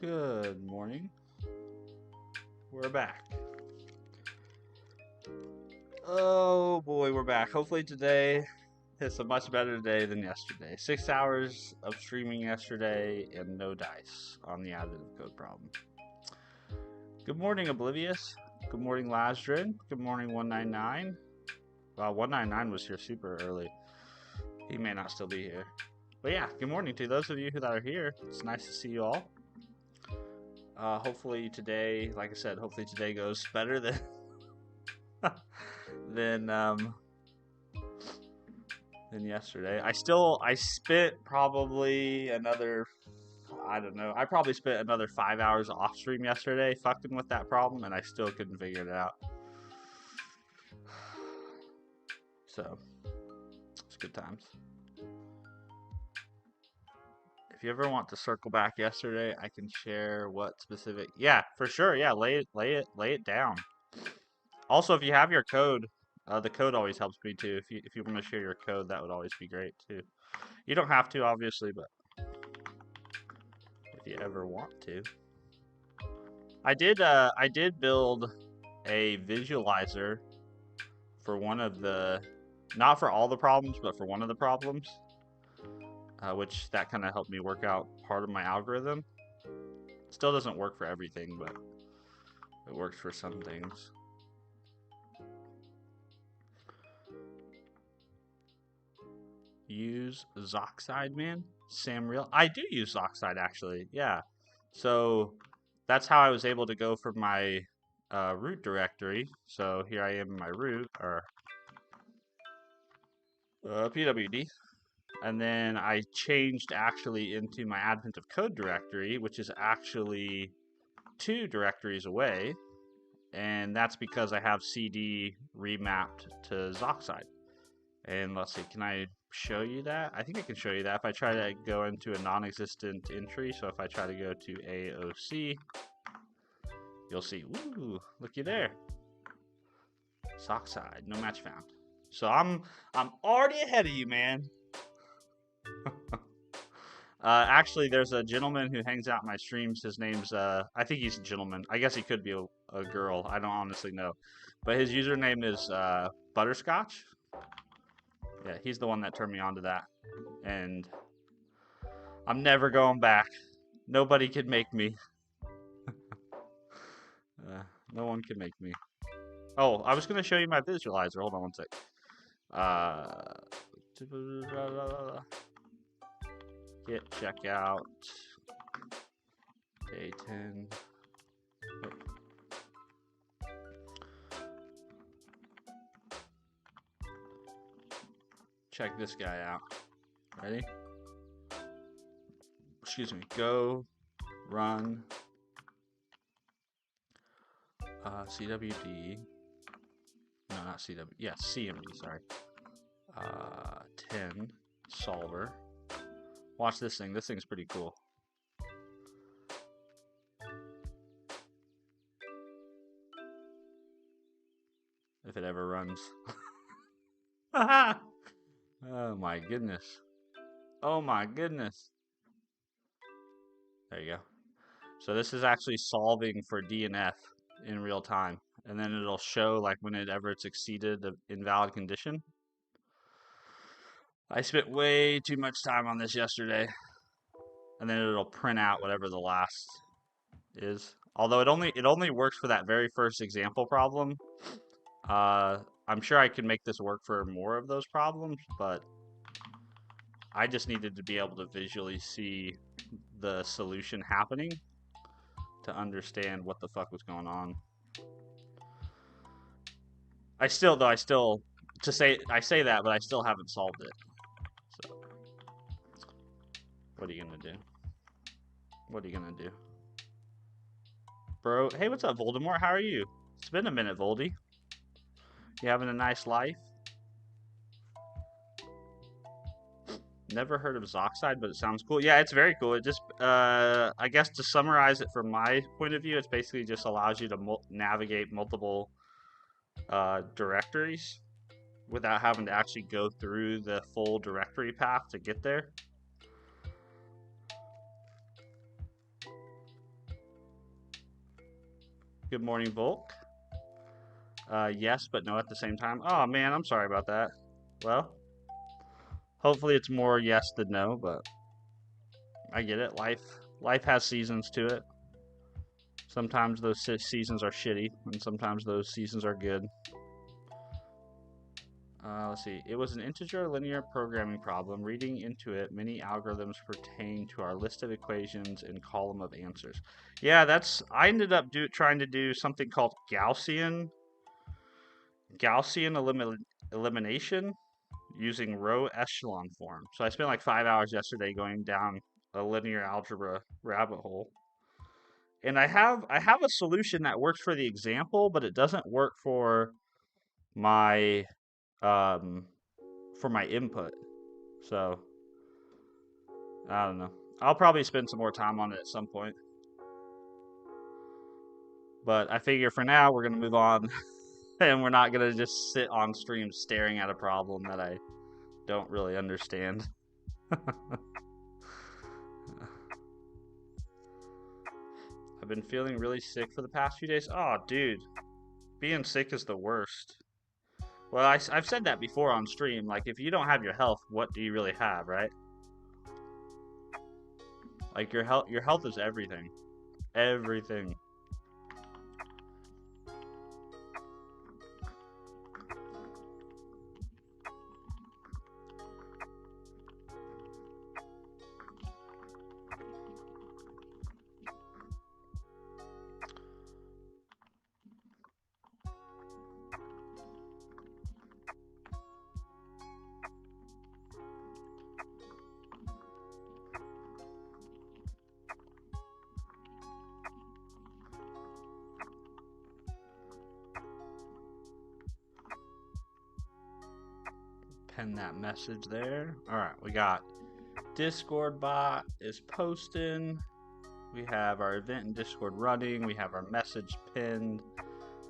Good morning. We're back. Oh boy, we're back. Hopefully today is a much better day than yesterday. 6 hours of streaming yesterday and no dice on the additive code problem. Good morning, Oblivious. Good morning, Lasdrin. Good morning, 199. Wow, 199 was here super early. He may not still be here. But yeah, good morning to those of you that are here. It's nice to see you all. Hopefully today, like I said, hopefully today goes better than than yesterday. I spent probably another, I don't know, I probably spent another 5 hours off stream yesterday fucking with that problem, and I still couldn't figure it out. So it's good times. If you ever want to circle back yesterday, I can share what specific. Yeah, for sure. Yeah, lay it down. Also, if you have your code, the code always helps me too. If you want to share your code, that would always be great too. You don't have to, obviously, but if you ever want to. I did build a visualizer for one of the, not for all the problems, but for one of the problems, which that kind of helped me work out part of my algorithm. Still doesn't work for everything, but it works for some things. Use Zoxide, man? Sam Real? I do use Zoxide, actually. Yeah. So that's how I was able to go from my root directory. So here I am in my root, or PWD. And then I changed actually into my advent of code directory, which is actually 2 directories away. And that's because I have CD remapped to Zoxide. And let's see, can I show you that? I think I can show you that if I try to go into a non-existent entry. So if I try to go to AOC, you'll see, ooh, looky there. Zoxide, no match found. So I'm already ahead of you, man. Actually, there's a gentleman who hangs out in my streams. His name's, I think he's a gentleman. I guess he could be a girl. I don't honestly know. But his username is Butterscotch. Yeah, he's the one that turned me on to that. And I'm never going back. Nobody can make me. No one can make me. Oh, I was going to show you my visualizer. Hold on one sec. Git checkout. Day 10. Oh. Check this guy out. Ready? Excuse me. Go, run, CWD. No, not CW. Yeah, CMD. Sorry. 10 solver. Watch this thing. This thing's pretty cool. If it ever runs. Oh my goodness. Oh my goodness. There you go. So this is actually solving for DNF in real time. And then it'll show like whenever it's exceeded the invalid condition. I spent way too much time on this yesterday. And then it'll print out whatever the last is. Although it only works for that very first example problem. I'm sure I can make this work for more of those problems, but I just needed to be able to visually see the solution happening to understand what the fuck was going on. I say that, but I still haven't solved it. So, what are you gonna do? What are you gonna do? Bro, hey, what's up, Voldemort? How are you? It's been a minute, Voldy. You having a nice life? Never heard of Zoxide, but it sounds cool. Yeah, it's very cool. It just, I guess to summarize it from my point of view, it basically just allows you to navigate multiple directories without having to actually go through the full directory path to get there. Good morning, Volk. Yes, but no at the same time. Oh man, I'm sorry about that. Well, hopefully it's more yes than no, but I get it. Life has seasons to it. Sometimes those seasons are shitty, and sometimes those seasons are good. Let's see. It was an integer linear programming problem. Reading into it, many algorithms pertain to our list of equations and column of answers. Yeah, I ended up trying to do something called Gaussian elimination using row echelon form. So I spent like 5 hours yesterday going down a linear algebra rabbit hole. And I have a solution that works for the example, but it doesn't work my um for my input. So I don't know. I'll probably spend some more time on it at some point. But I figure for now we're gonna move on and we're not gonna just sit on stream staring at a problem that I don't really understand. I've been feeling really sick for the past few days. Oh, dude, being sick is the worst. Well, I've said that before on stream. Like, if you don't have your health, what do you really have, right? Like, your health is everything. Everything. Pen that message there. All right, we got Discord bot is posting. We have our event in Discord running. We have our message pinned.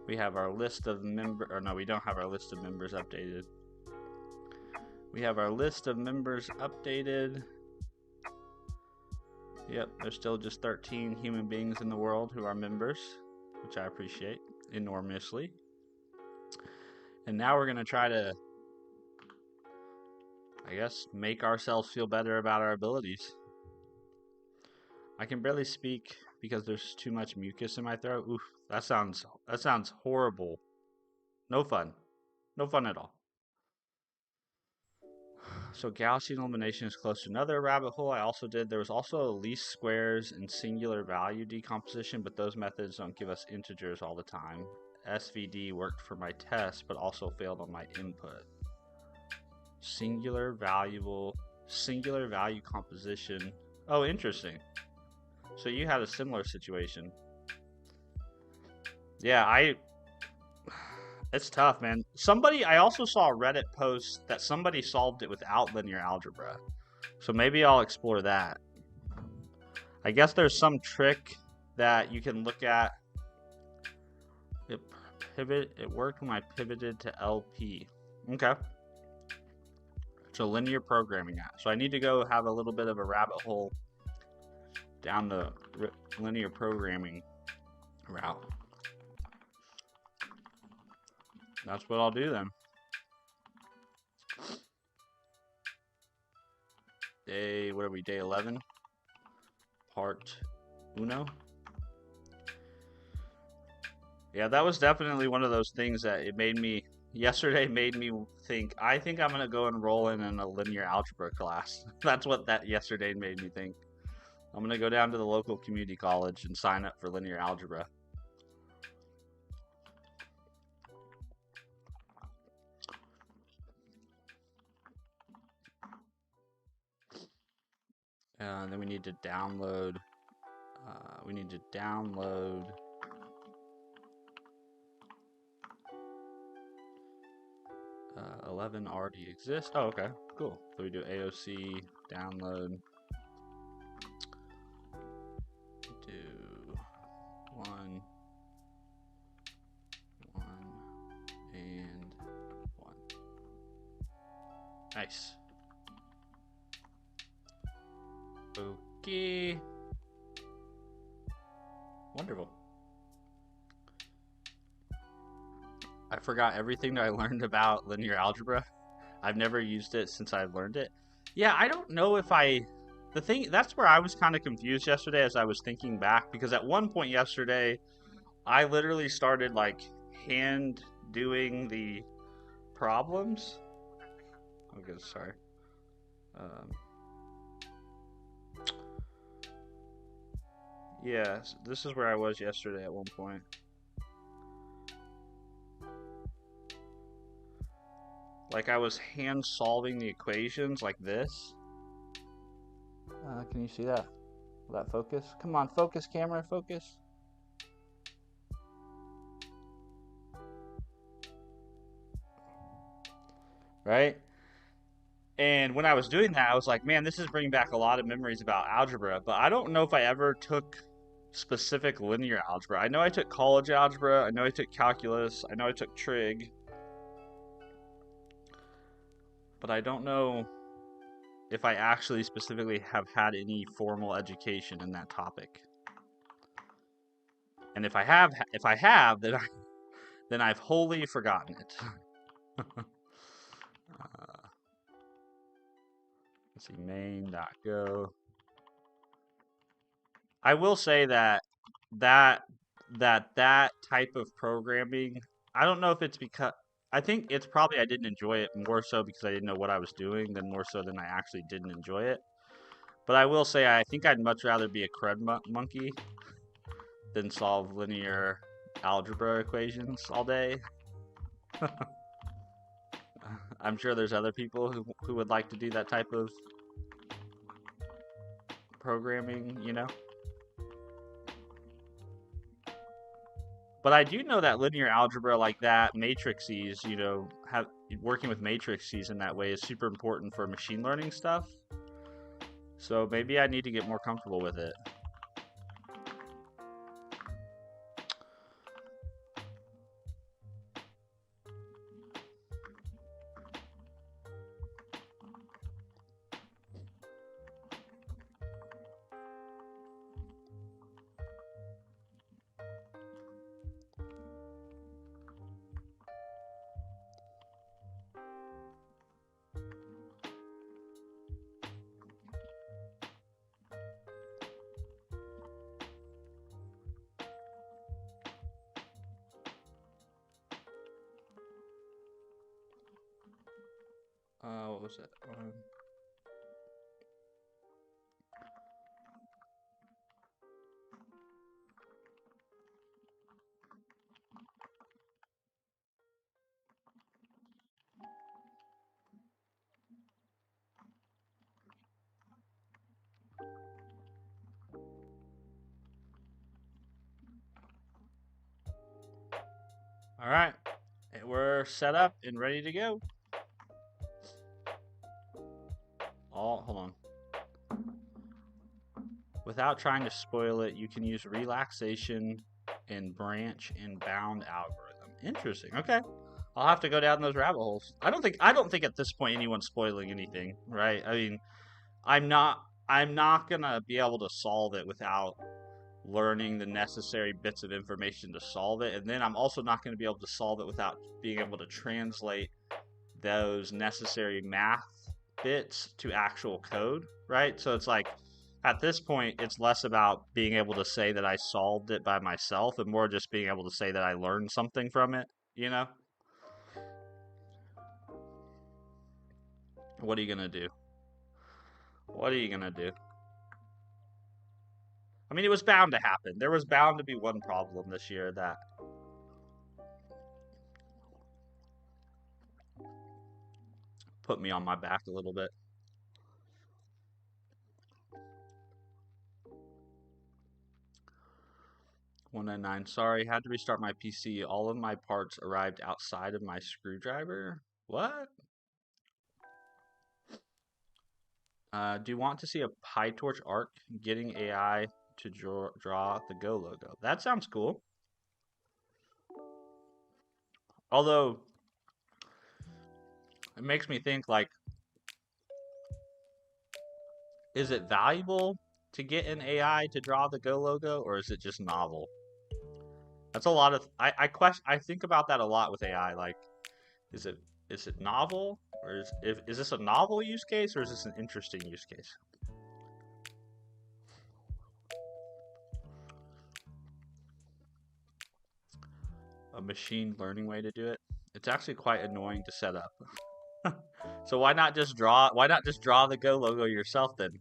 We have our list of we don't have our list of members updated. We have our list of members updated. Yep, there's still just 13 human beings in the world who are members, which I appreciate enormously. And now we're going to try to, I guess, make ourselves feel better about our abilities. I can barely speak because there's too much mucus in my throat. Oof, that sounds horrible. No fun. No fun at all. So Gaussian elimination is close to another rabbit hole I also did. There was also least squares and singular value decomposition, but those methods don't give us integers all the time. SVD worked for my test, but also failed on my input. Singular value composition. Oh, interesting. So you had a similar situation. Yeah, it's tough, man. I also saw a Reddit post that somebody solved it without linear algebra. So maybe I'll explore that. I guess there's some trick that you can look at. It worked when I pivoted to LP. Okay. So linear programming app. So I need to go have a little bit of a rabbit hole down the linear programming route. That's what I'll do then. What are we, day 11? Part uno? Yeah, that was definitely one of those things that yesterday made me think, I think I'm going to go enroll in a linear algebra class. That's what that yesterday made me think. I'm going to go down to the local community college and sign up for linear algebra. And then we need to download. 11 already exists. Oh, okay, cool. So we do AOC download. Do 1, 1, and 1. Nice. Okay. Wonderful. I forgot everything that I learned about linear algebra. I've never used it since I learned it. Yeah, I don't know if I. The thing that's where I was kind of confused yesterday as I was thinking back because at one point yesterday I literally started like hand doing the problems. Okay, sorry. Um, yeah, this is where I was yesterday at one point. Like I was hand solving the equations like this. Can you see that? Will that focus? Come on, focus, camera, focus. Right? And when I was doing that, I was like, man, this is bringing back a lot of memories about algebra, but I don't know if I ever took specific linear algebra. I know I took college algebra, I know I took calculus, I know I took trig, but I don't know if I actually specifically have had any formal education in that topic. And if I have, then I've wholly forgotten it. Let's see, main.go. I will say that that type of programming, I don't know if it's because I think it's probably I didn't enjoy it more so because I didn't know what I was doing than more so than I actually didn't enjoy it. But I will say I think I'd much rather be a crud monkey than solve linear algebra equations all day. I'm sure there's other people who would like to do that type of programming, you know? But I do know that linear algebra like that, matrices, you know, have working with matrices in that way is super important for machine learning stuff. So maybe I need to get more comfortable with it. What was that? All right, we're set up and ready to go. Hold on. Without trying to spoil it, you can use relaxation and branch and bound algorithm. Interesting. Okay. I'll have to go down those rabbit holes. I don't think at this point anyone's spoiling anything, right? I mean, I'm not going to be able to solve it without learning the necessary bits of information to solve it, and then I'm also not going to be able to solve it without being able to translate those necessary math bits to actual code, right? So it's like at this point, it's less about being able to say that I solved it by myself and more just being able to say that I learned something from it, you know? What are you going to do? What are you going to do? I mean, it was bound to happen. There was bound to be one problem this year that put me on my back a little bit. 199. Sorry, had to restart my PC. All of my parts arrived outside of my screwdriver. What? Do you want to see a PyTorch arc getting AI to draw the Go logo? That sounds cool. Although, it makes me think like, is it valuable to get an AI to draw the Go logo, or is it just novel? That's a lot of I think about that a lot with AI. Like, is it is it novel, or is this a novel use case, or is this an interesting use case? A machine learning way to do it. It's actually quite annoying to set up. So why not just draw? Why not just draw the Go logo yourself then?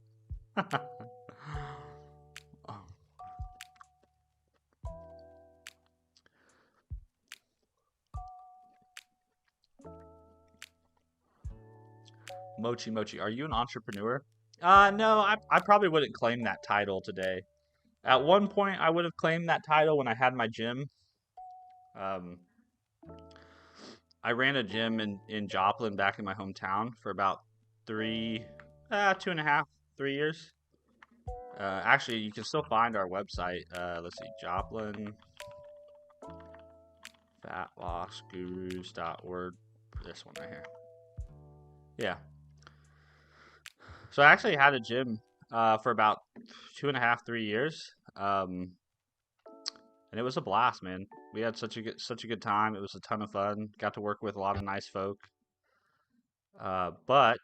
Mochi Mochi, are you an entrepreneur? No, I probably wouldn't claim that title today. At one point, I would have claimed that title when I had my gym. Um, I ran a gym in Joplin back in my hometown for about three, 2.5, 3 years. Actually, you can still find our website. Let's see, Joplin fatlossgurus.org. This one right here. Yeah. So I actually had a gym for about 2.5, 3 years. And it was a blast, man. We had such a good time. It was a ton of fun. Got to work with a lot of nice folk. But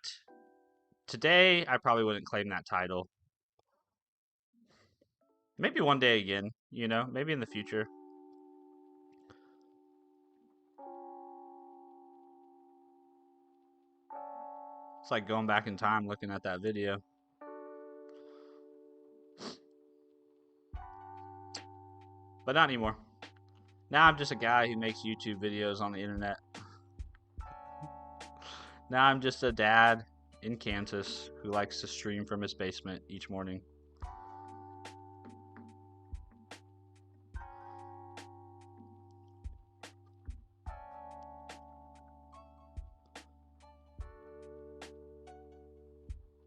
today, I probably wouldn't claim that title. Maybe one day again, maybe in the future. It's like going back in time looking at that video. But not anymore. Now I'm just a guy who makes YouTube videos on the internet. Now I'm just a dad in Kansas who likes to stream from his basement each morning.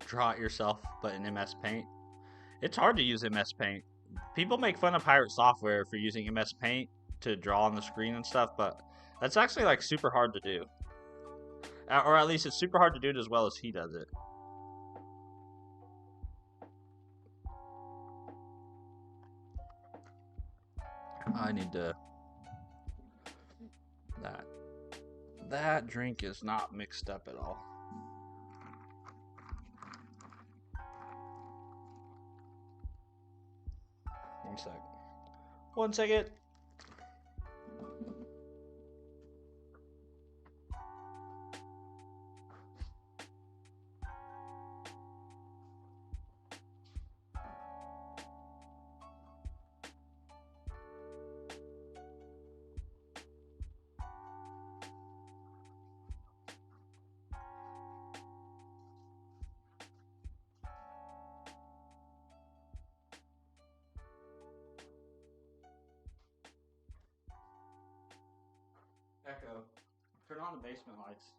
Draw it yourself, but in MS Paint. It's hard to use MS Paint. People make fun of Pirate Software for using MS Paint to draw on the screen and stuff, but that's actually like super hard to do. Or at least it's super hard to do it as well as he does it. I need to... That drink is not mixed up at all. One sec. 1 second. Echo. Turn on the basement lights.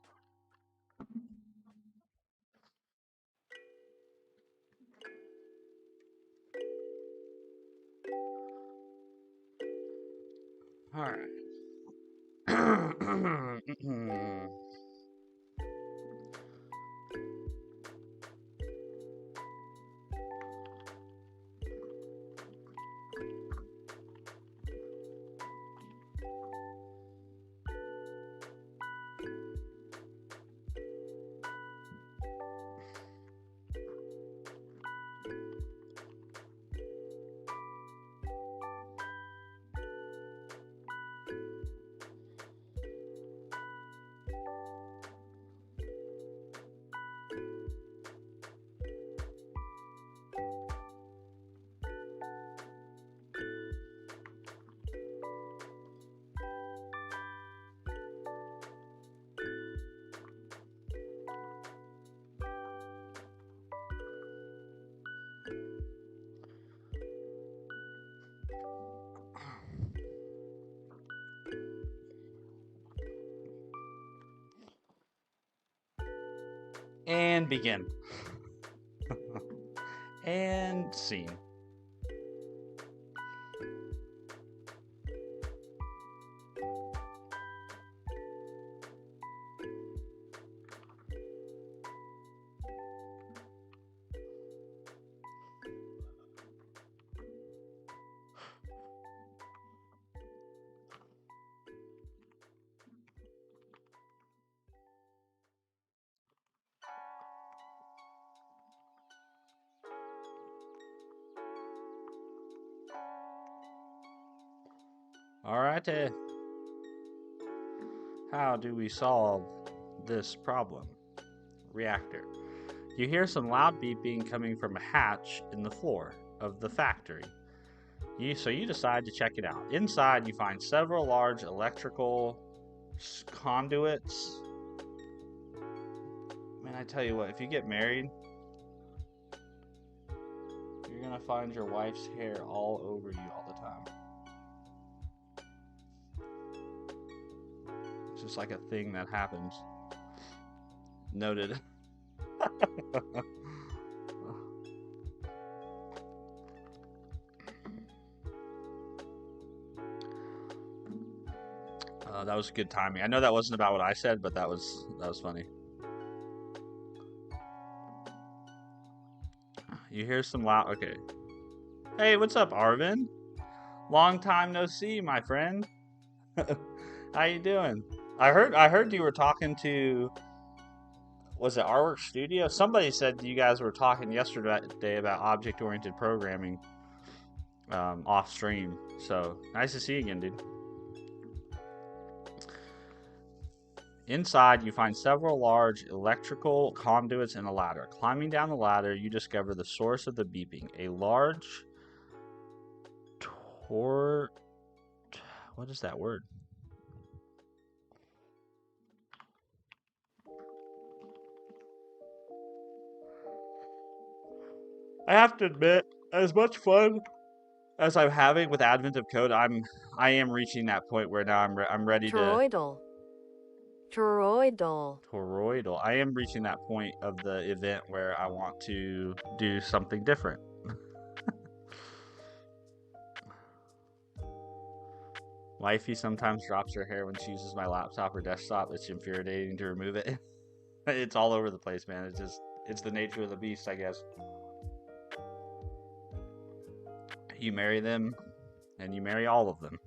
Alright. And begin. And scene. Alrighty. How do we solve this problem? Reactor. You hear some loud beeping coming from a hatch in the floor of the factory. So you decide to check it out. Inside, you find several large electrical conduits. Man, I tell you what, if you get married, you're gonna find your wife's hair all over you all the time. It's just like a thing that happens. Noted. That was good timing. I know that wasn't about what I said, but that was funny. You hear some loud. Okay. Hey, what's up, Arvin? Long time no see, my friend. How you doing? I heard you were talking to. Was it Artwork Studio? Somebody said you guys were talking yesterday about object-oriented programming off stream. So nice to see you again, dude. Inside, you find several large electrical conduits and a ladder. Climbing down the ladder, you discover the source of the beeping. A large what is that word? I have to admit, as much fun as I'm having with Advent of Code, I am reaching that point where now I'm ready Toroidal. Toroidal. I am reaching that point of the event where I want to do something different. Wifey sometimes drops her hair when she uses my laptop or desktop. It's infuriating to remove it. It's all over the place, man. It's the nature of the beast, I guess. You marry them, and you marry all of them.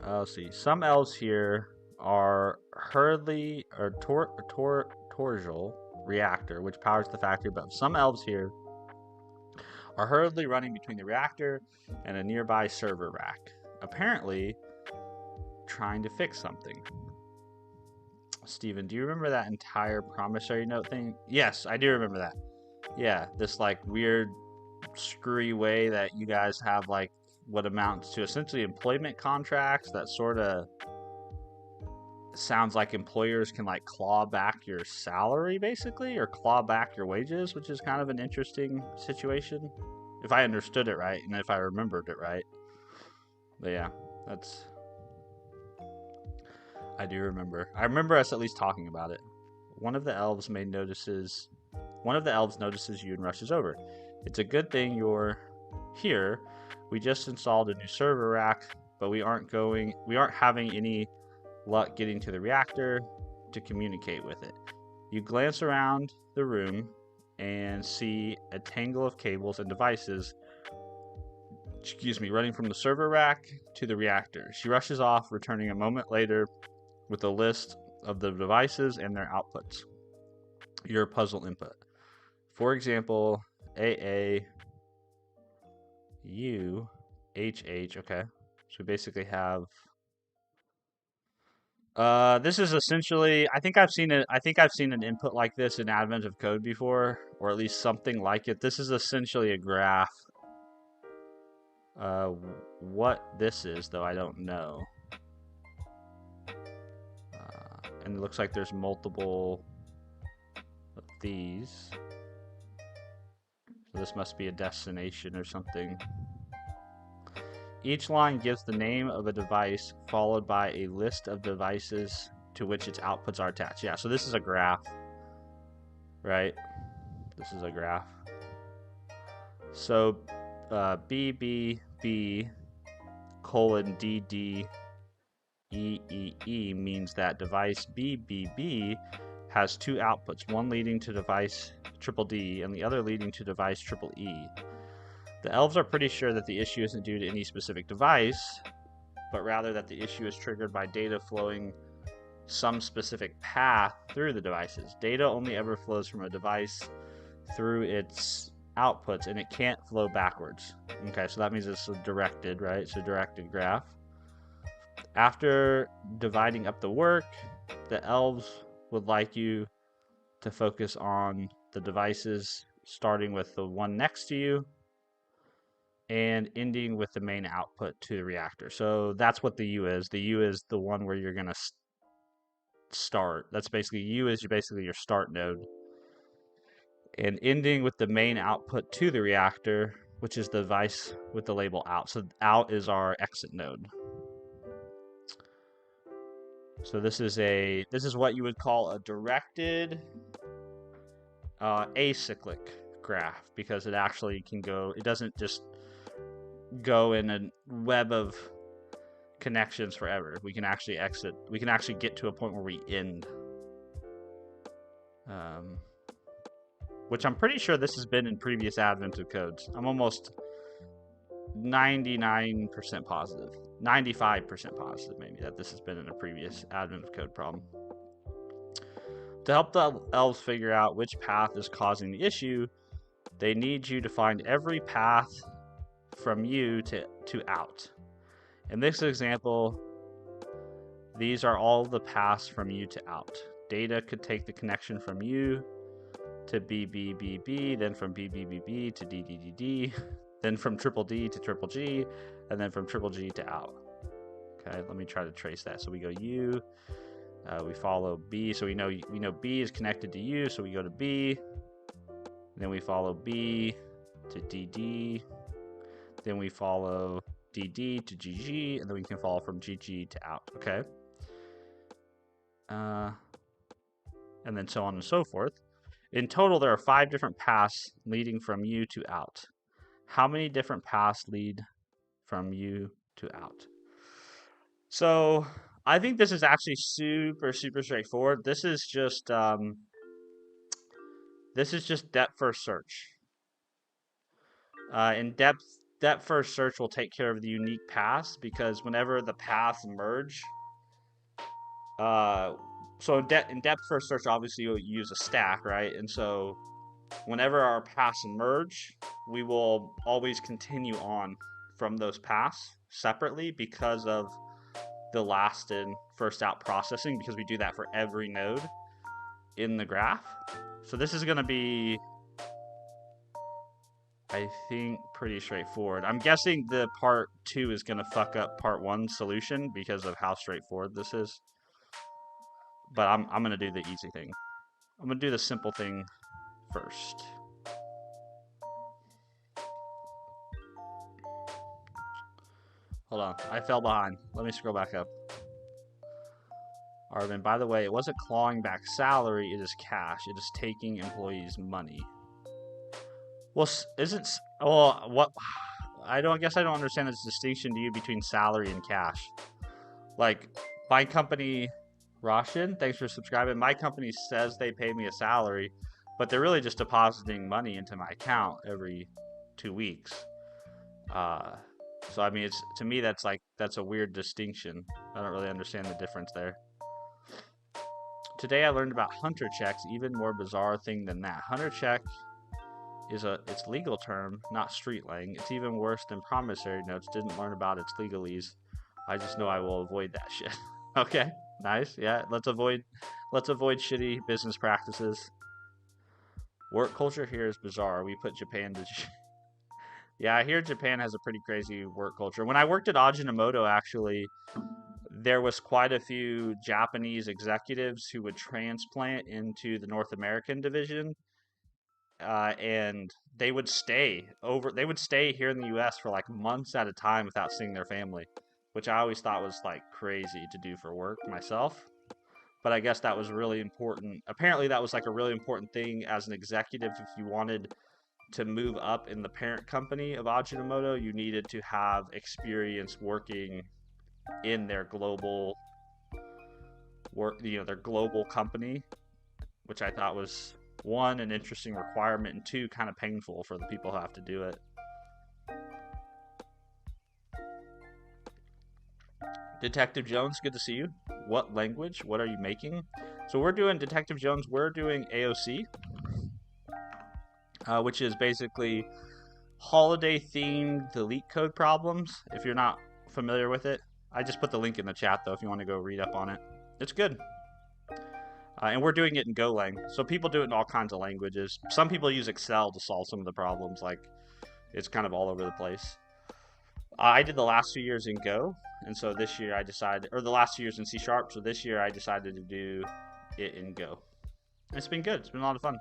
Let's see. Some elves here are hurriedly or torsional reactor, which powers the factory above. Some elves here are hurriedly running between the reactor and a nearby server rack, apparently trying to fix something. Steven, do you remember that entire promissory note thing? Yes, I do remember that. Yeah, this like weird screwy way that you guys have like what amounts to essentially employment contracts that sort of sounds like employers can like claw back your salary basically, or claw back your wages, which is kind of an interesting situation if I understood it right and if I remembered it right. But yeah, I do remember. I remember us at least talking about it. One of the elves notices you and rushes over. It's a good thing you're here. We just installed a new server rack, but we aren't having any luck getting to the reactor to communicate with it. You glance around the room and see a tangle of cables and devices, running from the server rack to the reactor. She rushes off, returning a moment later with a list of the devices and their outputs. Your puzzle input. For example, AA U HH. Okay, so we basically have. This is essentially. I think I've seen an input like this in Advent of Code before, or at least something like it. This is essentially a graph. What this is, though, I don't know. And it looks like there's multiple of these. So this must be a destination or something. Each line gives the name of a device followed by a list of devices to which its outputs are attached. Yeah, so this is a graph, right? This is a graph. So BBB colon DD EEE means that device BBB has two outputs, one leading to device triple D and the other leading to device triple E. The elves are pretty sure that the issue isn't due to any specific device, but rather that the issue is triggered by data flowing some specific path through the devices. Data only ever flows from a device through its outputs, and it can't flow backwards. Okay, so that means it's a directed, right? It's a directed graph. After dividing up the work, the elves would like you to focus on the devices starting with the one next to you and ending with the main output to the reactor. So that's what the U is. The U is the one where you're going to start. That's basically U is basically your start node. And ending with the main output to the reactor, which is the device with the label out. So out is our exit node. So this is what you would call a directed acyclic graph, because it actually can go, it doesn't just go in a web of connections forever. We can actually exit, we can actually get to a point where we end. Which I'm pretty sure this has been in previous advents of codes. I'm almost 99% positive, 95% positive maybe, that this has been in a previous advent of code problem. To help the elves figure out which path is causing the issue, they need you to find every path from you to out. In this example, these are all the paths from you to out. Data could take the connection from you to BBBB, then from BBBB to DDDD, then from triple D to triple G, and then from triple G to out. Okay, let me try to trace that. So we go U, we follow B, so we know B is connected to U, so we go to B, then we follow B to DD, then we follow DD to GG, and then we can follow from GG to out. Okay, and then so on and so forth. In total, there are 5 different paths leading from you to out. How many different paths lead from you to out? So I think this is actually super straightforward. This is just depth first search. In depth first search will take care of the unique paths, because whenever the paths merge, so in depth first search, obviously you'll use a stack, right? And so whenever our paths merge, we will always continue on from those paths separately because of the last in first out processing, because we do that for every node in the graph. So this is going to be, I think, pretty straightforward. I'm guessing the part 2 is going to fuck up part 1's solution because of how straightforward this is. But I'm going to do the easy thing. I'm going to do the simple thing first. Hold on, I fell behind. Let me scroll back up. Arvin, by the way, it wasn't clawing back salary, it is cash. It is taking employees' money. Well, isn't, well, what, I guess I don't understand this distinction to you between salary and cash. Like, my company, Roshan, thanks for subscribing. My company says they pay me a salary, but they're really just depositing money into my account every 2 weeks. So I mean, to me that's a weird distinction. I don't really understand the difference there. Today I learned about hunter checks, even more bizarre thing than that. Hunter check is its legal term, not street slang. It's even worse than promissory notes. Didn't learn about its legalese. I just know I will avoid that shit. Okay, nice. Yeah, let's avoid shitty business practices. Work culture here is bizarre. We put Japan to yeah, I hear Japan has a pretty crazy work culture. When I worked at Ajinomoto, actually, there was quite a few Japanese executives who would transplant into the North American division, and they would stay here in the U.S. for like months at a time without seeing their family, which I always thought was like crazy to do for work myself. But I guess that was really important. Apparently, that was like a really important thing as an executive. If you wanted to move up in the parent company of Ajinomoto, you needed to have experience working in their global their global company, which I thought was, 1, an interesting requirement, and 2, kind of painful for the people who have to do it. Detective Jones, good to see you. What language? What are you making? So we're doing Detective Jones. We're doing AOC. which is basically holiday themed delete code problems. If you're not familiar with it, I just put the link in the chat though if you want to go read up on it. It's good. And we're doing it in Golang. So people do it in all kinds of languages. Some people use Excel to solve some of the problems. Like, it's kind of all over the place. I did the last 2 years in Go, and so this year I decided, or the last 2 years in C#, so this year I decided to do it in Go. And it's been good. It's been a lot of fun.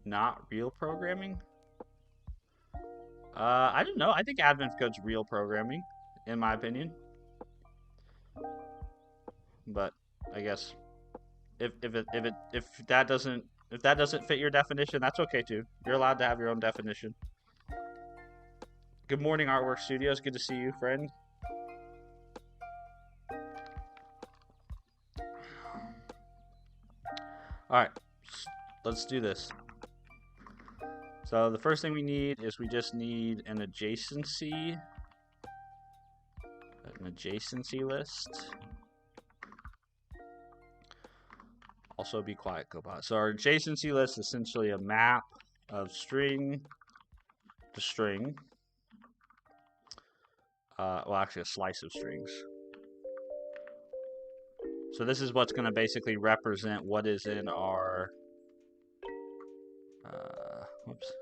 Not real programming? I don't know. I think Advent of Code's real programming, in my opinion. But I guess if that doesn't fit your definition, that's okay too. You're allowed to have your own definition. Good morning, Artwork Studios. Good to see you, friend. All right, let's do this. So the first thing we need is we just need an adjacency list. Also be quiet, Cobot. So our adjacency list is essentially a map of string to string. Well, actually a slice of strings. So this is what's going to basically represent what is in our whoops.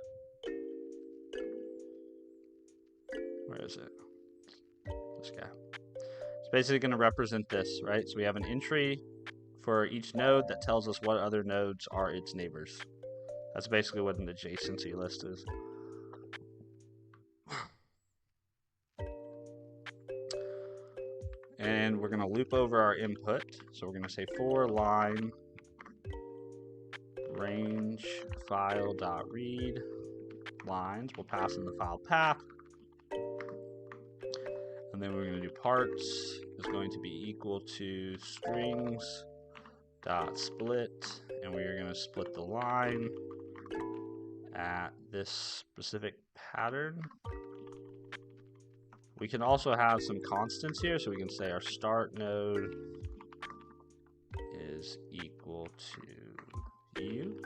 Where is it? This guy. It's basically going to represent this, right? So we have an entry for each node that tells us what other nodes are its neighbors. That's basically what an adjacency list is. And we're going to loop over our input. So we're going to say for line range file.read lines. We'll pass in the file path. And then we're going to do parts is going to be equal to strings dot split, and we are going to split the line at this specific pattern. We can also have some constants here, so we can say our start node is equal to u,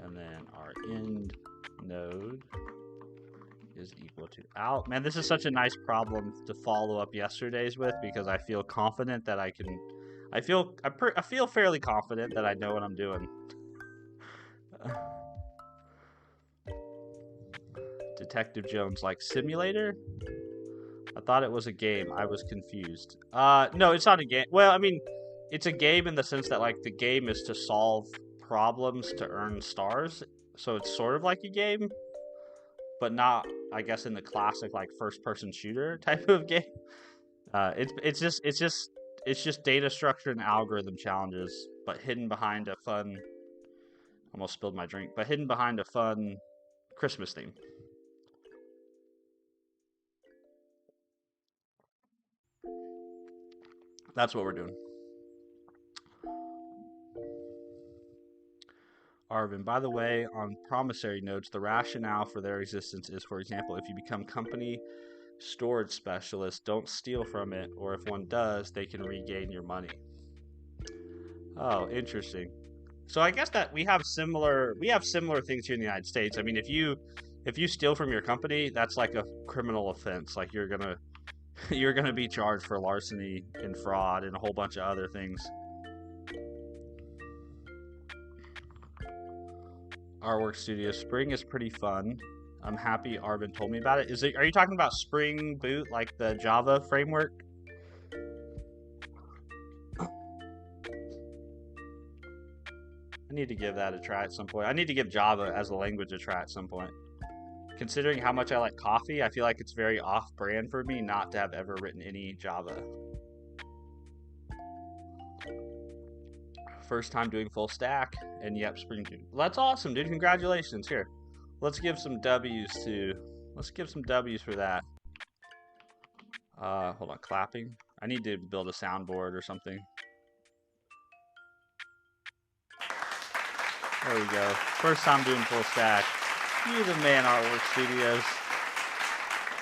and then our end node is equal to out. Man, this is such a nice problem to follow up yesterday's with, because I feel confident that I can. I feel fairly confident that I know what I'm doing. Detective Jones, like simulator? I thought it was a game. I was confused. No, it's not a game. Well, I mean, it's a game in the sense that, like, the game is to solve problems to earn stars. So it's sort of like a game, but not, I guess, in the classic, like, first-person shooter type of game. It's just data structure and algorithm challenges, but hidden behind a fun. Almost spilled my drink, but hidden behind a fun Christmas theme. That's what we're doing. Arvin, by the way, on promissory notes, the rationale for their existence is, for example, if you become company storage specialist, don't steal from it, or if one does, they can regain your money. Oh, interesting. So I guess that we have similar things here in the United States. I mean, if you steal from your company, that's like a criminal offense. Like you're gonna be charged for larceny and fraud and a whole bunch of other things. Artwork Studio, Spring is pretty fun. I'm happy Arvin told me about it. Are you talking about Spring Boot, like the Java framework? I need to give that a try at some point. I need to give Java as a language a try at some point. Considering how much I like coffee, I feel like it's very off-brand for me not to have ever written any Java. First time doing full stack, and yep, Spring Boot. Well, that's awesome, dude. Congratulations. Here, let's give some W's for that. Hold on, clapping. I need to build a soundboard or something. There we go. First time doing full stack. You the man, Artwork Studios.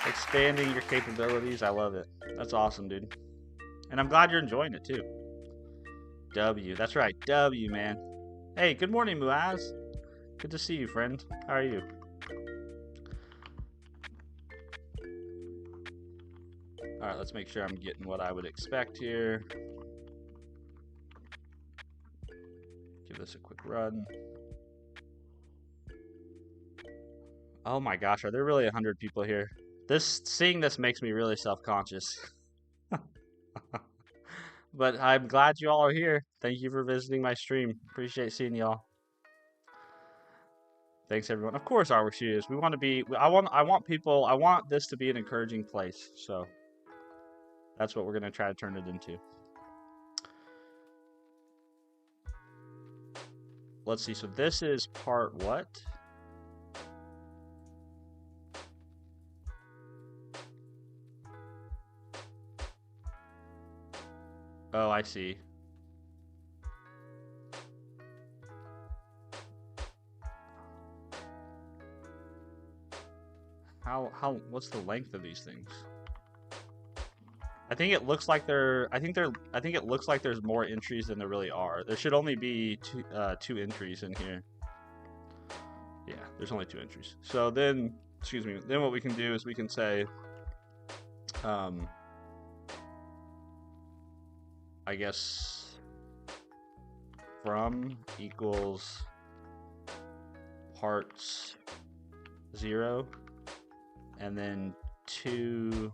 Expanding your capabilities. I love it. That's awesome, dude. And I'm glad you're enjoying it too. W. That's right. W, man. Hey, good morning, Muaz. Good to see you, friend. How are you? All right, let's make sure I'm getting what I would expect here. Give this a quick run. Oh my gosh, are there really 100 people here? Seeing this makes me really self-conscious. But I'm glad you all are here. Thank you for visiting my stream. Appreciate seeing y'all. Thanks everyone. Of course, Artwork Studios. We want to be. I want this to be an encouraging place. So that's what we're gonna try to turn it into. Let's see. So this is part what? Oh, I see. What's the length of these things? I think it looks like I think it looks like there's more entries than there really are. There should only be two entries in here. Yeah, there's only 2 entries. So then, excuse me, then what we can do is we can say, I guess from equals parts 0, and then to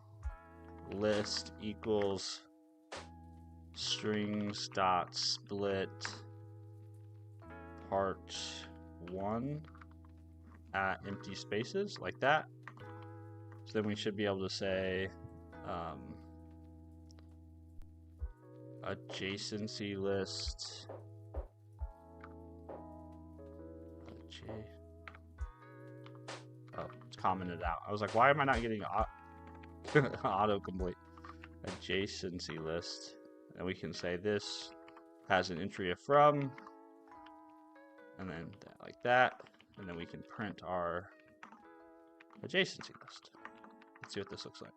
list equals strings dot split part 1 at empty spaces, like that. So then we should be able to say adjacency list it's commented out. I was like, why am I not getting autocomplete? Adjacency list, and we can say this has an entry of from, and then like that, and then we can print our adjacency list. Let's see what this looks like.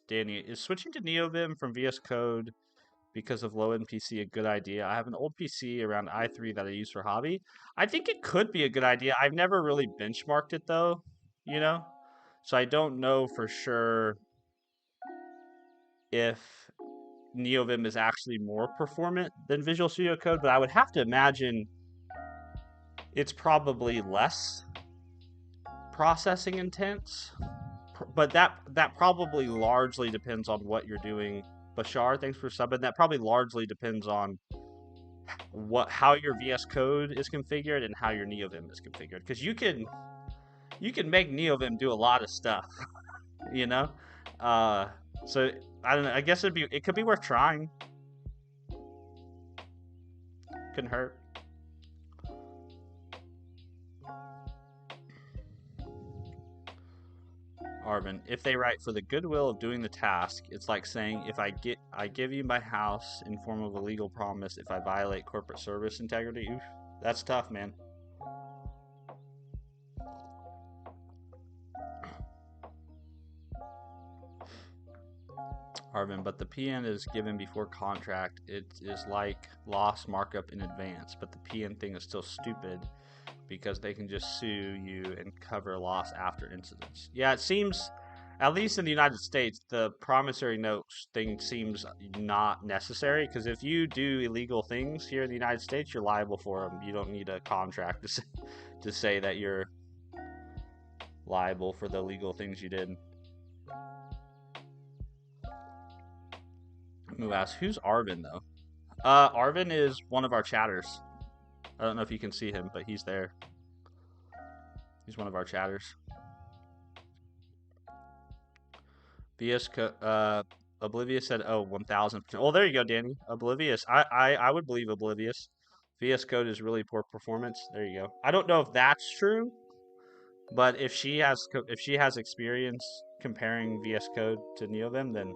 Danny, is switching to NeoVim from VS Code because of low-end PC a good idea? I have an old PC around i3 that I use for hobby. I think it could be a good idea. I've never really benchmarked it though, you know? So I don't know for sure if NeoVim is actually more performant than Visual Studio Code, but I would have to imagine it's probably less processing intense. But that probably largely depends on what you're doing. Bashar, thanks for subbing. That probably largely depends on how your VS Code is configured and how your NeoVim is configured. Because you can make NeoVim do a lot of stuff, you know. So I don't know. I guess it could be worth trying. Couldn't hurt. Arvin, if they write for the goodwill of doing the task, it's like saying, if I give you my house in form of a legal promise if I violate corporate service integrity. Oof, that's tough, man. Arvin, but the PN is given before contract. It is like loss markup in advance, but the PN thing is still stupid because they can just sue you and cover loss after incidents. Yeah, it seems, at least in the United States, the promissory note thing seems not necessary, because if you do illegal things here in the United States, you're liable for them. You don't need a contract to say that you're liable for the illegal things you did. Who asks, who's Arvin, though? Arvin is one of our chatters. I don't know if you can see him, but he's there. He's one of our chatters. Oblivious said, oh, 1000%. Well, there you go, Danny. Oblivious. I would believe Oblivious. VS Code is really poor performance. There you go. I don't know if that's true, but if she has experience comparing VS Code to NeoVim, then,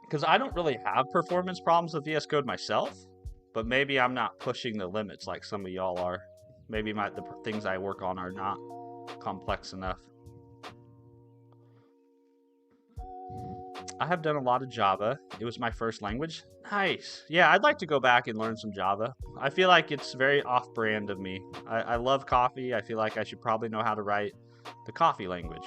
because I don't really have performance problems with VS Code myself, but maybe I'm not pushing the limits like some of y'all are. Maybe the things I work on are not complex enough. I have done a lot of Java. It was my first language. Nice. Yeah, I'd like to go back and learn some Java. I feel like it's very off-brand of me. I love coffee. I feel like I should probably know how to write the coffee language.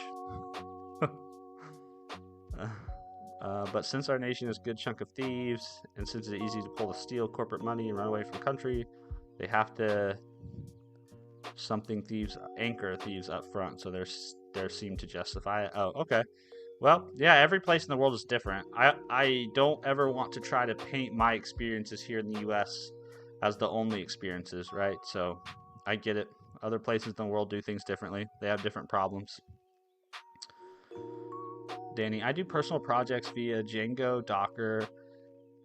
But since our nation is a good chunk of thieves, and since it's easy to pull the steal corporate money and run away from country, they have to anchor thieves up front, so there seem to justify it. Oh, okay. Well, yeah, every place in the world is different. I don't ever want to try to paint my experiences here in the US as the only experiences, right? So I get it. Other places in the world do things differently. They have different problems. Danny, I do personal projects via Django, Docker,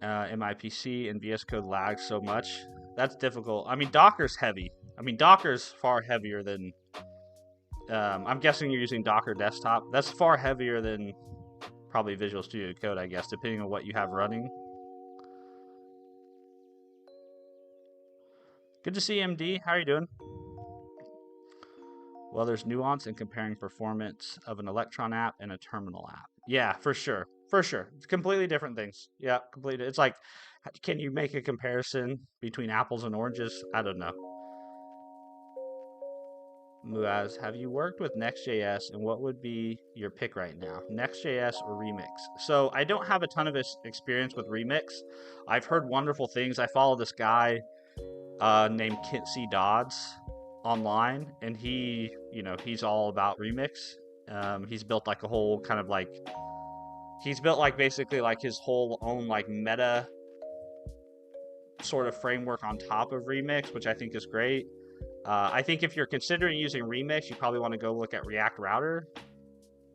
in my PC, and VS Code lags so much. That's difficult. I mean, Docker's heavy. I mean, Docker's far heavier than... I'm guessing you're using Docker Desktop. That's far heavier than probably Visual Studio Code, I guess, depending on what you have running. Good to see you, MD. How are you doing? Well, there's nuance in comparing performance of an Electron app and a terminal app. Yeah, for sure. For sure. It's completely different things. Yeah, completely. It's like, can you make a comparison between apples and oranges? I don't know. Muaz, have you worked with Next.js, and what would be your pick right now? Next.js or Remix? So I don't have a ton of experience with Remix. I've heard wonderful things. I follow this guy named Kinsey Dodds online, and he's all about Remix. He's built like a whole kind of like, he's built like basically like his whole own like meta sort of framework on top of Remix, which I think is great. I think if you're considering using Remix, you probably want to go look at React Router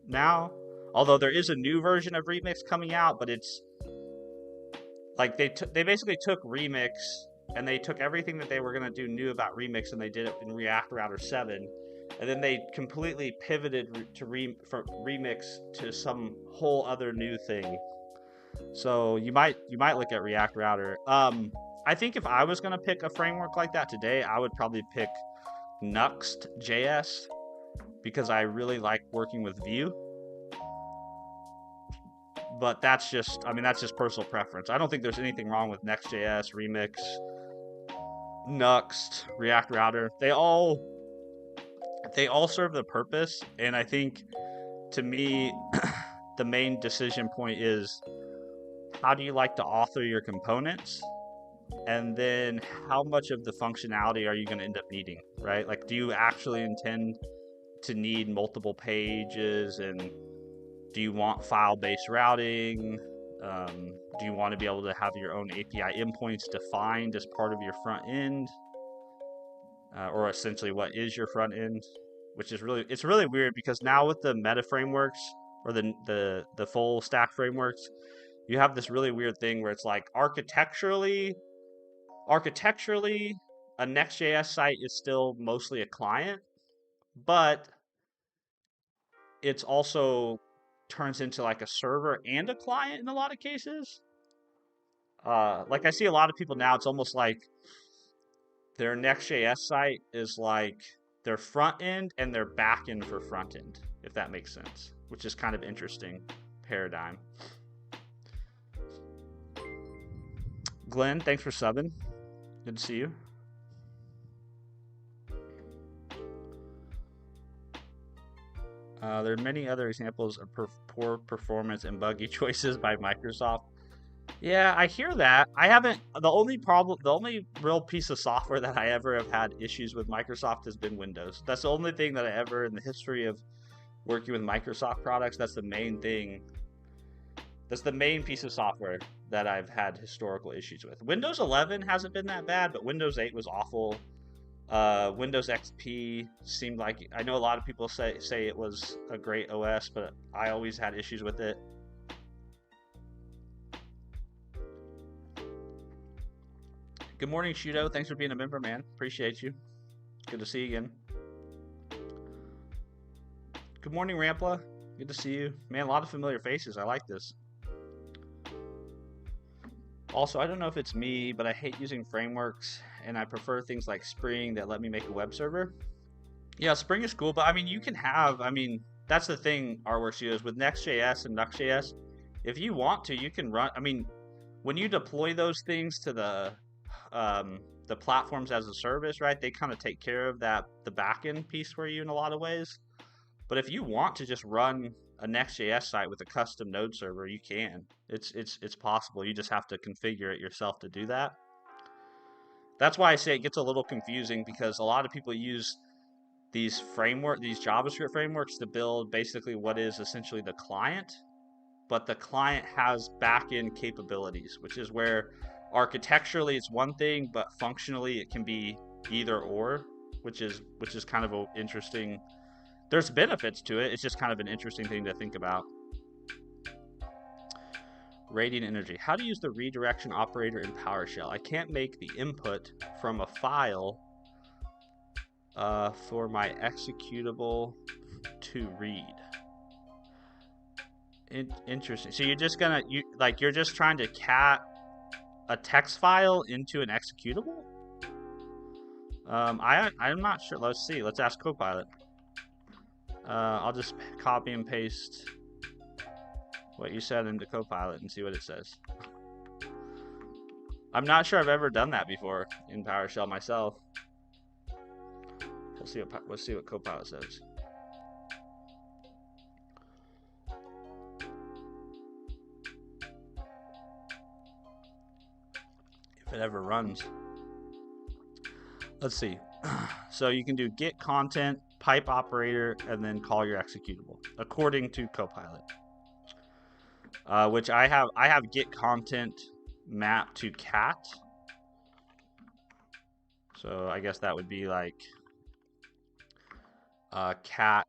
now. Although there is a new version of Remix coming out, but it's like they basically took Remix and they took everything that they were going to do new about Remix and they did it in React Router 7. And then they completely pivoted from Remix to some whole other new thing. So you might look at React Router. I think if I was going to pick a framework like that today, I would probably pick Nuxt.js because I really like working with Vue. But that's just personal preference. I don't think there's anything wrong with Next.js, Remix, Nuxt, React Router. They all serve the purpose, and I think to me the main decision point is how do you like to author your components? And then how much of the functionality are you going to end up needing, right? Like, do you actually intend to need multiple pages? And do you want file-based routing? Do you want to be able to have your own API endpoints defined as part of your front end? Or essentially what is your front end? Which is it's really weird because now with the meta frameworks or the full stack frameworks, you have this really weird thing where it's like architecturally, a Next.js site is still mostly a client, but it's also turns into like a server and a client in a lot of cases. Like I see a lot of people now, it's almost like their Next.js site is like their front end and their back end for front end, if that makes sense, which is kind of interesting paradigm. Glenn, thanks for subbing. Good to see you. There are many other examples of poor performance and buggy choices by Microsoft. Yeah, I hear that. I haven't. The only real piece of software that I ever have had issues with Microsoft has been Windows. That's the only thing that I ever, in the history of working with Microsoft products, that's the main thing. That's the main piece of software that I've had historical issues with. Windows 11 hasn't been that bad, but Windows 8 was awful. Windows XP seemed like, I know a lot of people say it was a great OS, but I always had issues with it. Good morning, Shudo. Thanks for being a member, man. Appreciate you. Good to see you again. Good morning, Rampla. Good to see you. Man, a lot of familiar faces. I like this. Also, I don't know if it's me, but I hate using frameworks, and I prefer things like Spring that let me make a web server. Yeah, Spring is cool, but I mean, you can have, that's the thing, Artwork Studios, with Next.js and Nuxt.js, if you want to, you can run. I mean, when you deploy those things to the platforms as a service, right? They kind of take care of that the backend piece for you in a lot of ways. But if you want to just run a Next.js site with a custom node server, you can. It's possible. You just have to configure it yourself to do that. That's why I say it gets a little confusing, because a lot of people use these JavaScript frameworks to build basically what is essentially the client, but the client has back-end capabilities, which is where architecturally it's one thing, but functionally it can be either or, which is kind of an interesting. There's benefits to it. It's just kind of an interesting thing to think about. Radiant energy. How to use the redirection operator in PowerShell. I can't make the input from a file for my executable to read. Interesting. So you're just gonna you're just trying to cat a text file into an executable? I'm not sure. Let's see. Let's ask Copilot. I'll just copy and paste what you said into Copilot and see what it says. I'm not sure I've ever done that before in PowerShell myself. Let's see what Copilot says. If it ever runs. Let's see. So you can do get content, pipe operator, and then call your executable, according to Copilot. Which I have get content mapped to cat. So I guess that would be like cat.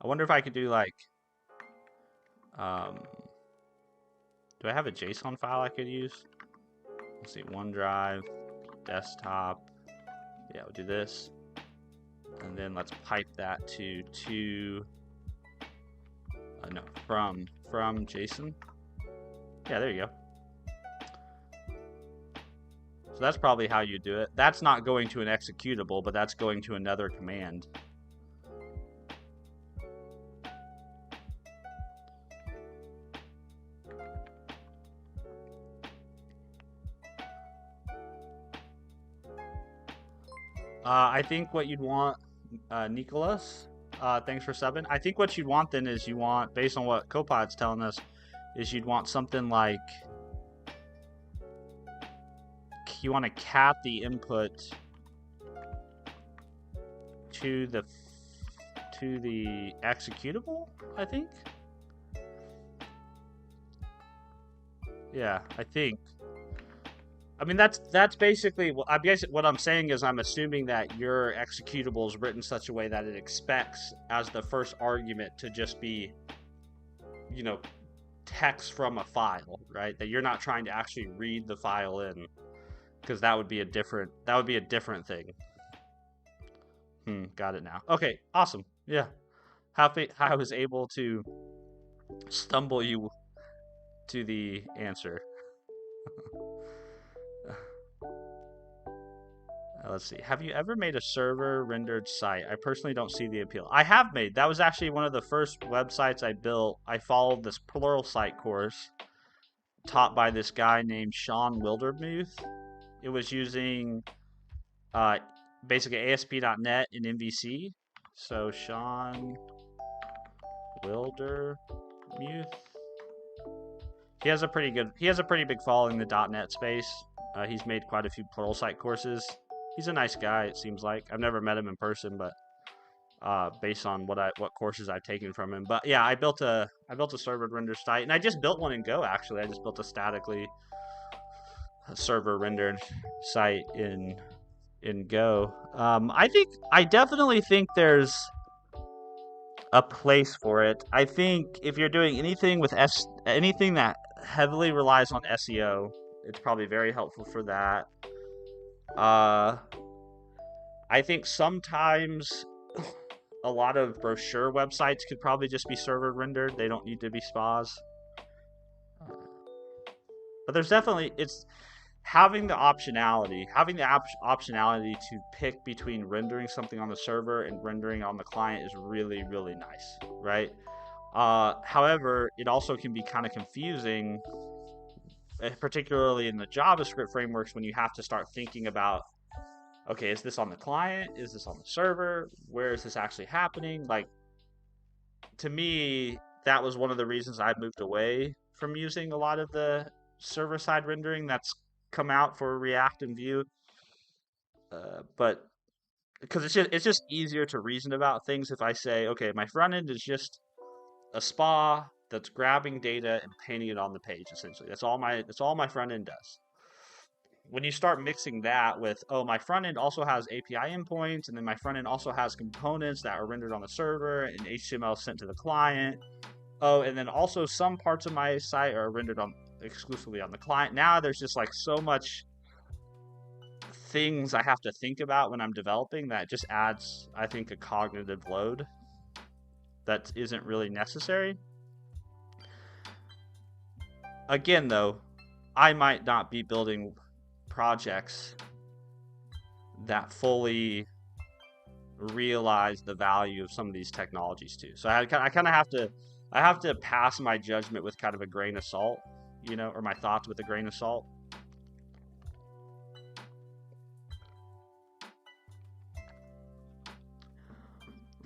I wonder if I could do like do I have a JSON file I could use? Let's see, OneDrive, desktop. Yeah, we'll do this. And then let's pipe that to no, from JSON. Yeah, there you go. So that's probably how you do it. That's not going to an executable, but that's going to another command. I think what you'd want, Nicholas, thanks for subbing. I think what you'd want then is you want, based on what Copilot's telling us, is you'd want something like, you want to cat the input to the executable, I think. Yeah, I think. I mean, that's basically I guess what I'm saying is I'm assuming that your executable is written such a way that it expects as the first argument to just be, you know, text from a file, right? That you're not trying to actually read the file in, because that would be a different thing. Got it now. Okay, awesome. Yeah, happy I was able to stumble you to the answer. Let's see. Have you ever made a server rendered site? I personally don't see the appeal. I have made. That was actually one of the first websites I built. I followed this Pluralsight course taught by this guy named Sean Wildermuth. It was using basically ASP.NET and MVC. So Sean Wildermuth. He has a pretty big following in the .NET space. He's made quite a few Pluralsight courses. He's a nice guy, it seems like. I've never met him in person, but based on what courses I've taken from him. But yeah, I built a server rendered site, and I just built one in Go actually. I just built a statically server rendered site in Go. I definitely think there's a place for it. I think if you're doing anything with anything that heavily relies on SEO, it's probably very helpful for that. I think sometimes a lot of brochure websites could probably just be server rendered. They don't need to be spas. But there's definitely, it's having the optionality to pick between rendering something on the server and rendering on the client is really, really nice, right? However, it also can be kind of confusing, particularly in the JavaScript frameworks, when you have to start thinking about, okay, is this on the client? Is this on the server? Where is this actually happening? Like, to me, that was one of the reasons I moved away from using a lot of the server-side rendering that's come out for React and Vue. But because it's just easier to reason about things if I say, okay, my front end is just a spa that's grabbing data and painting it on the page. Essentially, that's all my front end does. When you start mixing that with, oh, my front end also has API endpoints, and then my front end also has components that are rendered on the server and HTML sent to the client. Oh, and then also some parts of my site are rendered on exclusively on the client. Now there's just like so much things I have to think about when I'm developing that just adds, I think, a cognitive load that isn't really necessary. Again, though, I might not be building projects that fully realize the value of some of these technologies too. So I kind of have to pass my judgment with kind of a grain of salt, or my thoughts with a grain of salt.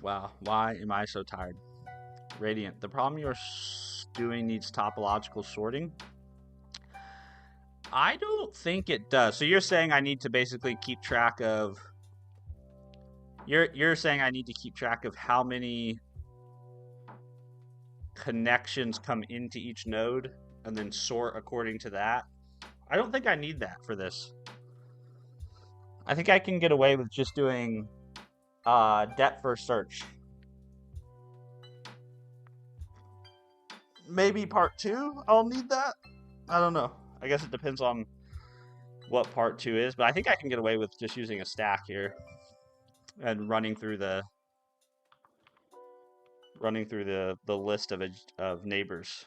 Wow, why am I so tired? Radiant, the problem you're doing needs topological sorting. I don't think it does. So you're saying I need to basically keep track of. You're saying I need to keep track of how many connections come into each node and then sort according to that. I don't think I need that for this. I think I can get away with just doing depth first search. Maybe part 2 I'll need that. I don't know. I guess it depends on what part 2 is, but I think I can get away with just using a stack here and running through the list of neighbors.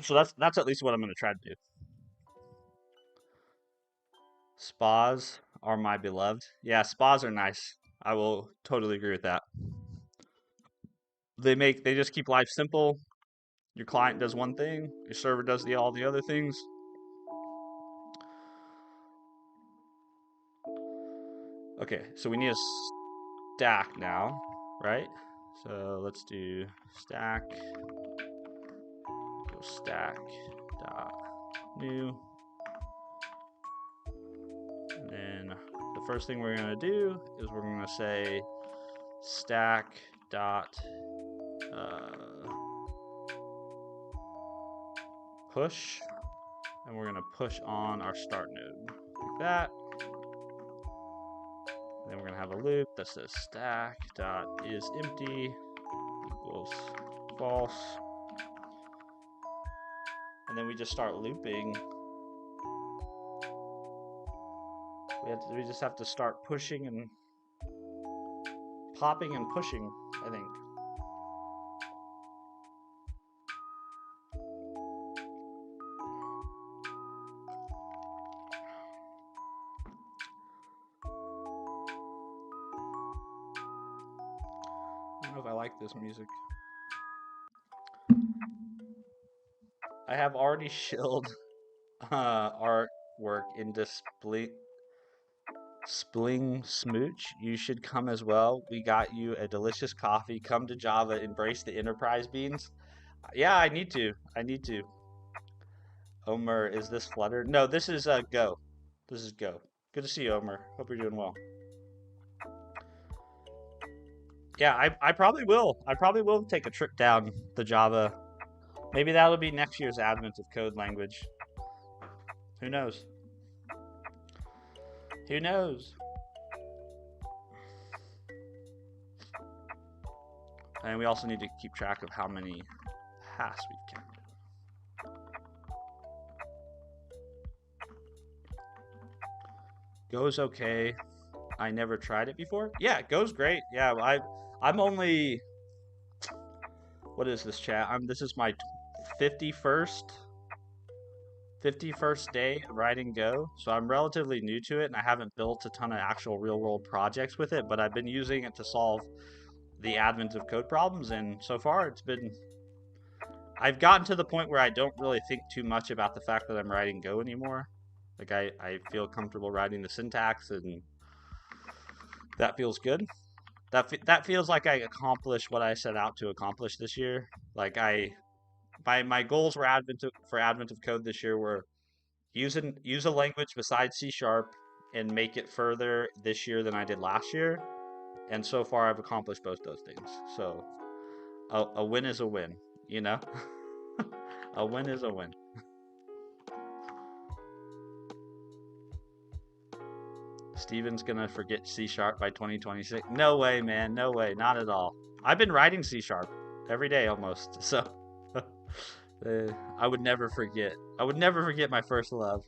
So that's at least what I'm going to try to do. Spas are my beloved. Yeah, spas are nice. I will totally agree with that. They just keep life simple. Your client does one thing, your server does all the other things. Okay, so we need a stack now, right? So let's do stack dot new. And then the first thing we're going to do is we're going to say stack dot push, and we're going to push on our start node like that. And then we're going to have a loop that says stack dot is empty equals false. And then we just start looping. We just have to start pushing and popping and pushing, I think. I don't know if I like this music. I have already shilled artwork into Spling Smooch. You should come as well. We got you a delicious coffee. Come to Java. Embrace the enterprise beans. Yeah, I need to. Omer, is this Flutter? No, this is Go. This is Go. Good to see you, Omer. Hope you're doing well. Yeah, I probably will. I probably will take a trip down the Java. Maybe that'll be next year's Advent of Code language. Who knows? Who knows? And we also need to keep track of how many paths we've counted. Go's okay. I never tried it before. Yeah, Go's great. Yeah, I'm only. What is this, chat? This is my 51st day writing Go, so I'm relatively new to it, and I haven't built a ton of actual real-world projects with it, but I've been using it to solve the advent of code problems, and so far I've gotten to the point where I don't really think too much about the fact that I'm writing Go anymore. Like I feel comfortable writing the syntax, and that feels good. That feels like I accomplished what I set out to accomplish this year. Like my goals for advent of code this year were use a language besides C# and make it further this year than I did last year. And so far I've accomplished both those things. So a win is a win, you know? A win is a win. Steven's gonna forget C# by 2026. No way, man. No way. Not at all. I've been writing C# every day almost. So I would never forget. I would never forget my first love.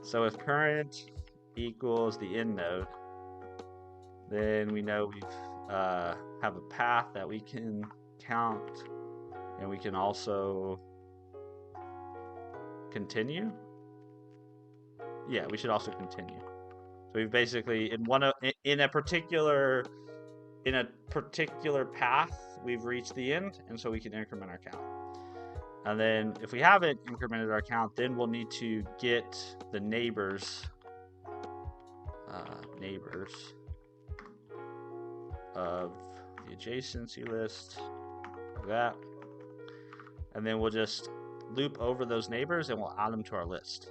So if current equals the end node, then we know we've have a path that we can count, and we can also continue. Yeah, we should also continue. So we've basically in a particular path we've reached the end, and so we can increment our count. And then if we haven't incremented our count, then we'll need to get the neighbors of the adjacency list, like that, and then we'll just loop over those neighbors and we'll add them to our list.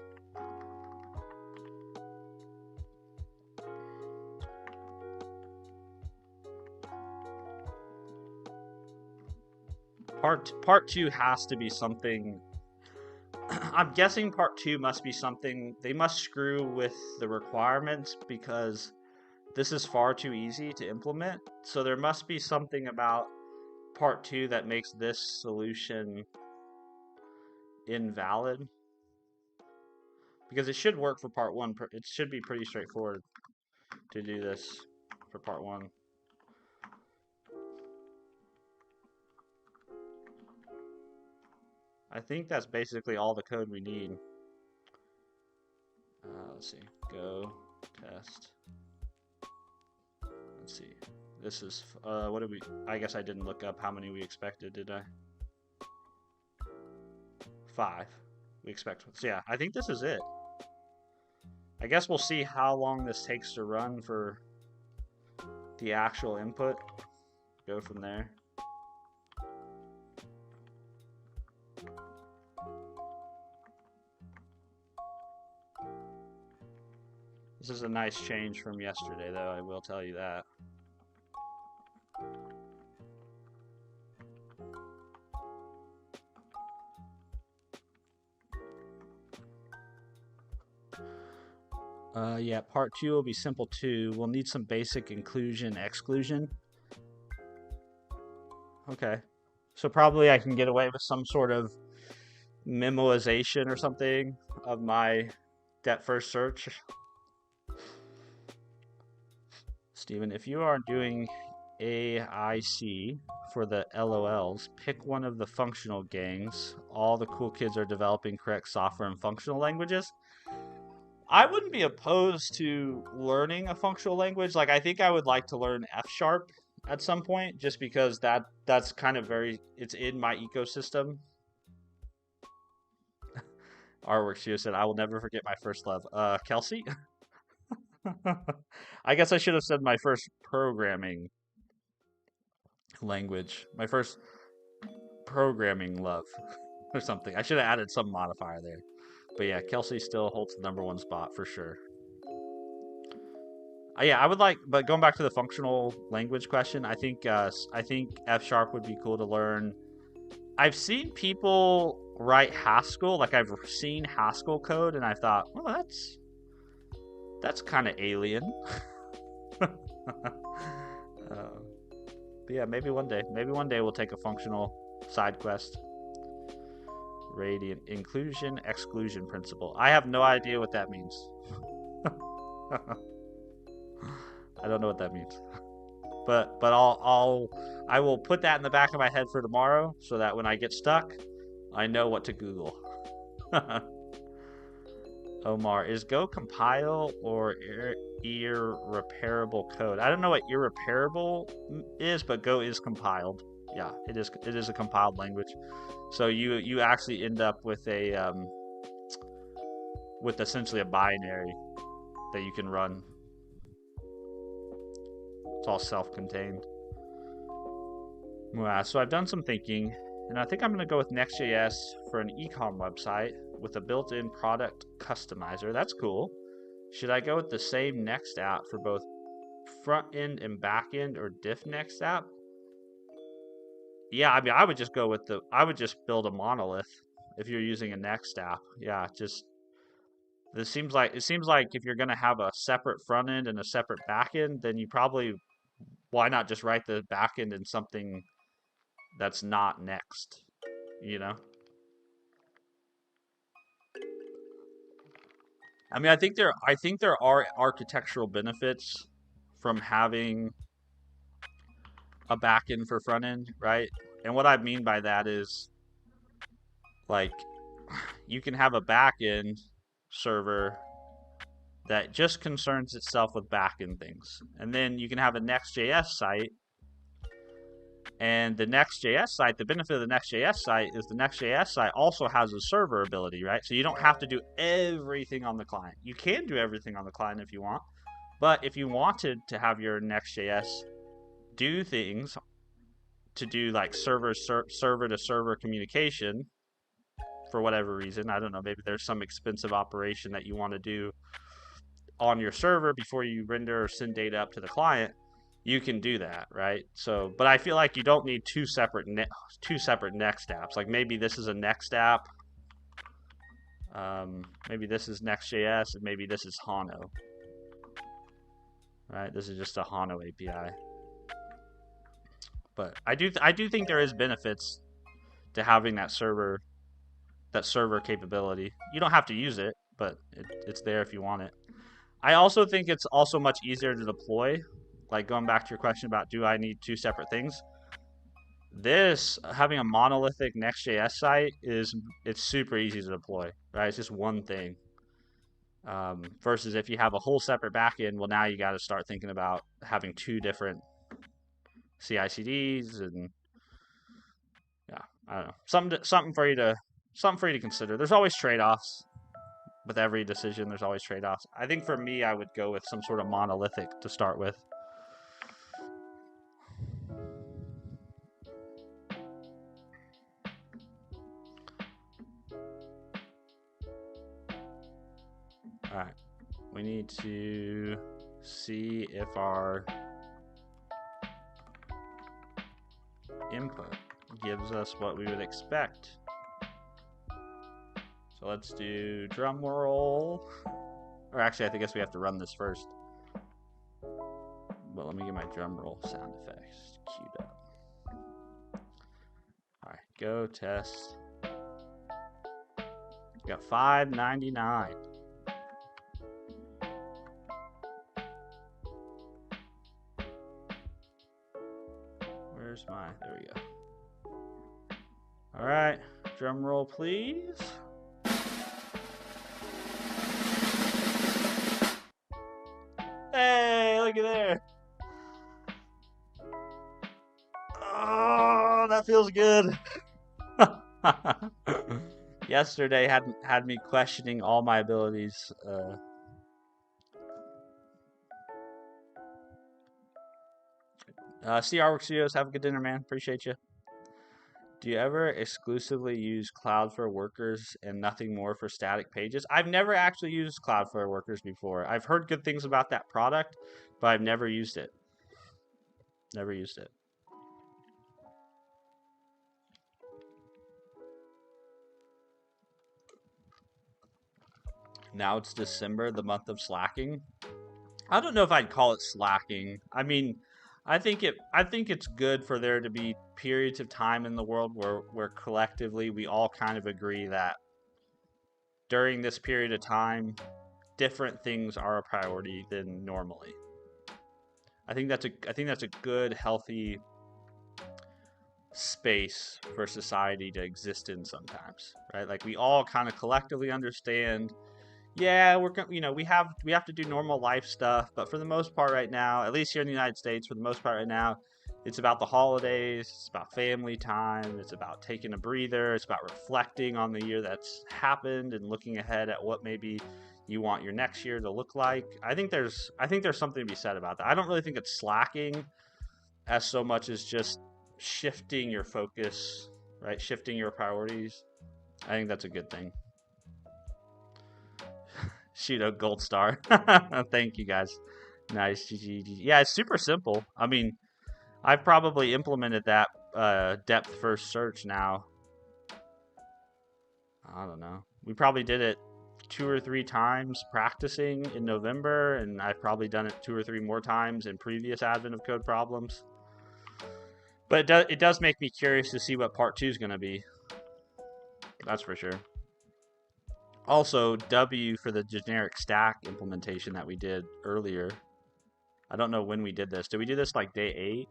Part 2 has to be something. I'm guessing part 2 must be something. They must screw with the requirements because this is far too easy to implement. So there must be something about part 2 that makes this solution invalid. Because it should work for part 1. It should be pretty straightforward to do this for part 1. I think that's basically all the code we need. Let's see. Go test. Let's see. This is what did we? I guess I didn't look up how many we expected, did I? 5. We expect. So yeah, I think this is it. I guess we'll see how long this takes to run for the actual input. Go from there. This is a nice change from yesterday, though, I will tell you that. Yeah, part 2 will be simple too. We'll need some basic inclusion, exclusion. Okay. So probably I can get away with some sort of memoization or something of my depth first search. Steven, if you are doing AIC for the LOLs, pick one of the functional gangs. All the cool kids are developing correct software and functional languages. I wouldn't be opposed to learning a functional language. Like, I think I would like to learn F# at some point, just because that's kind of it's in my ecosystem. Artwork Studio said, I will never forget my first love. Kelsey? I guess I should have said my first programming language. My first programming love or something. I should have added some modifier there. But yeah, Kelsey still holds the #1 spot for sure. Yeah, I would like, but going back to the functional language question, I think F# would be cool to learn. I've seen people write Haskell, like I've seen Haskell code, and I thought, well, that's kind of alien. But yeah, maybe one day we'll take a functional side quest. Radiant inclusion exclusion principle. I have no idea what that means. I don't know what that means. But I will put that in the back of my head for tomorrow, so that when I get stuck, I know what to Google. Omar, is Go compile or irreparable code? I don't know what irreparable is, but Go is compiled. Yeah, it is. It is a compiled language. So you actually end up with a with essentially a binary that you can run. It's all self-contained. Yeah, so I've done some thinking, and I think I'm going to go with Next.js for an ecom website with a built-in product customizer. That's cool. Should I go with the same Next app for both front end and back end, or diff Next app? Yeah, I mean, I would just go with I would just build a monolith if you're using a Next app. Yeah, just it seems like if you're going to have a separate front end and a separate back end, then you probably, why not just write the back end in something that's not Next, you know? I mean, I think there are architectural benefits from having a back end for front end, right? And what I mean by that is, like, you can have a back end server that just concerns itself with back end things. And then you can have a Next.js site. And the Next.js site, the benefit of the Next.js site is the Next.js site also has a server ability, right? So you don't have to do everything on the client. You can do everything on the client if you want. But if you wanted to have your Next.js do things to do like server to server communication for whatever reason, I don't know, maybe there's some expensive operation that you want to do on your server before you render or send data up to the client, you can do that, right? So, but I feel like you don't need two separate Next apps. Like maybe this is a Next app, maybe this is Next.js, and maybe this is Hano, right? This is just a Hano API. But I do think there is benefits to having that server capability. You don't have to use it, but it's there if you want it. I also think it's also much easier to deploy. Like going back to your question about do I need two separate things? This having a monolithic Next.js site it's super easy to deploy, right? It's just one thing. Versus if you have a whole separate backend, well now you got to start thinking about having two different CI/CDs and yeah, I don't know, something for you to consider. There's always trade-offs with every decision. There's always trade-offs. I think for me, I would go with some sort of monolithic to start with. All right, we need to see if our input gives us what we would expect. So let's do drum roll. Or actually, I guess we have to run this first. But let me get my drum roll sound effects queued up. All right, go test. Got 599. Where's my? There we go. All right, drum roll, please. Hey, look at there. Oh, that feels good. Yesterday had me questioning all my abilities. CR Studios, have a good dinner, man. Appreciate you. Do you ever exclusively use Cloudflare Workers and nothing more for static pages? I've never actually used Cloudflare Workers before. I've heard good things about that product, but I've never used it. Never used it. Now it's December, the month of slacking. I don't know if I'd call it slacking. I mean, I think it's good for there to be periods of time in the world where collectively we all kind of agree that during this period of time, different things are a priority than normally. I think that's a good, healthy space for society to exist in sometimes, right? Like we all kind of collectively understand, Yeah, we have to do normal life stuff, but for the most part right now, at least here in the United States, for the most part right now, it's about the holidays, it's about family time, it's about taking a breather, it's about reflecting on the year that's happened and looking ahead at what maybe you want your next year to look like. I think there's something to be said about that. I don't really think it's slacking as so much as just shifting your focus, right? Shifting your priorities. I think that's a good thing. Shoot, a gold star. Thank you guys. Nice. GG. Yeah, it's super simple. I mean, I've probably implemented that depth first search now. I don't know. We probably did it 2 or 3 times practicing in November, and I've probably done it 2 or 3 more times in previous Advent of Code problems. But it does make me curious to see what part 2 is going to be. That's for sure. Also, W for the generic stack implementation that we did earlier. I don't know when we did this. Did we do this like day 8?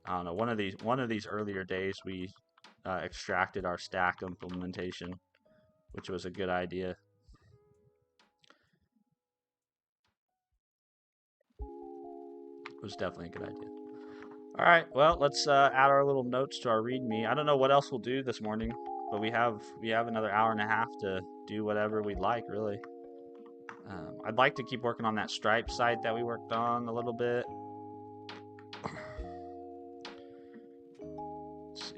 I don't know. One of these earlier days we extracted our stack implementation, which was a good idea. It was definitely a good idea. All right, well, let's add our little notes to our README. I don't know what else we'll do this morning, but we have another hour and a half to do whatever we'd like, really. I'd like to keep working on that Stripe site that we worked on a little bit. Let's see.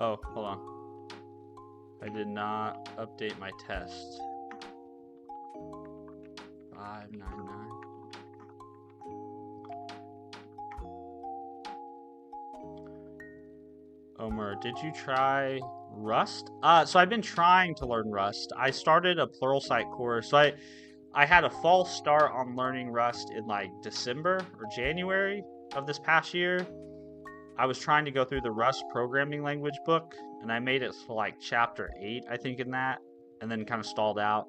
Oh, hold on. I did not update my test. 599. Omer, did you try Rust? So I've been trying to learn Rust. I started a Pluralsight course. So I had a false start on learning Rust in like December or January of this past year. I was trying to go through the Rust programming language book, and I made it to like chapter 8, I think, in that, and then kind of stalled out.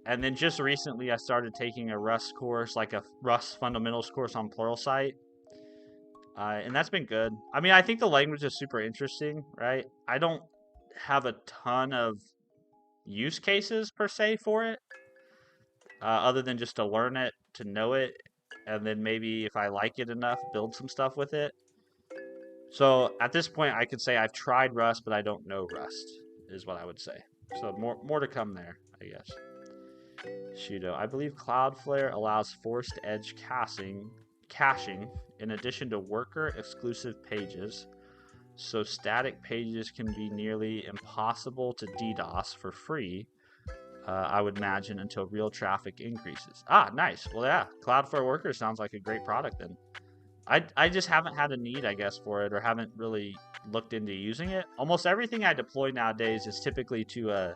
And then just recently, I started taking a Rust course, like a Rust fundamentals course on Pluralsight. And that's been good. I mean, I think the language is super interesting, right? I don't have a ton of use cases per se for it, other than just to learn it, to know it, and then maybe if I like it enough, build some stuff with it. So at this point, I could say I've tried Rust, but I don't know Rust, is what I would say. So more to come there, I guess. Shudo, I believe Cloudflare allows forced edge caching in addition to worker exclusive pages, so static pages can be nearly impossible to DDoS for free, I would imagine, until real traffic increases. Ah, nice. Well, yeah, Cloudflare Worker sounds like a great product then. I just haven't had a need, I guess, for it, or haven't really looked into using it. Almost everything I deploy nowadays is typically to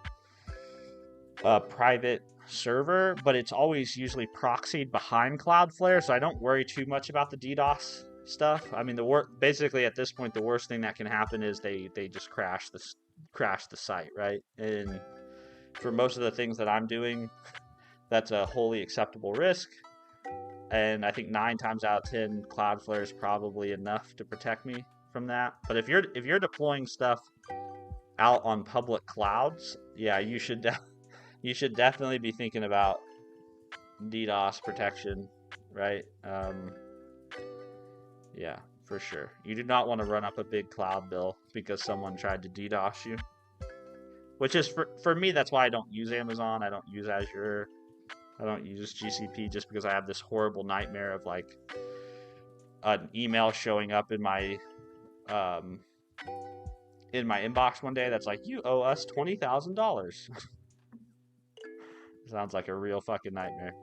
a private server, but it's always usually proxied behind Cloudflare, so I don't worry too much about the DDoS stuff. I mean, basically at this point, the worst thing that can happen is they just crash the site, right? And for most of the things that I'm doing, that's a wholly acceptable risk. And I think 9 times out of 10, Cloudflare is probably enough to protect me from that. But if you're deploying stuff out on public clouds, yeah, you should definitely be thinking about DDoS protection, right? Yeah, for sure. You do not want to run up a big cloud bill because someone tried to DDoS you. Which is, for me, that's why I don't use Amazon, I don't use Azure, I don't use GCP, just because I have this horrible nightmare of like an email showing up in my in my inbox one day that's like, you owe us $20,000. Sounds like a real fucking nightmare.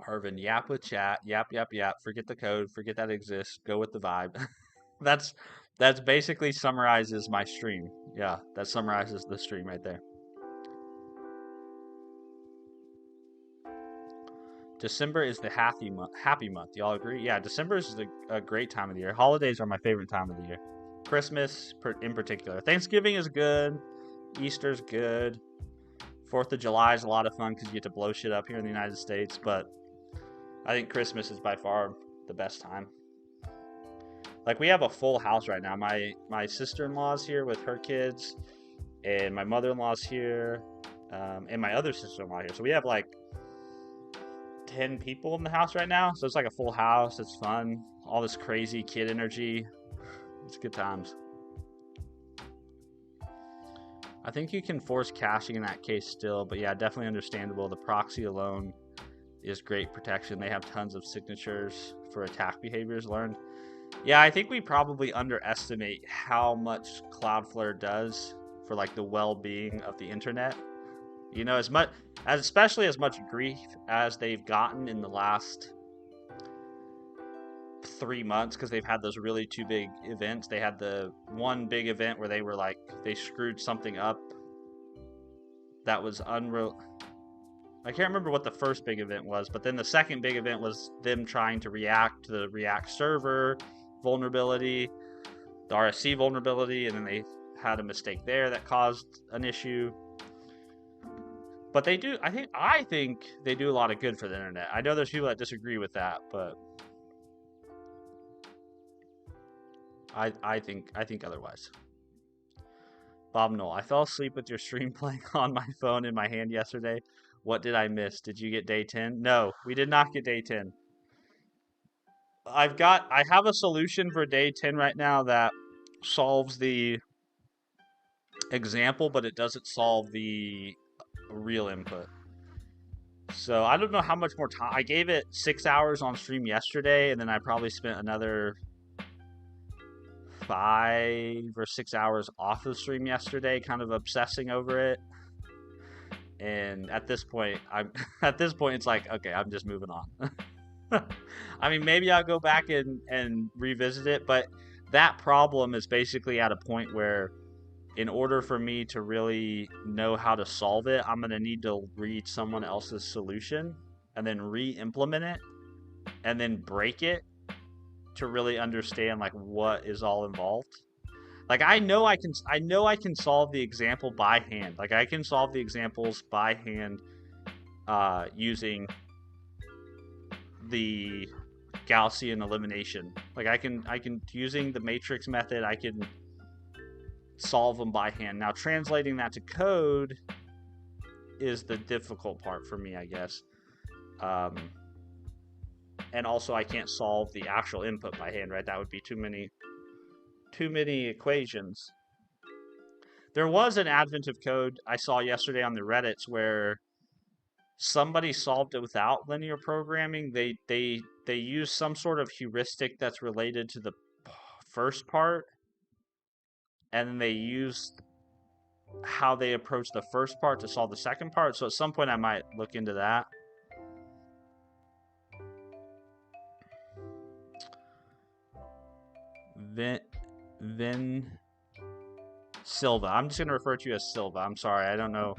Arvin, yap with chat, yap, yap, yap. Forget the code, forget that exists, go with the vibe. that's that's basically summarizes my stream. Yeah, that summarizes the stream right there. December is the happy month. Happy month. Y'all agree? Yeah, December is a great time of the year. Holidays are my favorite time of the year. Christmas in particular. Thanksgiving is good. Easter's good. 4th of July is a lot of fun because you get to blow shit up here in the United States. But I think Christmas is by far the best time. Like, we have a full house right now. My sister-in-law's here with her kids, and my mother-in-law's here, and my other sister-in-law here. So we have like 10 people in the house right now. So it's like a full house. It's fun. All this crazy kid energy. It's good times. I think you can force caching in that case still, but yeah, definitely understandable. The proxy alone is great protection. They have tons of signatures for attack behaviors learned. Yeah, I think we probably underestimate how much Cloudflare does for like the well-being of the internet. You know, especially as much grief as they've gotten in the last 3 months because they've had those really 2 big events. They had the one big event where they were like, they screwed something up that was unreal. I can't remember what the first big event was, but then the second big event was them trying to react to the React server vulnerability, the RSC vulnerability, and then they had a mistake there that caused an issue. But they do, I think they do a lot of good for the internet. I know there's people that disagree with that, but I think otherwise. Bob Knoll, I fell asleep with your stream playing on my phone in my hand yesterday. What did I miss? Did you get day 10? No, we did not get day 10. I have a solution for day 10 right now that solves the example, but it doesn't solve the real input. So I don't know how much more time. I gave it 6 hours on stream yesterday, and then I probably spent another 5 or 6 hours off of stream yesterday, kind of obsessing over it. And at this point, it's like, okay, I'm just moving on. I mean, maybe I'll go back and revisit it, but that problem is basically at a point where, in order for me to really know how to solve it, I'm going to need to read someone else's solution and then re-implement it and then break it to really understand like what is all involved. Like I know I can solve the example by hand. Like I can solve the examples by hand using the Gaussian elimination. Like I can using the matrix method, I can solve them by hand. Now translating that to code is the difficult part for me, I guess. And also I can't solve the actual input by hand, right? That would be too many equations. There was an advent of code I saw yesterday on the Reddits where somebody solved it without linear programming. They use some sort of heuristic that's related to the first part, and then they use how they approach the first part to solve the second part. So at some point I might look into that. Vin Silva. I'm just going to refer to you as Silva. I'm sorry. I don't know.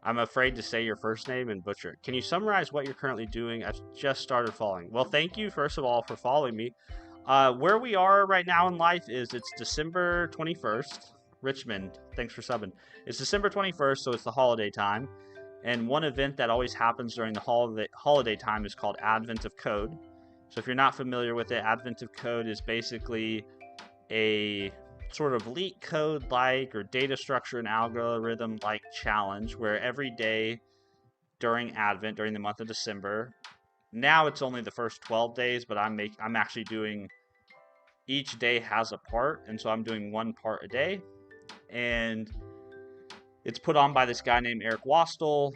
I'm afraid to say your first name and butcher it. Can you summarize what you're currently doing? I've just started following. Well, thank you, first of all, for following me. Where we are right now in life is it's December 21st. Richmond, thanks for subbing. It's December 21st, so it's the holiday time. And one event that always happens during the holiday time is called Advent of Code. So if you're not familiar with it, Advent of Code is basically a sort of leak code like or data structure and algorithm like challenge where every day during Advent, during the month of December, now it's only the first 12 days, but I'm actually doing, each day has a part, and so I'm doing one part a day, and it's put on by this guy named Eric Wastel.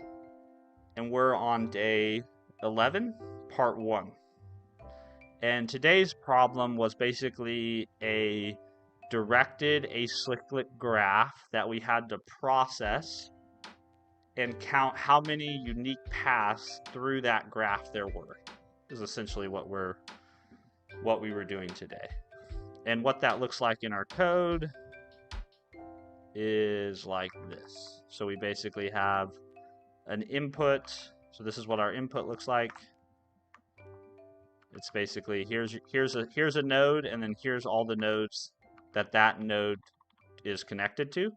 and we're on day 11, part 1. And today's problem was basically a directed acyclic graph that we had to process and count how many unique paths through that graph there were. Is essentially what we were doing today. And what that looks like in our code is like this. So we basically have an input. So this is what our input looks like. It's basically here's a node, and then here's all the nodes that node is connected to.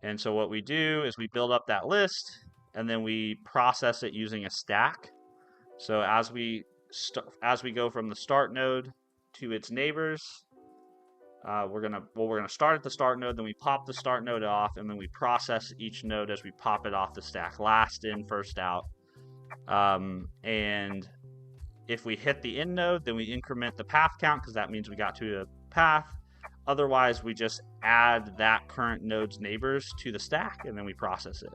And so what we do is we build up that list, and then we process it using a stack. So as we go from the start node to its neighbors, we're gonna start at the start node, then we pop the start node off, and then we process each node as we pop it off the stack. Last in, first out. And if we hit the end node, then we increment the path count because that means we got to a path. Otherwise, we just add that current node's neighbors to the stack, and then we process it.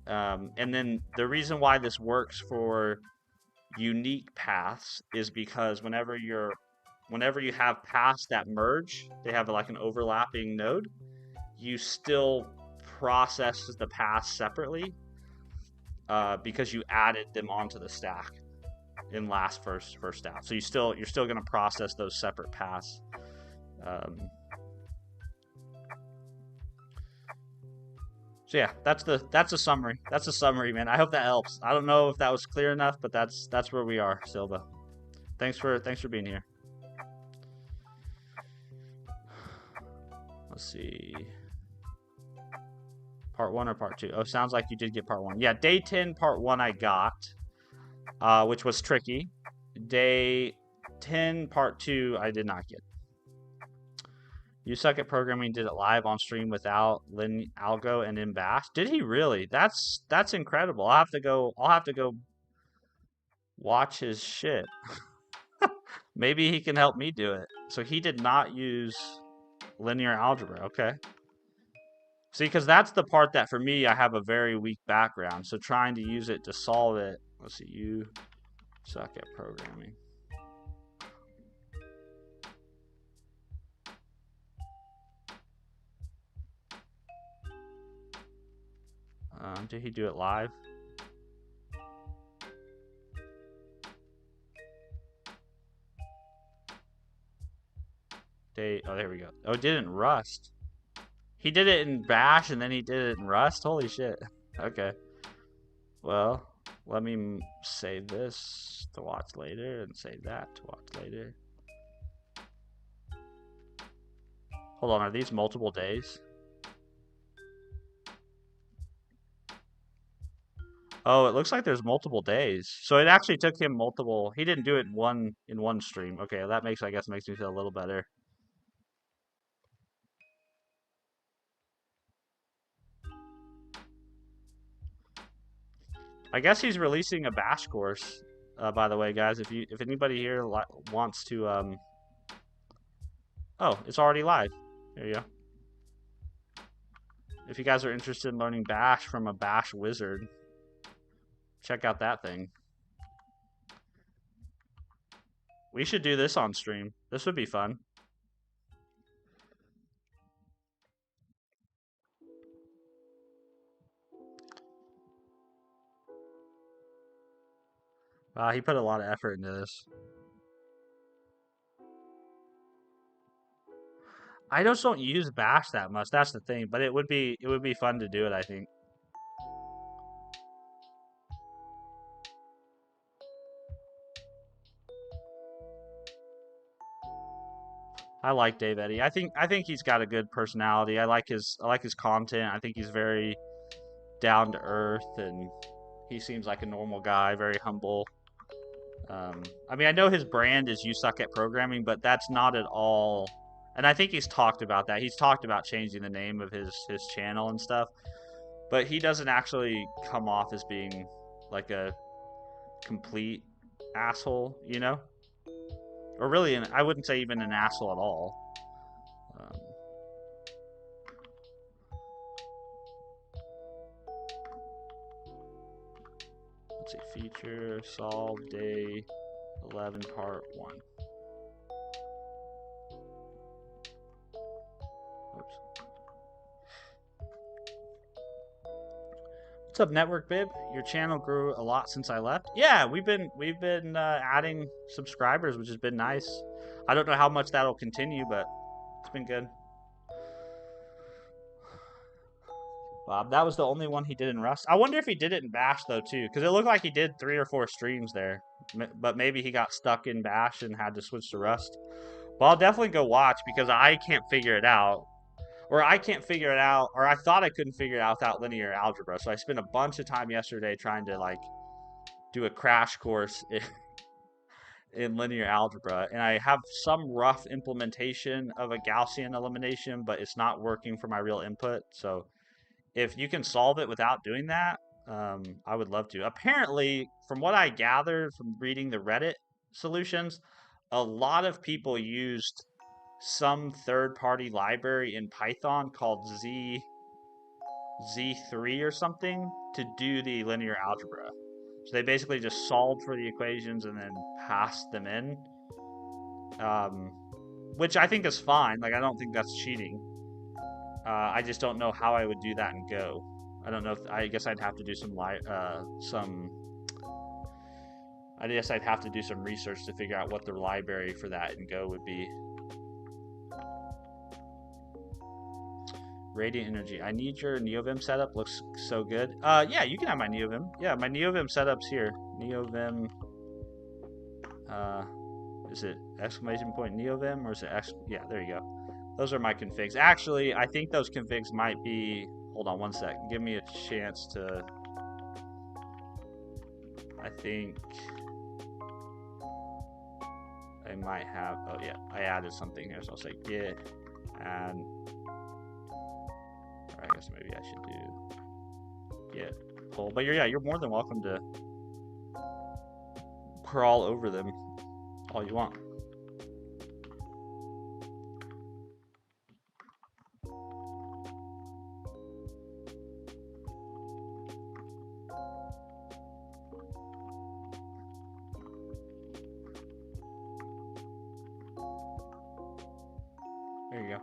And then the reason why this works for unique paths is because whenever you have paths that merge, they have like an overlapping node, you still process the paths separately because you added them onto the stack in last first out. So you're still going to process those separate paths. So yeah, that's a summary. That's a summary, man. I hope that helps. I don't know if that was clear enough, but that's where we are, Silva. Thanks for being here. Let's see. Part 1 or part 2? Oh, sounds like you did get part 1. Yeah, day 10, part 1 I got, which was tricky. Day 10, part 2 I did not get. You suck at programming did it live on stream without algo and in bash. Did he really? That's incredible. I'll have to go watch his shit. Maybe he can help me do it. So he did not use linear algebra. Okay. See, because that's the part that for me I have a very weak background. So trying to use it to solve it. Let's see. You suck at programming. Did he do it live? Oh, there we go. Oh, it didn't Rust. He did it in Bash and then he did it in Rust? Holy shit. Okay. Well, let me save this to watch later and save that to watch later. Hold on, are these multiple days? Oh, it looks like there's multiple days. So it actually took him multiple. He didn't do it in one stream. Okay, that makes me feel a little better. I guess he's releasing a Bash course. By the way, guys, if anybody here wants to oh, it's already live. There you go. If you guys are interested in learning Bash from a Bash wizard, check out that thing. We should do this on stream. This would be fun. He put a lot of effort into this. I just don't use Bash that much. That's the thing. But it would be fun to do it, I think. I like Dave Eddy. I think he's got a good personality. I like his content. I think he's very down to earth, and he seems like a normal guy, very humble. I mean, I know his brand is "You Suck at Programming," but that's not at all. And I think he's talked about that. He's talked about changing the name of his channel and stuff. But he doesn't actually come off as being like a complete asshole, you know? Or really, I wouldn't say even an asshole at all. let's see, feature, solve, day 11, part 1. Oops. What's up, Network Bib? Your channel grew a lot since I left. Yeah, we've been adding subscribers, which has been nice. I don't know how much that'll continue, but it's been good. Bob, that was the only one he did in Rust. I wonder if he did it in Bash though too, because it looked like he did 3 or 4 streams there. But maybe he got stuck in Bash and had to switch to Rust. Well, I'll definitely go watch because I can't figure it out. Or I can't figure it out, or I thought I couldn't figure it out without linear algebra. So I spent a bunch of time yesterday trying to like do a crash course in linear algebra, and I have some rough implementation of a Gaussian elimination, but it's not working for my real input. So if you can solve it without doing that, I would love to. Apparently, from what I gathered from reading the Reddit solutions, a lot of people used some third-party library in Python called Z3 or something to do the linear algebra. So they basically just solved for the equations and then passed them in, which I think is fine. Like, I don't think that's cheating. I just don't know how I would do that in Go. I don't know if, I guess I'd have to do I guess I'd have to do some research to figure out what the library for that in Go would be. Radiant energy. I need your NeoVim setup. Looks so good. Yeah, you can have my NeoVim. Yeah, my NeoVim setup's here. NeoVim. Is it exclamation point NeoVim or is it yeah, there you go. Those are my configs. Actually, I think those configs might be. Hold on one sec. Give me a chance to. I think I might have. Oh yeah, I added something here, so I'll say git add. Or I guess maybe I should do git pull. But you're more than welcome to crawl over them all you want. There you go.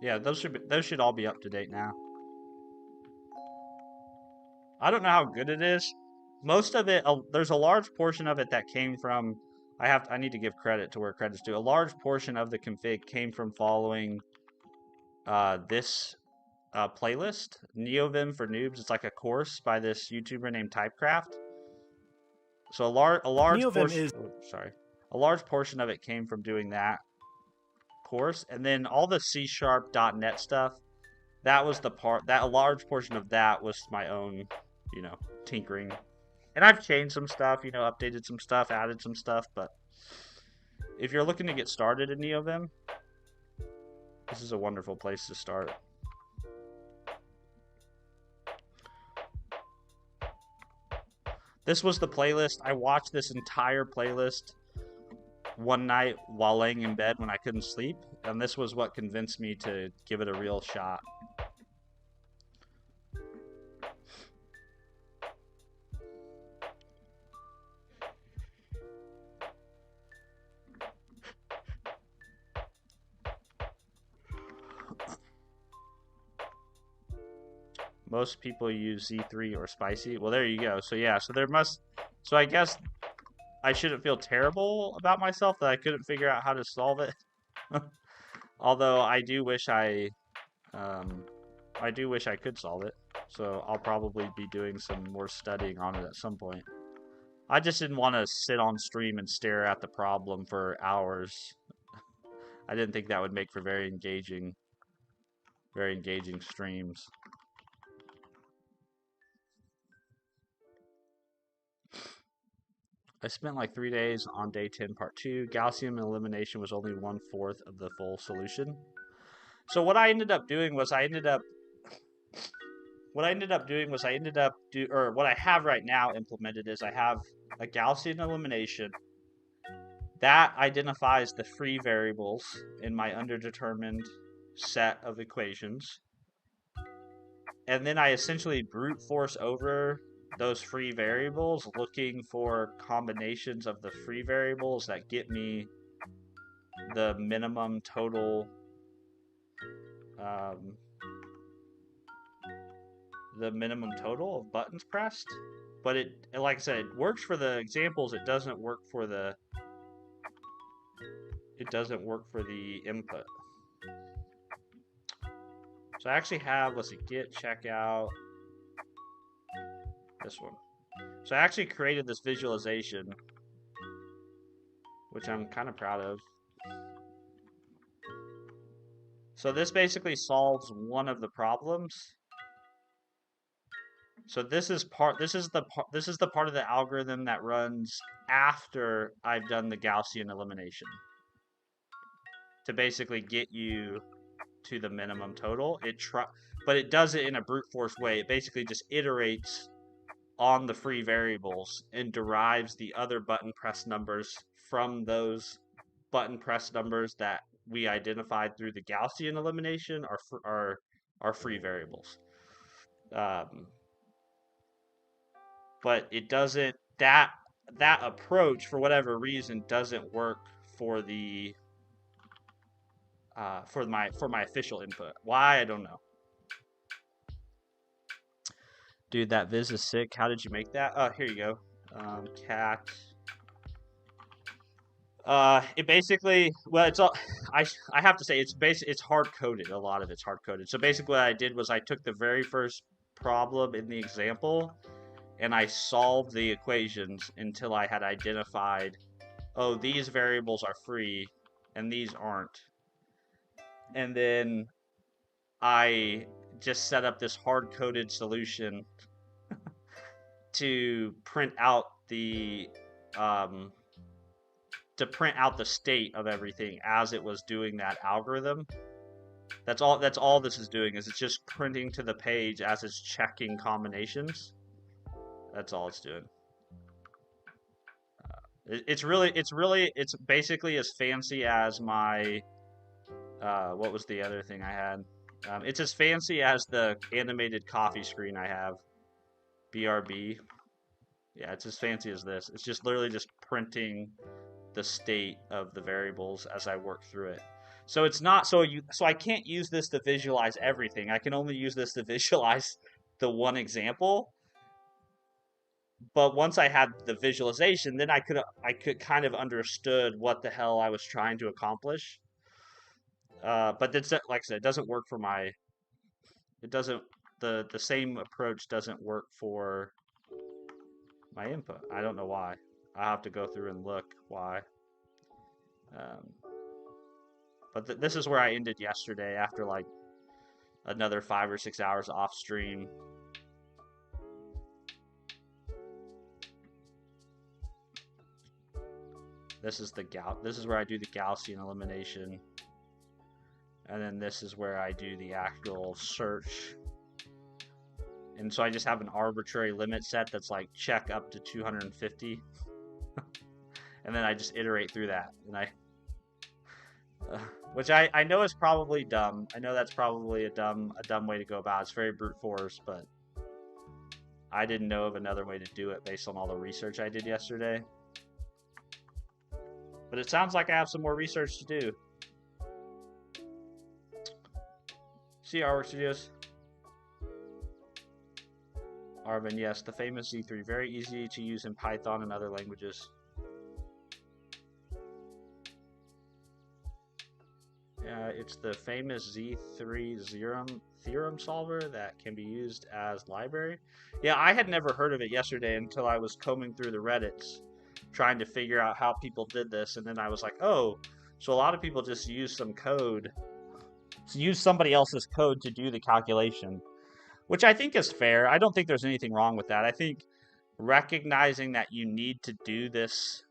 Yeah, those should all be up to date now. I don't know how good it is. Most of it, there's a large portion of it that came from. I need to give credit to where credit's due. A large portion of the config came from following this playlist, NeoVim for Noobs. It's like a course by this YouTuber named Typecraft. So a large NeoVim portion. A large portion of it came from doing that course, and then all the C#.net stuff. That was the part that a large portion of that was my own, tinkering. And I've changed some stuff, updated some stuff, added some stuff, but if you're looking to get started in NeoVim, this is a wonderful place to start. This was the playlist. I watched this entire playlist one night while laying in bed when I couldn't sleep, and this was what convinced me to give it a real shot. Most people use Z3 or spicy. Well, there you go. So yeah, so I guess I shouldn't feel terrible about myself that I couldn't figure out how to solve it. Although I do wish I could solve it. So I'll probably be doing some more studying on it at some point. I just didn't want to sit on stream and stare at the problem for hours. I didn't think that would make for very engaging streams. I spent like 3 days on day 10, part 2. Gaussian elimination was only 1/4 of the full solution. So what I ended up doing was what I have right now implemented is I have a Gaussian elimination that identifies the free variables in my underdetermined set of equations. And then I essentially brute force over those free variables, looking for combinations of the free variables that get me the minimum total, um, of buttons pressed. But like I said, it works for the examples. It doesn't work for the input. So I actually have, let's see, git checkout, this one. So I actually created this visualization, which I'm kind of proud of. So this basically solves one of the problems. So this is the part of the algorithm that runs after I've done the Gaussian elimination to basically get you to the minimum total. But it does it in a brute force way. It basically just iterates on the free variables and derives the other button press numbers from those button press numbers that we identified through the Gaussian elimination are free variables. But it doesn't that approach, for whatever reason, doesn't work for the for my official input. Why, I don't know. Dude, that viz is sick. How did you make that? Oh, here you go. Cat. It basically, well, it's all. I have to say it's hard coded. A lot of it's hard coded. So basically, what I did was I took the very first problem in the example, and I solved the equations until I had identified, oh, these variables are free, and these aren't. And then I just set up this hard coded solution to print out the state of everything as it was doing that algorithm. That's all this is doing, is it's just printing to the page as it's checking combinations. That's all it's doing. It's basically as fancy as my what was the other thing I had? It's as fancy as the animated coffee screen I have. BRB. Yeah, it's as fancy as this. It's just literally just printing the state of the variables as I work through it. So it's not so I can't use this to visualize everything. I can only use this to visualize the one example. But once I had the visualization, then I could kind of understood what the hell I was trying to accomplish. But that's, like I said, it doesn't work for my. It doesn't. The same approach doesn't work for my input. I don't know why. I have to go through and look why. But this is where I ended yesterday after like another 5 or 6 hours off stream. This is where I do the Gaussian elimination. And then this is where I do the actual search. And so I just have an arbitrary limit set that's like check up to 250. And then I just iterate through that. And which I know is probably dumb. I know that's probably a dumb way to go about it. It's very brute force, but I didn't know of another way to do it based on all the research I did yesterday. But it sounds like I have some more research to do. See Artwork Studios. Arvin, yes, the famous Z3, very easy to use in Python and other languages. It's the famous Z3 theorem solver that can be used as library. Yeah, I had never heard of it yesterday until I was combing through the Reddits trying to figure out how people did this, and then I was like, oh, so a lot of people just use some code, use somebody else's code to do the calculation, which I think is fair. I don't think there's anything wrong with that. I think recognizing that you need to do this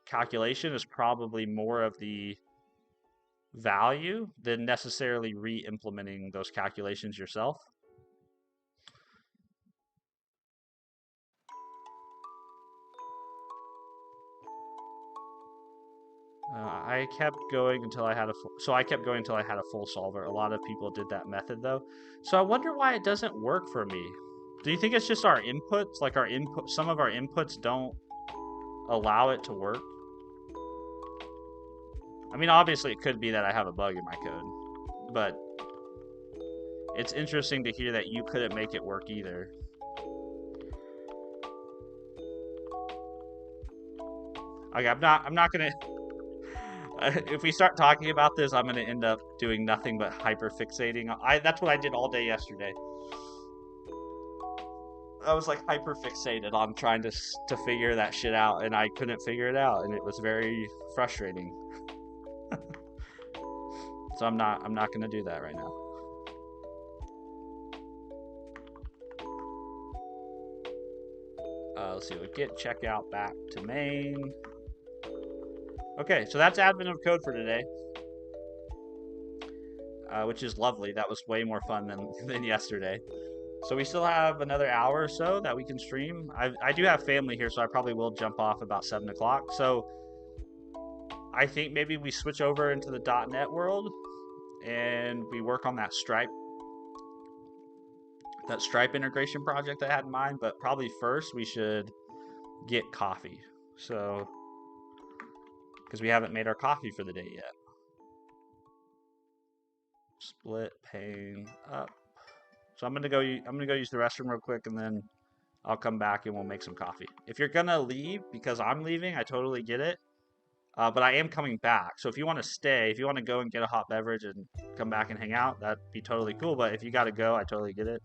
calculation is probably more of the value than necessarily re-implementing those calculations yourself. I kept going until I had a full solver. A lot of people did that method though. So I wonder why it doesn't work for me. Do you think it's just our inputs? Like some of our inputs don't allow it to work? I mean, obviously it could be that I have a bug in my code, but it's interesting to hear that you couldn't make it work either. Okay, I'm not gonna. If we start talking about this, I'm gonna end up doing nothing but hyperfixating. That's what I did all day yesterday. I was like hyperfixated on trying to figure that shit out, and I couldn't figure it out, and it was very frustrating. So I'm not gonna do that right now. Let's see. We'll get checkout back to main. Okay, so that's admin of code for today, which is lovely. That was way more fun than yesterday. So we still have another hour or so that we can stream. I do have family here, so I probably will jump off about 7 o'clock. So I think maybe we switch over into the .NET world and we work on that Stripe integration project I had in mind. But probably first we should get coffee. So because we haven't made our coffee for the day yet. Split pane up. So I'm gonna go use the restroom real quick, and then I'll come back and we'll make some coffee. If you're gonna leave because I'm leaving, I totally get it. But I am coming back. So if you want to stay, if you want to go and get a hot beverage and come back and hang out, that'd be totally cool. But if you got to go, I totally get it.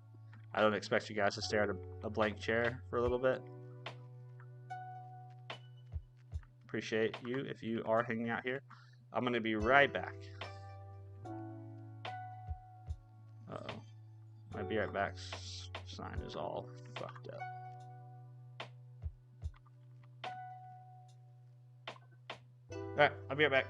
I don't expect you guys to stare at a blank chair for a little bit. Appreciate you if you are hanging out here. I'm going to be right back. Uh-oh. My be right back sign is all fucked up. All right, I'll be right back.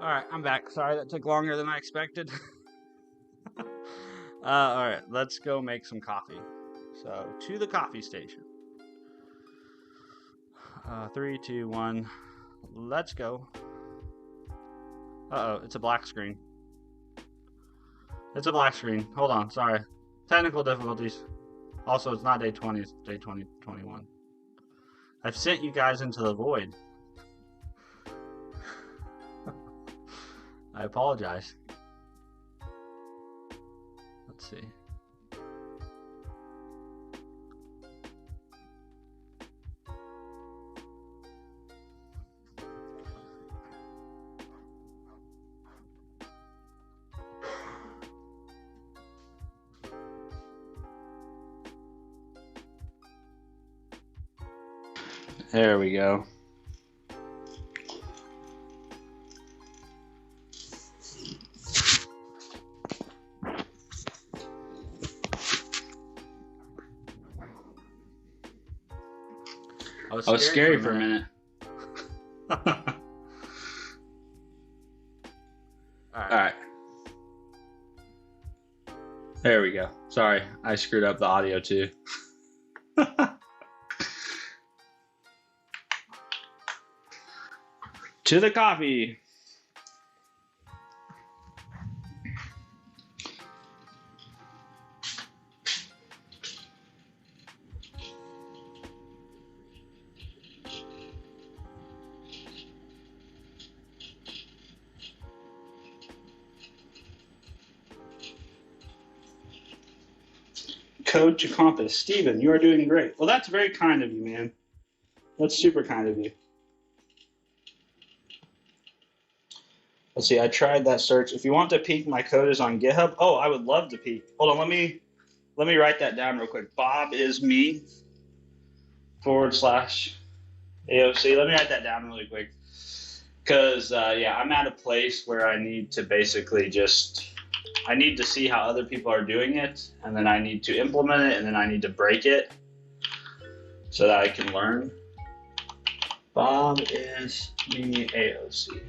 Alright, I'm back. Sorry that took longer than I expected. Alright, let's go make some coffee. So, to the coffee station. 3, 2, 1. Let's go. Uh-oh, it's a black screen. It's a black screen. Hold on, sorry. Technical difficulties. Also, it's not day 20, it's day 2021. I've sent you guys into the void. I apologize. Let's see. There we go. I was scary for a minute. All right. There we go. Sorry, I screwed up the audio too. To the coffee. Code to Compass. Steven, you are doing great. Well, that's very kind of you, man. That's super kind of you. Let's see, I tried that search. If you want to peek, my code is on GitHub. Oh, I would love to peek. Hold on, let me write that down real quick. Bob is me / AOC. Let me write that down really quick. Because, yeah, I'm at a place where I need to basically I need to see how other people are doing it, and then I need to implement it, and then I need to break it so that I can learn. Bob is me AOC.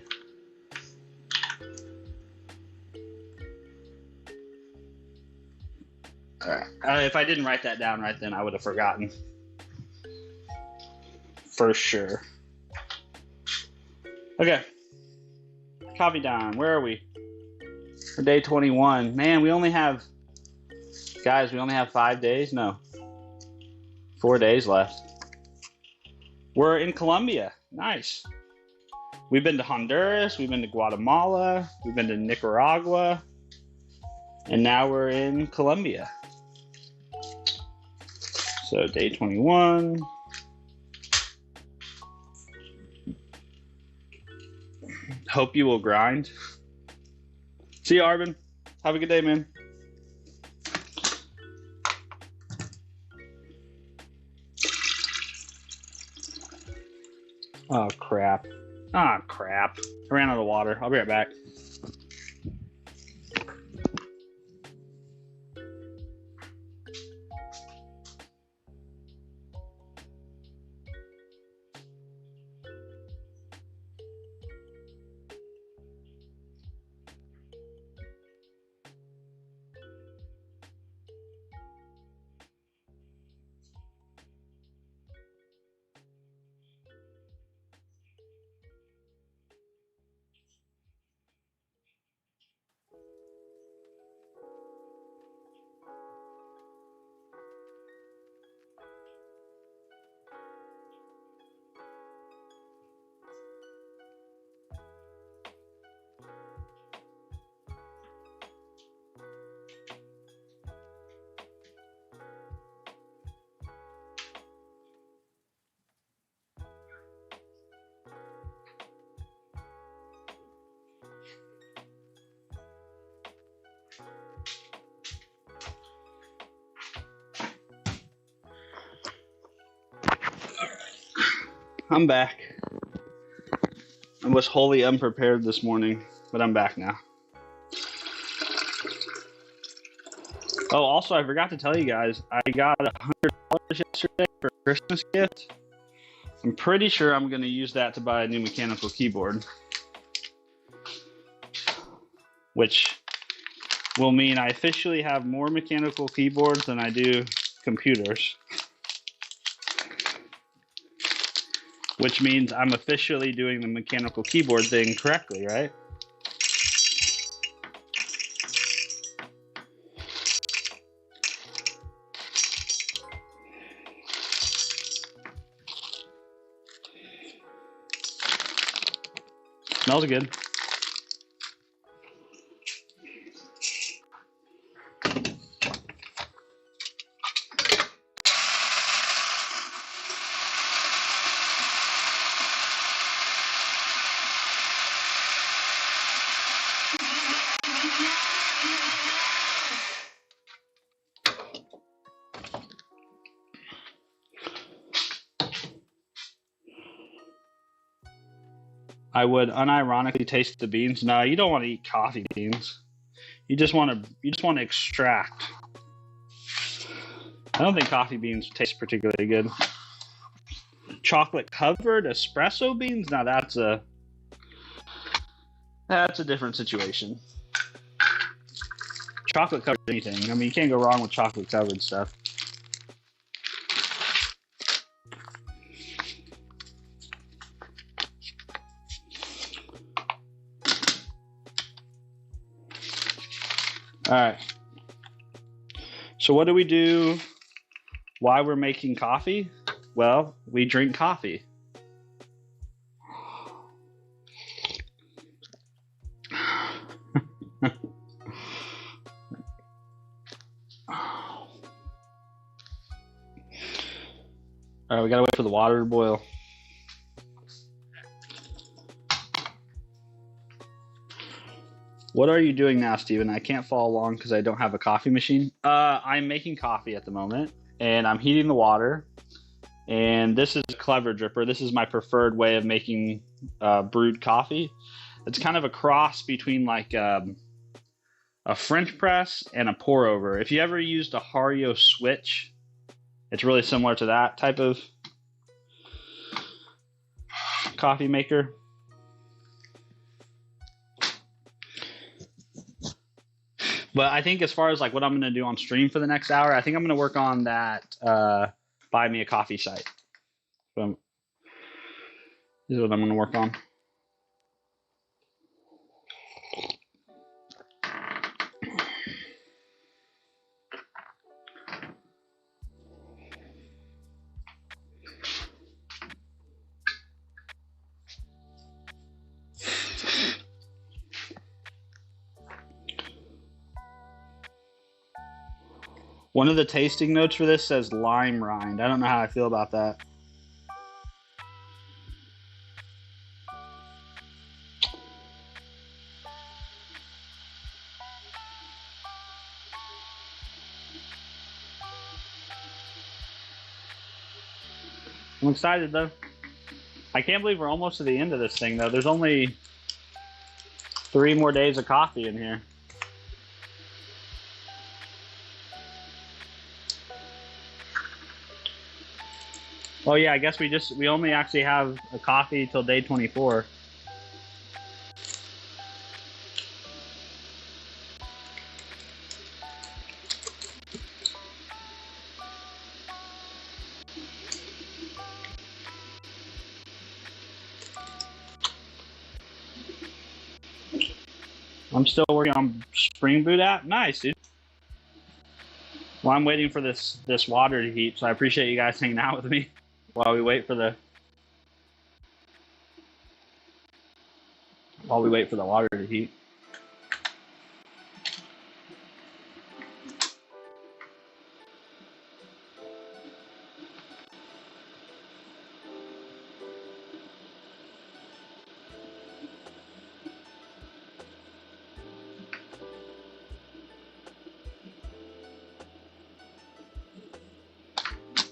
All right. If I didn't write that down right then, I would have forgotten. For sure. Okay. Coffee time. Where are we? For day 21. Man, we only have 5 days? No. 4 days left. We're in Colombia. Nice. We've been to Honduras. We've been to Guatemala. We've been to Nicaragua. And now we're in Colombia. So day 21. Hope you will grind. See you, Arvin. Have a good day, man. Oh, crap. Ah, crap. I ran out of water. I'll be right back. I'm back. I was wholly unprepared this morning, but I'm back now. Oh, also, I forgot to tell you guys, I got $100 yesterday for a Christmas gift. I'm pretty sure I'm going to use that to buy a new mechanical keyboard. which will mean I officially have more mechanical keyboards than I do computers. Which means I'm officially doing the mechanical keyboard thing correctly, right? Smells good. I would unironically taste the beans. No, you don't want to eat coffee beans. You just want to extract. I don't think coffee beans taste particularly good. Chocolate covered espresso beans? Now that's a different situation. Chocolate covered anything. I mean, you can't go wrong with chocolate covered stuff. All right. So what do we do while we're making coffee? Well, we drink coffee. All right, we gotta wait for the water to boil. What are you doing now, Steven? I can't follow along because I don't have a coffee machine. I'm making coffee at the moment, and I'm heating the water. And this is a clever dripper. This is my preferred way of making brewed coffee. It's kind of a cross between like a French press and a pour over. If you ever used a Hario switch, it's really similar to that type of coffee maker. But I think as far as like what I'm going to do on stream for the next hour, I think I'm going to work on that buy me a coffee site. So this is what I'm going to work on. One of the tasting notes for this says lime rind. I don't know how I feel about that. I'm excited though. I can't believe we're almost to the end of this thing though. There's only 3 more days of coffee in here. Oh yeah, I guess we only actually have a coffee till day 24. I'm still working on Spring Boot app. Nice, dude. Well, I'm waiting for this water to heat, so I appreciate you guys hanging out with me while we wait for the water to heat.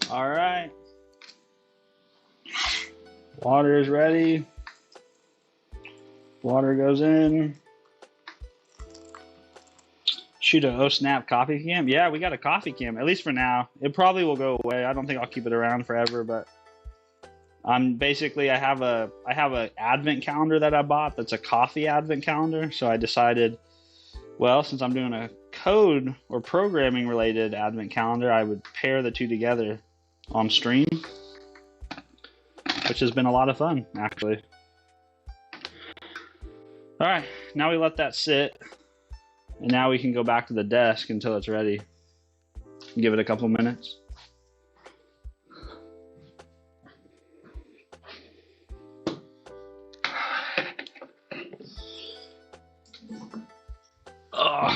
All right. Water is ready. Water goes in. Shoot a oh snap coffee cam. Yeah, we got a coffee cam, at least for now. It probably will go away. I don't think I'll keep it around forever, but basically I have a advent calendar that I bought that's a coffee advent calendar. So I decided Well, since I'm doing a code or programming related advent calendar, I would pair the two together on stream, which has been a lot of fun, actually. All right, now we let that sit, and now we can go back to the desk until it's ready. Give it a couple minutes. Oh.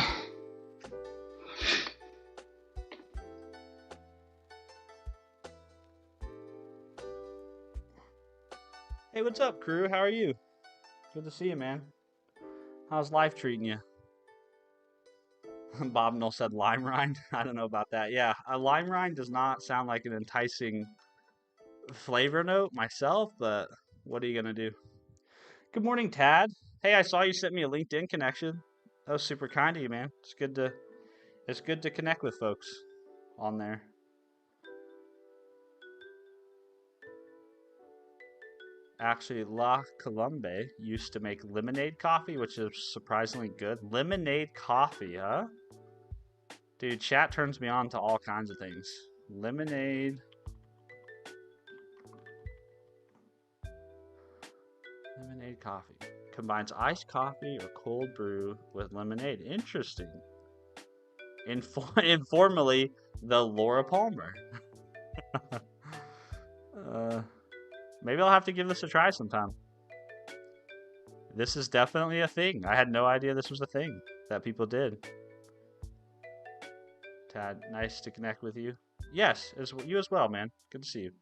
Hey, what's up, crew? How are you? Good to see you, man. How's life treating you? Bob Knoll said lime rind. I don't know about that. Yeah, a lime rind does not sound like an enticing flavor note myself, but what are you gonna do? Good morning, Tad. Hey, I saw you sent me a LinkedIn connection. That was super kind of you, man. It's good to connect with folks on there. Actually, La Colombe used to make lemonade coffee, which is surprisingly good. Lemonade coffee, huh? Dude, chat turns me on to all kinds of things. Lemonade. Lemonade coffee. Combines iced coffee or cold brew with lemonade. Interesting. Informally, the Laura Palmer. uh, maybe I'll have to give this a try sometime. This is definitely a thing. I had no idea this was a thing that people did. Tad, nice to connect with you. Yes, you as well, man. Good to see you.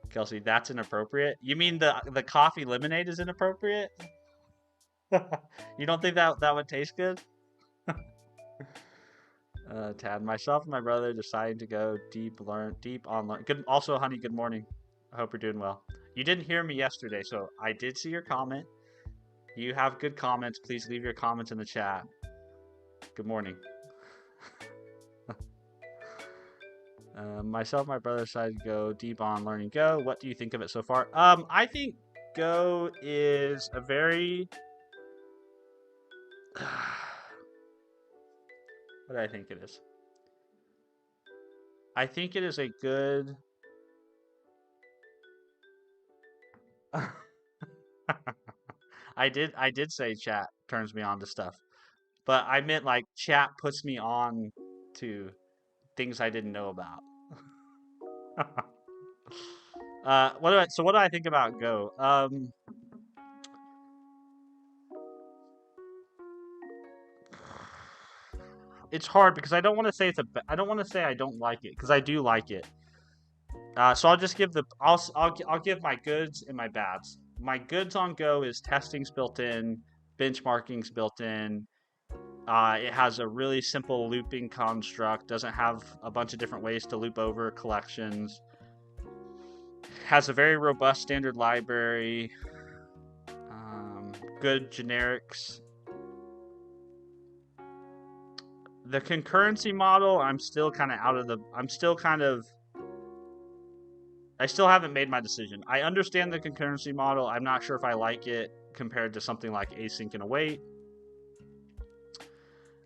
Kelsey, that's inappropriate. You mean the coffee lemonade is inappropriate? You don't think that would taste good? Tad, myself and my brother decided to go deep on learn. Good. Also, honey, good morning. I hope you're doing well. You didn't hear me yesterday, so I did see your comment. You have good comments. Please leave your comments in the chat. Good morning. Myself and my brother decided to go deep on learning Go. What do you think of it so far? I think Go is a very what do I think it is? I think it is a good I did say chat turns me on to stuff. But I meant like chat puts me on to things I didn't know about. What do I think about Go? It's hard because I don't want to say I don't want to say I don't like it because I do like it. So I'll just give I'll give my goods and my bads. My goods on Go is testing's built in, benchmarking's built in. It has a really simple looping construct. Doesn't have a bunch of different ways to loop over collections. Has a very robust standard library. Good generics. The concurrency model, I'm still kind of out of the. I'm still kind of. I still haven't made my decision. I understand the concurrency model. I'm not sure if I like it compared to something like async and await.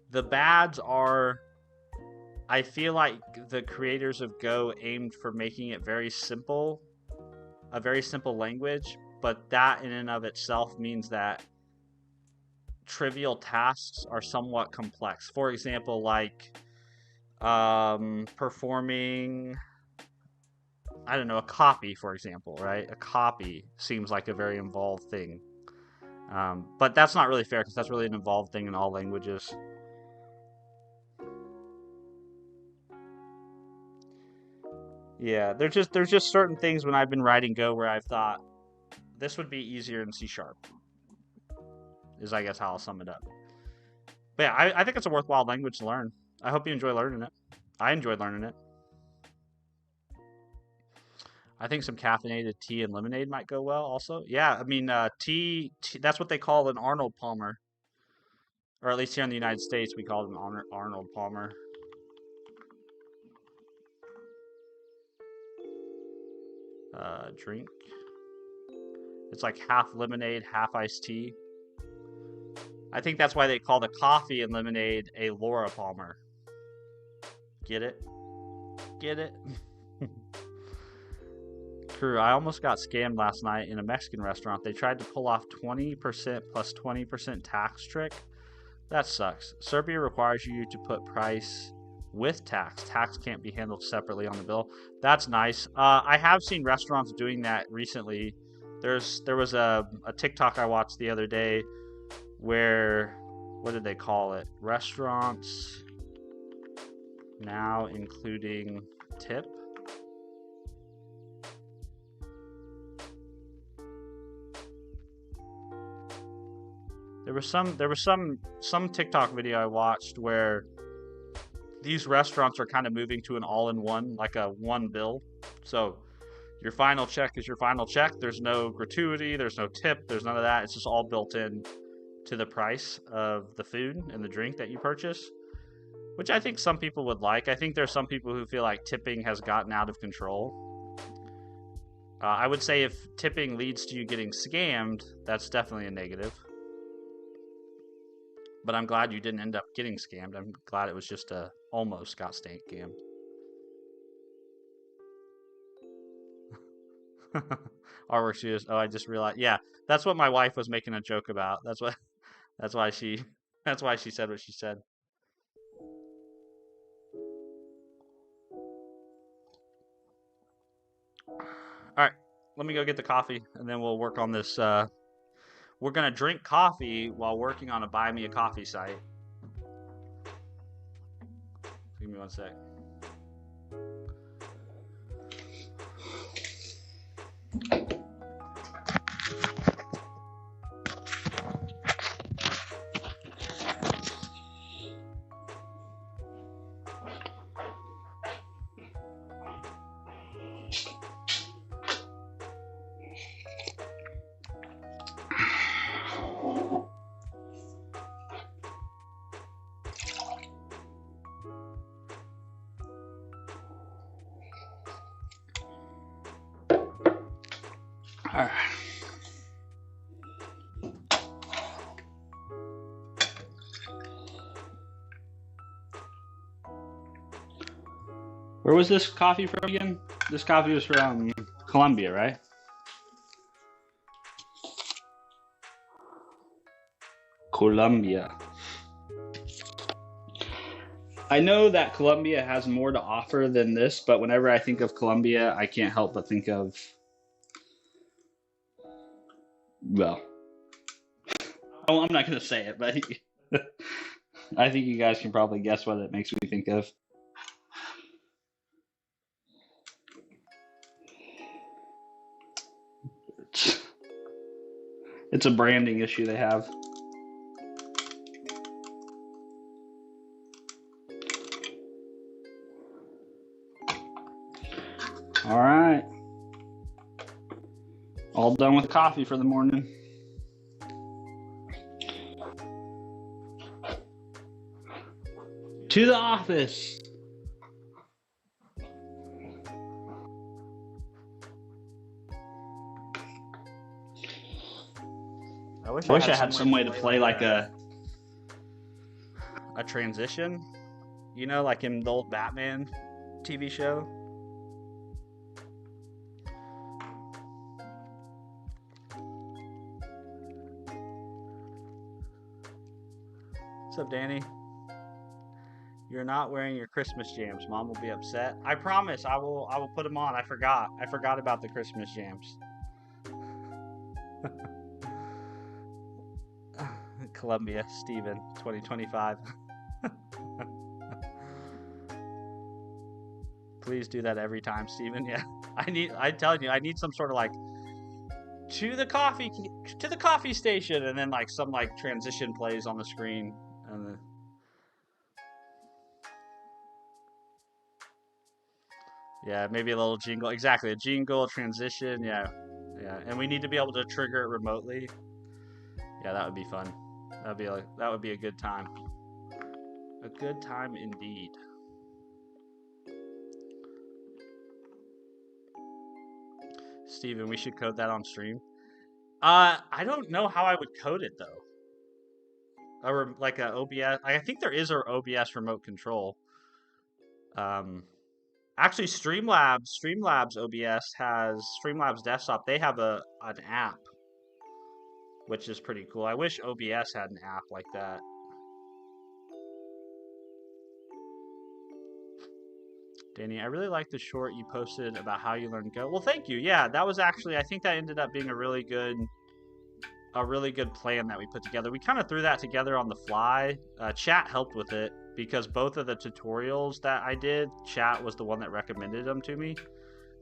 The bads are. I feel like the creators of Go aimed for making it very simple, a very simple language, but that in and of itself means that trivial tasks are somewhat complex. For example, like performing, I don't know, a copy, for example, right? A copy seems like a very involved thing. But that's not really fair because that's really an involved thing in all languages. Yeah, there's just certain things when I've been writing Go where I've thought this would be easier in C#. Is I guess how I'll sum it up. But yeah, I think it's a worthwhile language to learn. I hope you enjoy learning it. I enjoyed learning it. I think some caffeinated tea and lemonade might go well also. Yeah, I mean, tea, that's what they call an Arnold Palmer. Or at least here in the United States, we call it an Arnold Palmer. Drink. It's like half lemonade, half iced tea. I think that's why they call the coffee and lemonade a Laura Palmer. Get it? Get it? True. I almost got scammed last night in a Mexican restaurant. They tried to pull off 20% plus 20% tax trick. That sucks. Serbia requires you to put price with tax. Tax can't be handled separately on the bill. That's nice. I have seen restaurants doing that recently. There was a TikTok I watched the other day where, what did they call it? Restaurants now including tip. There was some TikTok video I watched where these restaurants are kind of moving to an all-in-one, like a one bill. So your final check is your final check. There's no gratuity, there's no tip, there's none of that. It's just all built in to the price of the food and the drink that you purchase, which I think some people would like. I think there's some people who feel like tipping has gotten out of control. I would say if tipping leads to you getting scammed, that's definitely a negative. But I'm glad you didn't end up getting scammed. I'm glad it was just almost got scammed. Artwork studios. Oh, I just realized. Yeah, that's what my wife was making a joke about. That's why she said what she said. All right, let me go get the coffee, and then we'll work on this. We're gonna drink coffee while working on a buy me a coffee site. Give me one sec. All right. Where was this coffee from again? This coffee was from Colombia, right? Colombia. I know that Colombia has more to offer than this, but whenever I think of Colombia, I can't help but think of, well, I'm not going to say it, but I think you guys can probably guess what it makes me think of. It's a branding issue they have. All right. All done with coffee for the morning. To the office. I wish I had some way to play like a transition, you know, like in the old Batman TV show. What's up, Danny? You're not wearing your Christmas jams. Mom will be upset. I promise I will put them on. I forgot about the Christmas jams. Columbia, Steven, 2025. Please do that every time, Steven. Yeah. I'm telling you, I need some sort of like to the coffee station, and then like some like transition plays on the screen, and then yeah, maybe a little jingle. Exactly, a jingle, transition. Yeah, and we need to be able to trigger it remotely. Yeah, that would be fun. That would be a good time. A good time indeed. Steven, we should code that on stream. I don't know how I would code it though. like a OBS. I think there is a OBS remote control. Um, Actually, Streamlabs OBS has Streamlabs Desktop. They have an app, which is pretty cool. I wish OBS had an app like that. Danny, I really like the short you posted about how you learned Go. Well, thank you. Yeah, that was actually, I think that ended up being a really good plan that we put together. We kind of threw that together on the fly. Chat helped with it because both of the tutorials that I did, Chat was the one that recommended them to me.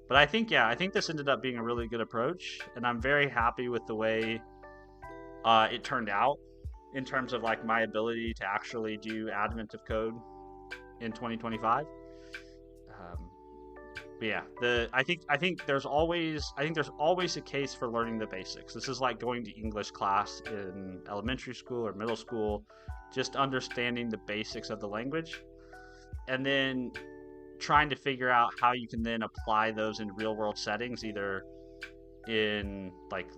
But I think, yeah, I think this ended up being a really good approach, and I'm very happy with the way it turned out in terms of like my ability to actually do Advent of Code in 2025. But yeah, I think there's always a case for learning the basics. This is like going to English class in elementary school or middle school, just understanding the basics of the language, and then trying to figure out how you can then apply those in real world settings, either in like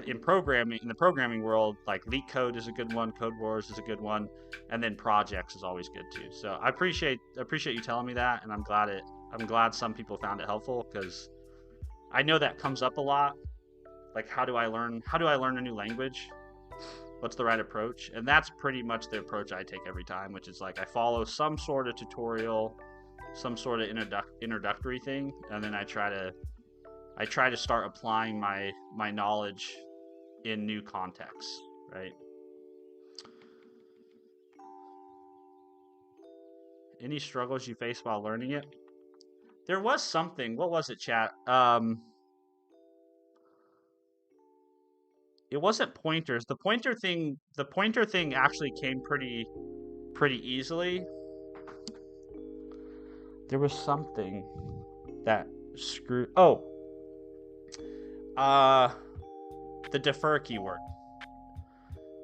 in the programming world. Like Leak Code is a good one, Code Wars is a good one, and then projects is always good too. So I appreciate you telling me that, and I'm glad some people found it helpful, because I know that comes up a lot. Like, how do I learn a new language? What's the right approach? And that's pretty much the approach I take every time, which is like I follow some sort of tutorial, some sort of introductory thing, and then I try to start applying my knowledge in new contexts, right? Any struggles you face while learning it? There was something. What was it, chat? It wasn't pointers. The pointer thing actually came pretty easily. There was something that screwed. Oh, the defer keyword.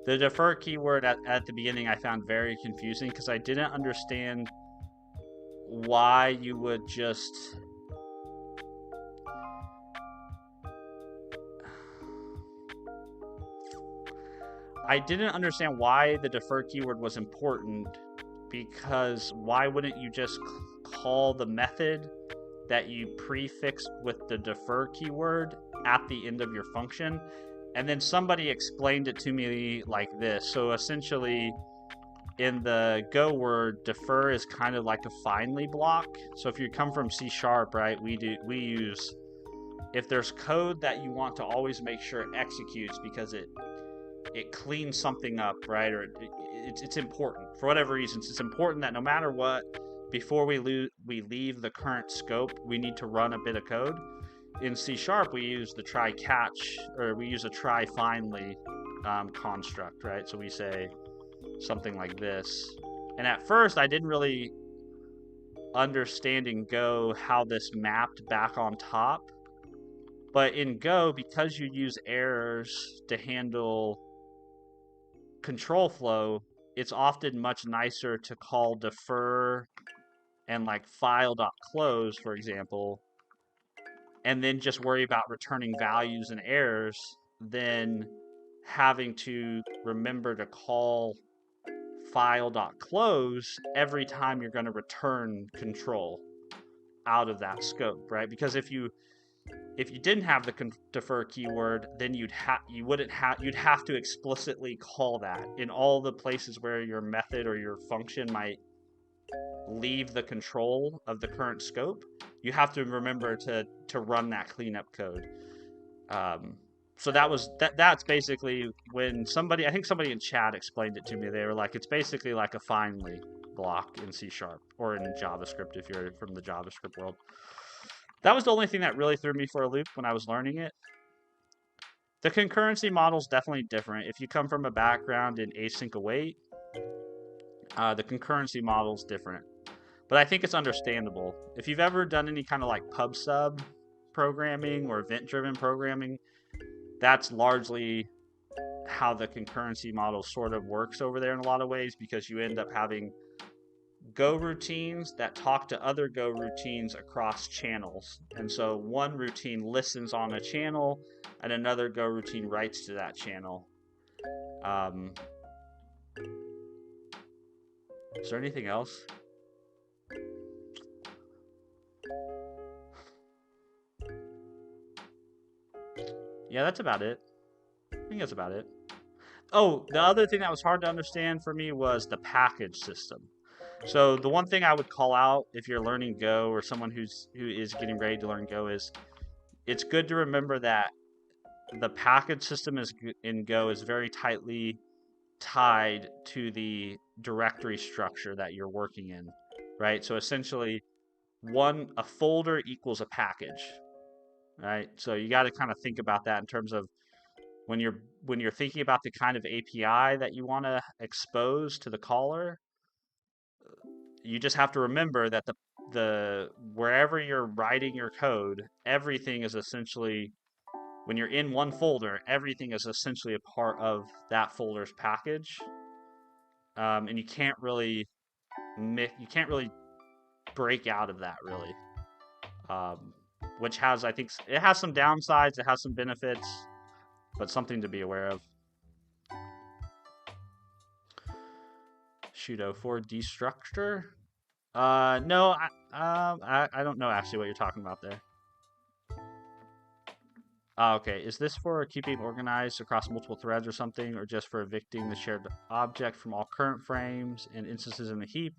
The defer keyword at the beginning I found very confusing, because I didn't understand why you would just I didn't understand why the defer keyword was important, because why wouldn't you just call the method that you prefixed with the defer keyword at the end of your function? And then somebody explained it to me like this. So essentially, in the Go word, defer is kind of like a finally block. So if you come from C#, right, we use, if there's code that you want to always make sure it executes because it cleans something up, right, or it's important for whatever reasons. It's important that no matter what, before we leave the current scope, we need to run a bit of code. In C#, we use the try catch, or we use a try finally construct, right? So we say something like this. And at first, I didn't really understand in Go how this mapped back on top. But in Go, because you use errors to handle control flow, it's often much nicer to call defer and like file.close, for example, and then just worry about returning values and errors than having to remember to call file.close every time you're going to return control out of that scope, right? Because if you didn't have the defer keyword, then you'd have to explicitly call that in all the places where your method or your function might leave the control of the current scope. You have to remember to run that cleanup code. So that's basically when I think somebody in chat explained it to me. They were like, it's basically like a finally block in C# or in JavaScript if you're from the JavaScript world. That was the only thing that really threw me for a loop when I was learning it. The concurrency model is definitely different. If you come from a background in async await, the concurrency model is different. But I think it's understandable. If you've ever done any kind of like pub sub programming or event-driven programming, that's largely how the concurrency model sort of works over there in a lot of ways, because you end up having Go routines that talk to other Go routines across channels. And so one routine listens on a channel and another Go routine writes to that channel. Is there anything else? Yeah, that's about it. I think that's about it. Oh, the other thing that was hard to understand for me was the package system. So the one thing I would call out if you're learning Go or someone who is getting ready to learn Go is it's good to remember that the package system is in Go is very tightly tied to the directory structure that you're working in, right? So essentially, a folder equals a package, right? So you got to kind of think about that in terms of when you're thinking about the kind of API that you want to expose to the caller. You just have to remember that the wherever you're writing your code, everything is essentially when you're in one folder, everything is essentially a part of that folder's package, and you can't really break out of that really, um, which has I think it has some downsides, it has some benefits, but something to be aware of. Pseudo for destructor. No, I don't know actually what you're talking about there. Okay. Is this for keeping organized across multiple threads or something, or just for evicting the shared object from all current frames and instances in the heap?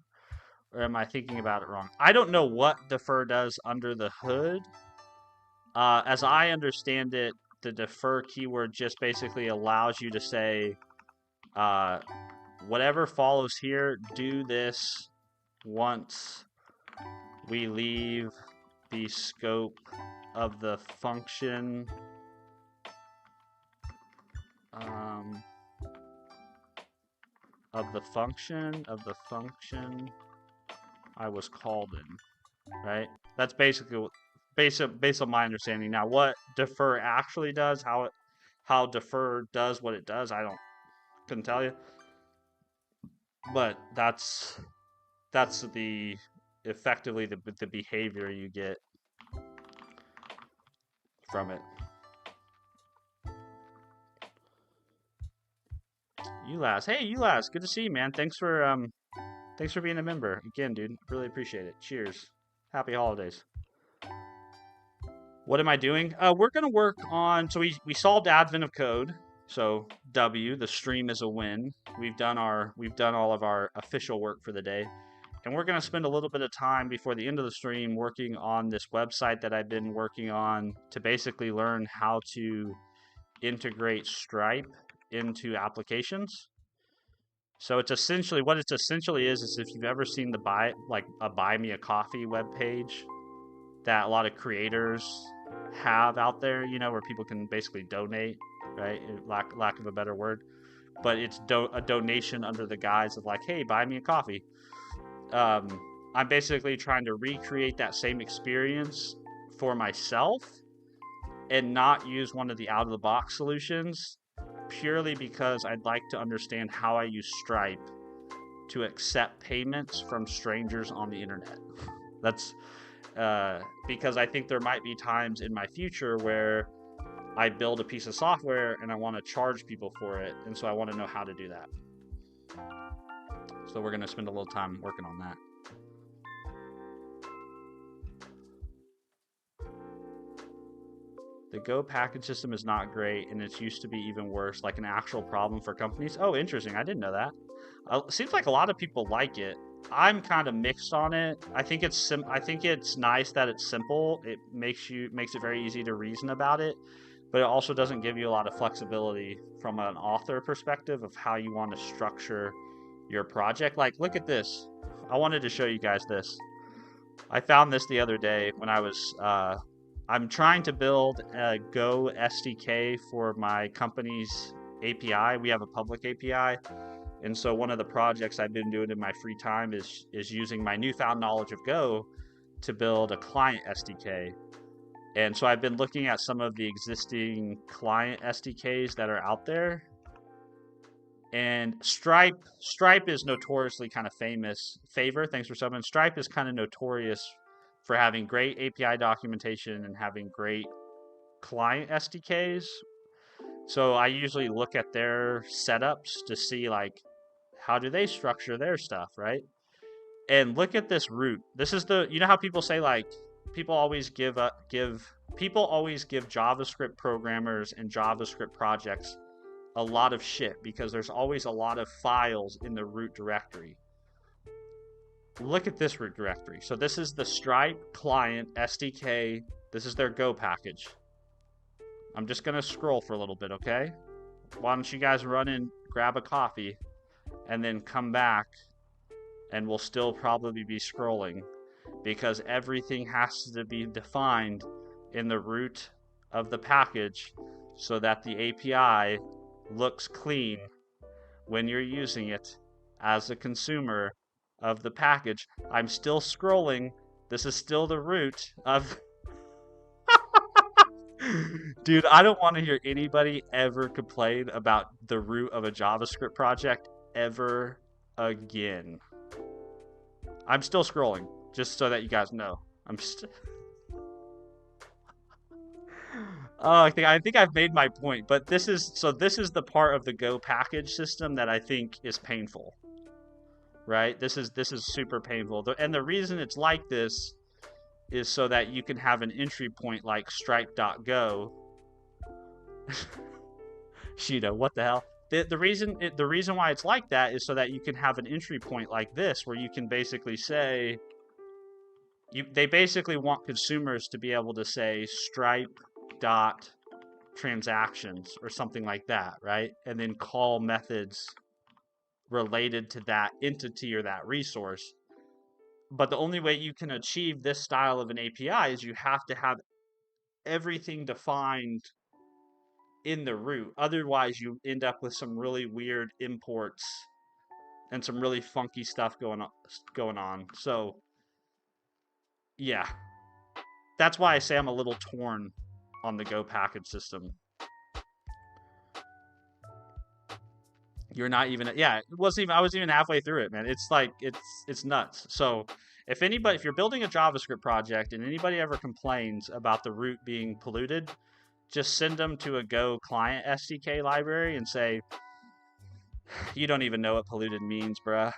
Or am I thinking about it wrong? I don't know what defer does under the hood. As I understand it, the defer keyword just basically allows you to say, uh, whatever follows here, do this once we leave the scope of the function um, of the function I was called in, right? That's basically based on my understanding. Now, what defer actually does, how defer does what it does, I don't couldn't tell you. But that's the effectively the behavior you get from it. Ulas, hey Ulas, good to see you, man. Thanks for being a member again, dude. Really appreciate it. Cheers. Happy holidays. What am I doing? We're gonna work on. So we solved advent of code. So W, the stream is a win. We've done all of our official work for the day, and we're gonna spend a little bit of time before the end of the stream working on this website that I've been working on to basically learn how to integrate Stripe into applications. So it's essentially what it's essentially is if you've ever seen the buy me a coffee web page that a lot of creators have out there, where people can basically donate, right? Lack of a better word, but it's a donation under the guise of like, hey, buy me a coffee. Um, I'm basically trying to recreate that same experience for myself and not use one of the out of the box solutions purely because I'd like to understand how I use Stripe to accept payments from strangers on the internet. That's because I think there might be times in my future where I build a piece of software and I want to charge people for it, and so I want to know how to do that. So we're going to spend a little time working on that. The Go package system is not great, and it's used to be even worse, like an actual problem for companies. Oh, interesting. I didn't know that. Seems like a lot of people like it. I'm kind of mixed on it. I think it's nice that it's simple. It makes it very easy to reason about it, but it also doesn't give you a lot of flexibility from an author perspective of how you want to structure your project. Like, look at this. I wanted to show you guys this. I found this the other day when I was I'm trying to build a Go SDK for my company's API. We have a public API. And so one of the projects I've been doing in my free time is using my newfound knowledge of Go to build a client SDK. And so I've been looking at some of the existing client SDKs that are out there. And Stripe is notoriously kind of famous. Thanks for subbing. Stripe is kind of notorious for having great API documentation and having great client SDKs. So I usually look at their setups to see like how do they structure their stuff, right? And look at this root. This is the, you know how people say like people always give people always give JavaScript programmers and JavaScript projects a lot of shit because there's always a lot of files in the root directory. Look at this root directory. So this is the Stripe client SDK. This is their Go package. I'm just gonna scroll for a little bit, okay? Why don't you guys run in, grab a coffee, and then come back, and we'll still probably be scrolling because everything has to be defined in the root of the package so that the API looks clean when you're using it as a consumer of the package. I'm still scrolling. This is still the root of... Dude, I don't want to hear anybody ever complain about the root of a JavaScript project ever again. I'm still scrolling, just so that you guys know. I'm still... Oh, I think I've made my point, but this is the part of the Go package system that I think is painful. Right? This is super painful. And the reason it's like this is so that you can have an entry point like stripe.go. Shida, what the hell? The reason why it's like that is so that you can have an entry point like this where you can basically say they basically want consumers to be able to say stripe dot transactions or something like that, right? And then call methods related to that entity or that resource. But the only way you can achieve this style of an API is you have to have everything defined in the root. Otherwise, you end up with some really weird imports and some really funky stuff going on. So, yeah. That's why I say I'm a little torn on the Go package system. You're not even, yeah, it wasn't even, I was even halfway through it, man. It's like, it's nuts. So if you're building a JavaScript project and anybody ever complains about the root being polluted, just send them to a Go client SDK library and say, you don't even know what polluted means, bruh.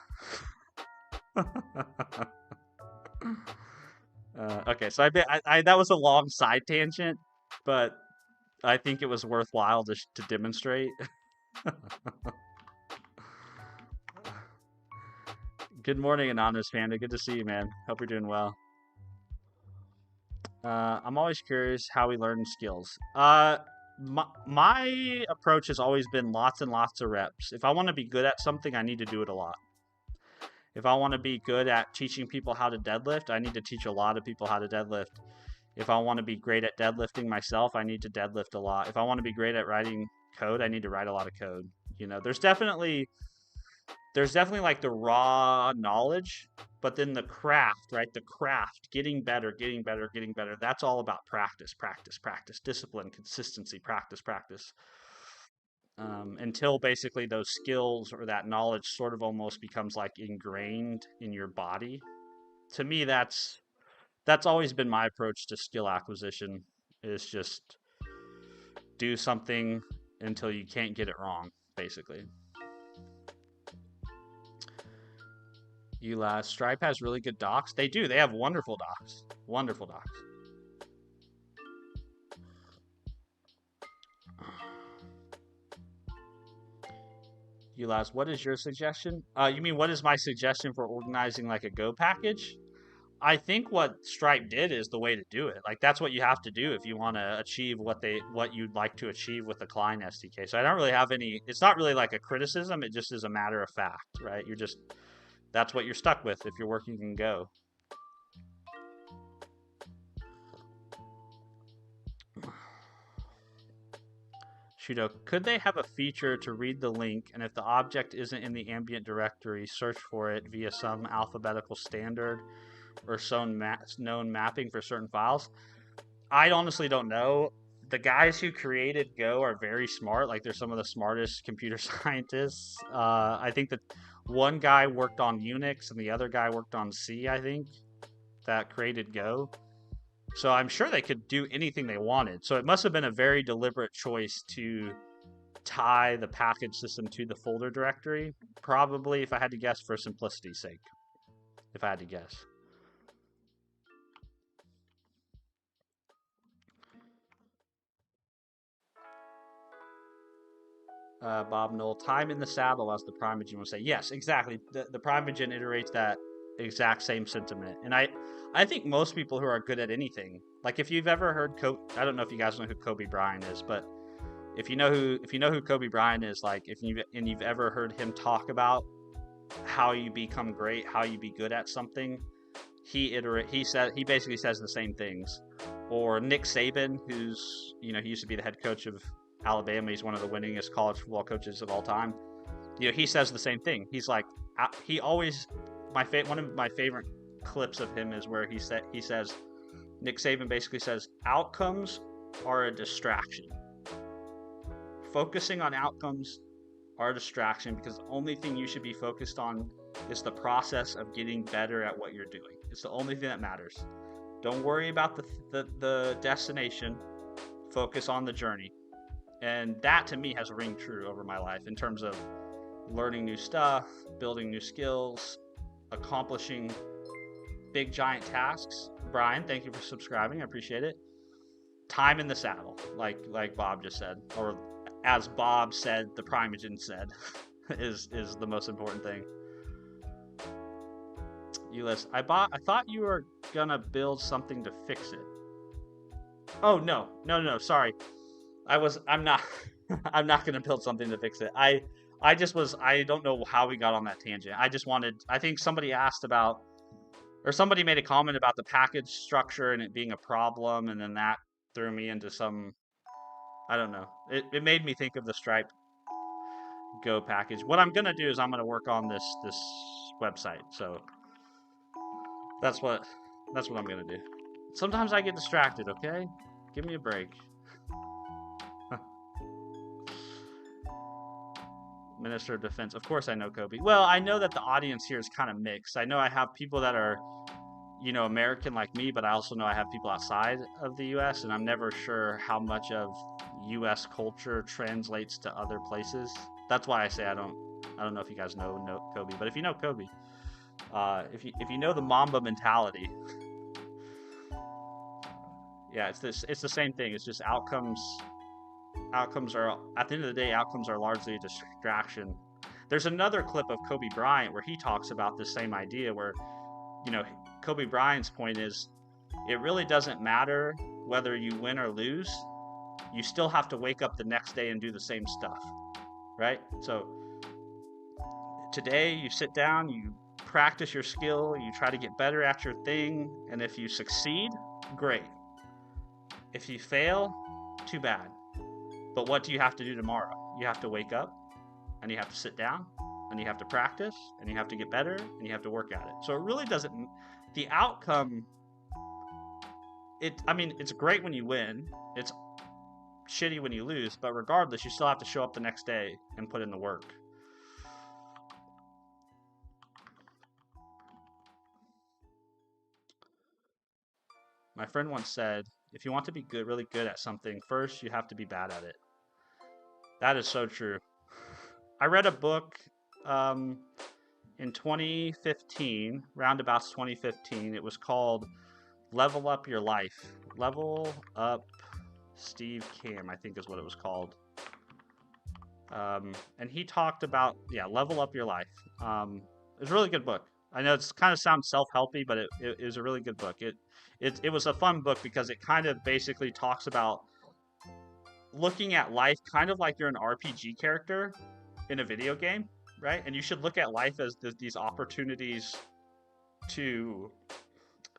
Okay, so I that was a long side tangent, but I think it was worthwhile to demonstrate. Good morning, Anonymous Panda. Good to see you, man. Hope you're doing well. I'm always curious how we learn skills. My approach has always been lots and lots of reps. If I want to be good at something, I need to do it a lot. If I want to be good at teaching people how to deadlift, I need to teach a lot of people how to deadlift. If I want to be great at deadlifting myself, I need to deadlift a lot. If I want to be great at writing code, I need to write a lot of code. You know, there's definitely like the raw knowledge, but then the craft, right? The craft, getting better. That's all about practice, discipline, consistency, practice. Until basically those skills or that knowledge sort of almost becomes like ingrained in your body. To me, that's always been my approach to skill acquisition, is just do something until you can't get it wrong, basically. Stripe has really good docs. They do. They have wonderful docs. Wonderful docs. What is your suggestion? You mean what is my suggestion for organizing like a Go package? I think what Stripe did is the way to do it. Like that's what you have to do if you want to achieve what you'd like to achieve with the client SDK. So I don't really have any. It's not really like a criticism. It just is a matter of fact, right? That's what you're stuck with if you're working in Go. Shudo, could they have a feature to read the link, and if the object isn't in the ambient directory, search for it via some alphabetical standard or some known mapping for certain files? I honestly don't know. The guys who created Go are very smart. Like, they're some of the smartest computer scientists. I think that one guy worked on Unix and the other guy worked on C, I think, that created Go. So I'm sure they could do anything they wanted. So it must have been a very deliberate choice to tie the package system to the folder directory. Probably, if I had to guess, for simplicity's sake. If I had to guess. Bob Knoll, time in the saddle, as the Primogen would say. Yes, exactly. The Primogen iterates that exact same sentiment. And I think most people who are good at anything, like if you've ever heard, I don't know if you guys know who Kobe Bryant is, but if you know who Kobe Bryant is, like if you've ever heard him talk about how you become great, how you be good at something, he basically says the same things. Or Nick Saban, who's he used to be the head coach of Alabama. He's one of the winningest college football coaches of all time. He says the same thing. He's like he always one of my favorite clips of him is where he says Nick Saban basically says outcomes are a distraction. Focusing on outcomes are a distraction because the only thing you should be focused on is the process of getting better at what you're doing. It's the only thing that matters. Don't worry about the destination. Focus on the journey. And that to me has ring true over my life in terms of learning new stuff, building new skills, accomplishing big giant tasks. Brian, thank you for subscribing. I appreciate it. Time in the saddle, like Bob just said, or as Bob said, the Primogen said, is the most important thing. Ulyss, I thought you were gonna build something to fix it. Oh no, sorry. I'm not I'm not gonna build something to fix it. I just was I don't know how we got on that tangent. I think somebody asked about, or somebody made a comment about the package structure and it being a problem, and then that threw me into some, I don't know. It made me think of the Stripe Go package. What I'm gonna do is I'm gonna work on this website. So that's what I'm gonna do. Sometimes I get distracted. Okay, give me a break. Minister of Defense. Of course I know Kobe. Well, I know that the audience here is kind of mixed. I know I have people that are, American like me, but I also know I have people outside of the US, and I'm never sure how much of US culture translates to other places. That's why I say I don't know if you guys know Kobe, but if you know Kobe, if you know the Mamba mentality, yeah, it's the same thing. It's just outcomes are, at the end of the day, outcomes are largely a distraction. There's another clip of Kobe Bryant where he talks about this same idea where, Kobe Bryant's point is it really doesn't matter whether you win or lose. You still have to wake up the next day and do the same stuff, right? So today you sit down, you practice your skill, you try to get better at your thing, and if you succeed, great. If you fail, too bad. But what do you have to do tomorrow? You have to wake up, and you have to sit down, and you have to practice, and you have to get better, and you have to work at it. So it really doesn't, the outcome, it's great when you win. It's shitty when you lose, but regardless, you still have to show up the next day and put in the work. My friend once said, if you want to be really good at something, first you have to be bad at it. That is so true. I read a book in 2015, roundabouts 2015. It was called Level Up Your Life. Level Up Steve Cam, I think is what it was called. And he talked about, Level Up Your Life. It was a really good book. I know it's kind of sounds self-helpy, but it is a really good book. It was a fun book because it kind of basically talks about looking at life kind of like you're an RPG character in a video game, right? And you should look at life as these opportunities to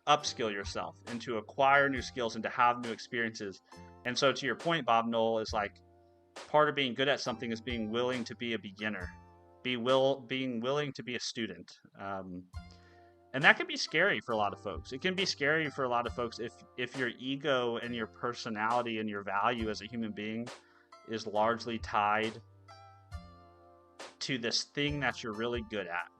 upskill yourself and to acquire new skills and to have new experiences. And so to your point, Bob Knoll, is like part of being good at something is being willing to be a beginner, being willing to be a student. And that can be scary for a lot of folks. It can be scary for a lot of folks if your ego and your personality and your value as a human being is largely tied to this thing that you're really good at,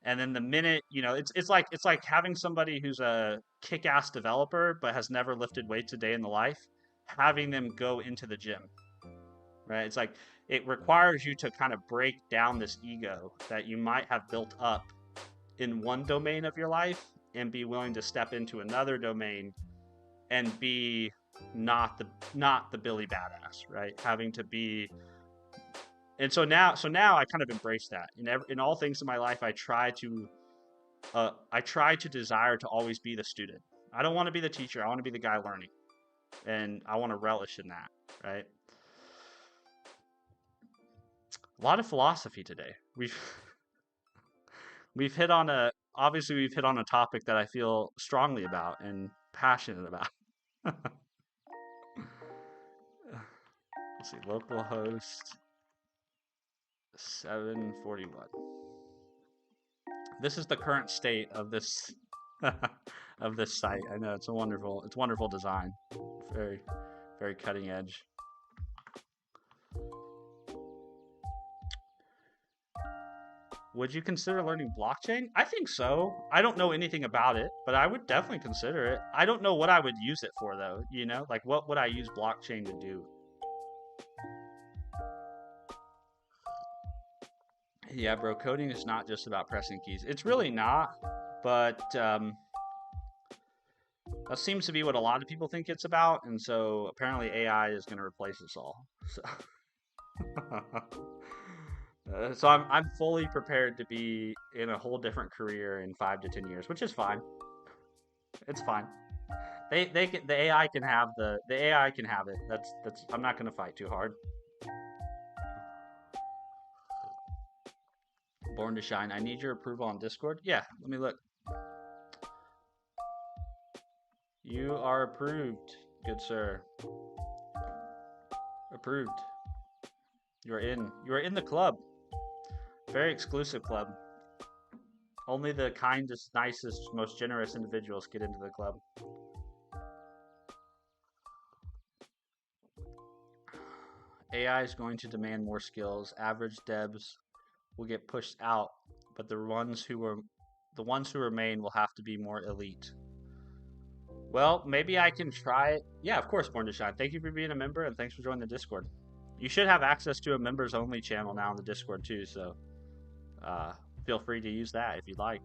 And then the minute, it's like having somebody who's a kick-ass developer but has never lifted weights a day in the life, having them go into the gym. right? It's like it requires you to kind of break down this ego that you might have built up in one domain of your life and be willing to step into another domain and be not the Billy Badass, right? Having to be, and so now I kind of embrace that in all things in my life. I try to desire to always be the student. I don't want to be the teacher. I want to be the guy learning, and I want to relish in that, right? A lot of philosophy today. We've hit on a obviously we've hit on a topic that I feel strongly about and passionate about. Let's see, localhost 741. This is the current state of this of this site. I know it's wonderful design. Very, very cutting edge. Would you consider learning blockchain? I think so. I don't know anything about it, but I would definitely consider it. I don't know what I would use it for though, Like what would I use blockchain to do? Yeah, bro, coding is not just about pressing keys. It's really not, but that seems to be what a lot of people think it's about, and so apparently AI is going to replace us all. So, so I'm fully prepared to be in a whole different career in 5 to 10 years, which is fine. It's fine. The AI can have the AI can have it. That's I'm not going to fight too hard. Born to Shine. I need your approval on Discord. Yeah, let me look. You are approved, good sir. Approved. You are in. You are in the club. Very exclusive club. Only the kindest, nicest, most generous individuals get into the club. AI is going to demand more skills. Average devs will get pushed out, but the ones who remain will have to be more elite. Well, maybe I can try it. Yeah, of course, Born to Shine. Thank you for being a member, and thanks for joining the Discord. You should have access to a members only channel now in the Discord too, so feel free to use that if you'd like.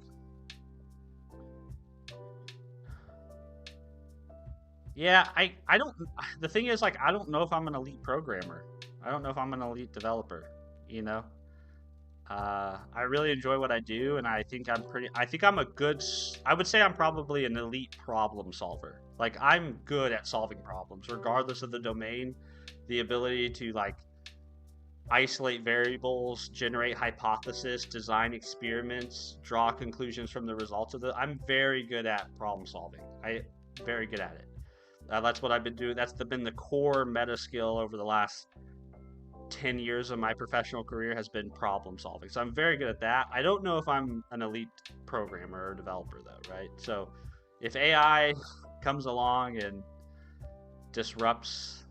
Yeah, I don't. The thing is, like, I don't know if I'm an elite programmer. I don't know if I'm an elite developer. You know, I really enjoy what I do, and I think I'm a good. I would say I'm probably an elite problem solver. Like, I'm good at solving problems, regardless of the domain. The ability to like isolate variables, generate hypotheses, design experiments, draw conclusions from the results of the. I'm very good at problem solving. Very good at it. That's what I've been doing. That's been the core meta skill over the last 10 years of my professional career has been problem solving. So I'm very good at that. I don't know if I'm an elite programmer or developer though, right? So if AI comes along and disrupts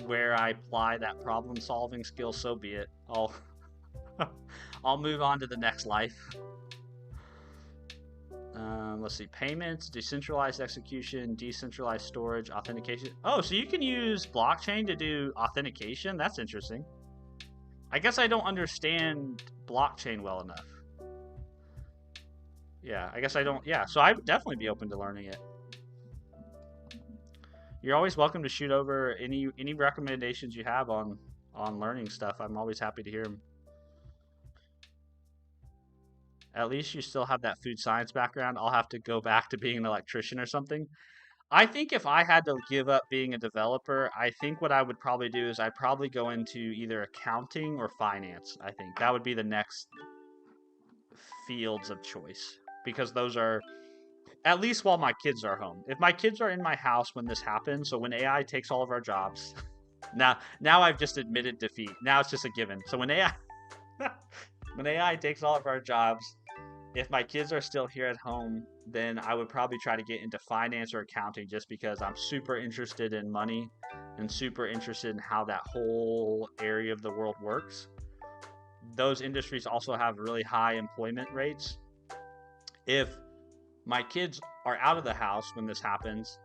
where I apply that problem solving skill, so be it. I'll move on to the next life. Let's see, payments, decentralized execution, decentralized storage, authentication. Oh, so you can use blockchain to do authentication? That's interesting. I guess I don't understand blockchain well enough. Yeah, I guess I don't. Yeah, so I would definitely be open to learning it. You're always welcome to shoot over any recommendations you have on learning stuff. I'm always happy to hear them. At least you still have that food science background. I'll have to go back to being an electrician or something. I think if I had to give up being a developer, I think what I would probably do is I'd probably go into either accounting or finance. I think that would be the next fields of choice because those are at least while my kids are home. If my kids are in my house when this happens, so when AI takes all of our jobs, now I've just admitted defeat. Now it's just a given. So when AI when AI takes all of our jobs, if my kids are still here at home, then I would probably try to get into finance or accounting just because I'm super interested in money and super interested in how that whole area of the world works. Those industries also have really high employment rates. If my kids are out of the house when this happens,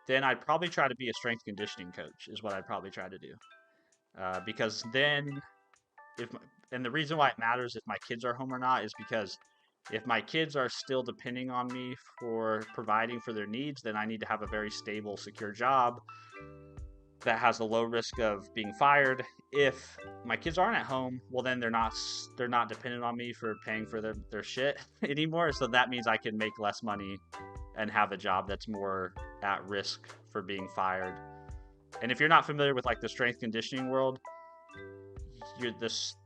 then I'd probably try to be a strength conditioning coach, is what I'd probably try to do. because then if my, and the reason why it matters if my kids are home or not is because if my kids are still depending on me for providing for their needs, then I need to have a very stable, secure job that has a low risk of being fired. If my kids aren't at home, well then they're not dependent on me for paying for their shit anymore. So that means I can make less money and have a job that's more at risk for being fired. And if you're not familiar with like the strength conditioning world,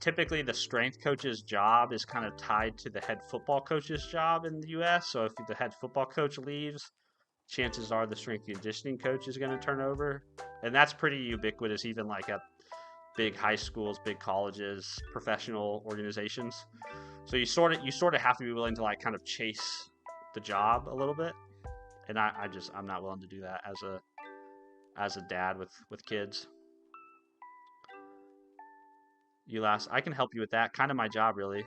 typically the strength coach's job is kind of tied to the head football coach's job in the US. So if the head football coach leaves, chances are the strength conditioning coach is going to turn over. And that's pretty ubiquitous, even like at big high schools, big colleges, professional organizations. So you sort of have to be willing to like kind of chase the job a little bit. And I'm not willing to do that as a dad with kids. I can help you with that. Kind of my job, really.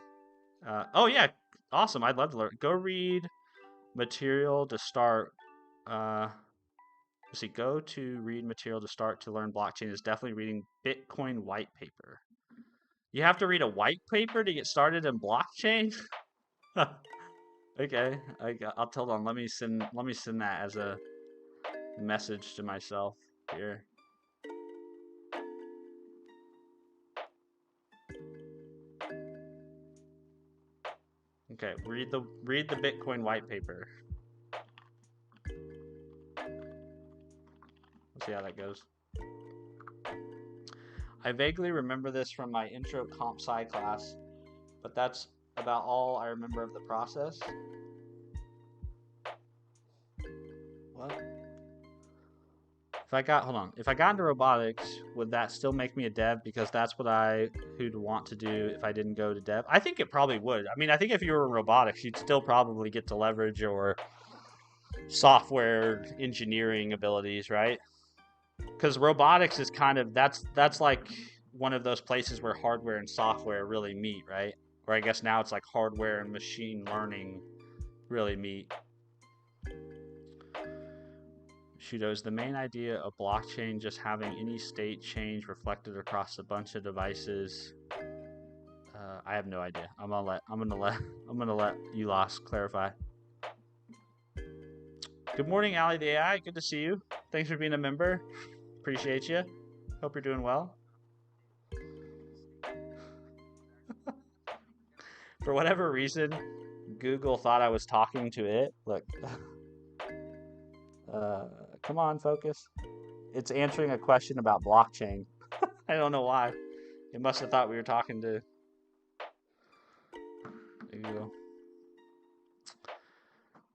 Oh yeah, awesome. I'd love to learn. Go read material to start. Uh, let's see. Go to read material to start to learn blockchain is definitely reading Bitcoin white paper. You have to read a white paper to get started in blockchain. Okay, I'll tell them. Let me send that as a message to myself here. Okay, read the Bitcoin white paper. Let's see how that goes. I vaguely remember this from my intro comp sci class, but that's about all I remember of the process. What? If I got into robotics, would that still make me a dev? Because that's what who'd want to do if I didn't go to dev. I think it probably would. I mean, I think if you were in robotics, you'd still probably get to leverage your software engineering abilities, right? Because robotics is kind of that's like one of those places where hardware and software really meet, right? Or I guess now it's like hardware and machine learning really meet. Shudo, is the main idea of blockchain just having any state change reflected across a bunch of devices? I have no idea. I'm gonna let Ulas clarify. Good morning, Ali the AI. Good to see you. Thanks for being a member. Appreciate you. Hope you're doing well. For whatever reason, Google thought I was talking to it. Look, uh, come on, focus. It's answering a question about blockchain. I don't know why. It must have thought we were talking to Google.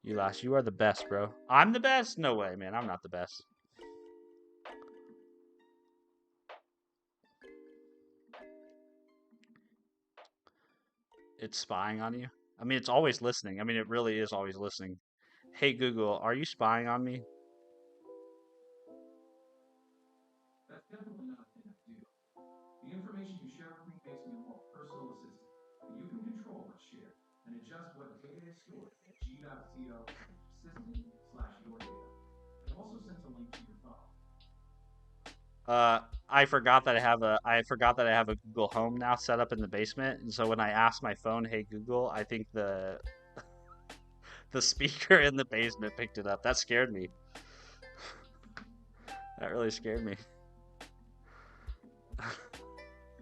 Ulas, you are the best, bro. I'm the best? No way, man. I'm not the best. It's spying on you. I mean, it's always listening. I mean, it really is always listening. Hey, Google, are you spying on me? That's definitely not a thing I do. The information you share with me makes me a more personal assistant, but you can control what's shared and adjust what data is stored at g.co/assistant/your data. I've also sent a link to your phone. I forgot that I have a Google Home now set up in the basement, and so when I ask my phone, "Hey Google," I think the speaker in the basement picked it up. That scared me. That really scared me.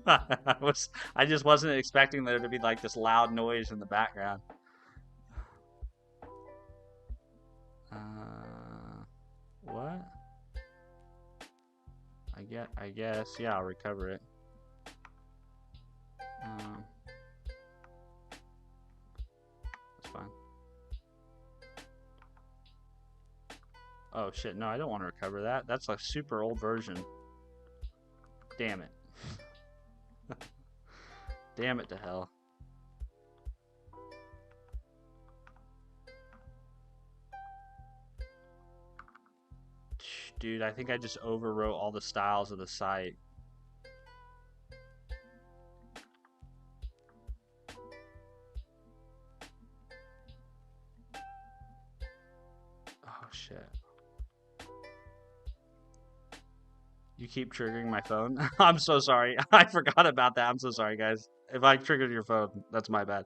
I just wasn't expecting there to be like this loud noise in the background. What? I guess, yeah, I'll recover it. That's fine. Oh shit, no, I don't want to recover that. That's a super old version. Damn it. Damn it to hell. Dude, I think I just overwrote all the styles of the site. Oh shit. You keep triggering my phone. I'm so sorry. I forgot about that. I'm so sorry, guys. If I triggered your phone, that's my bad.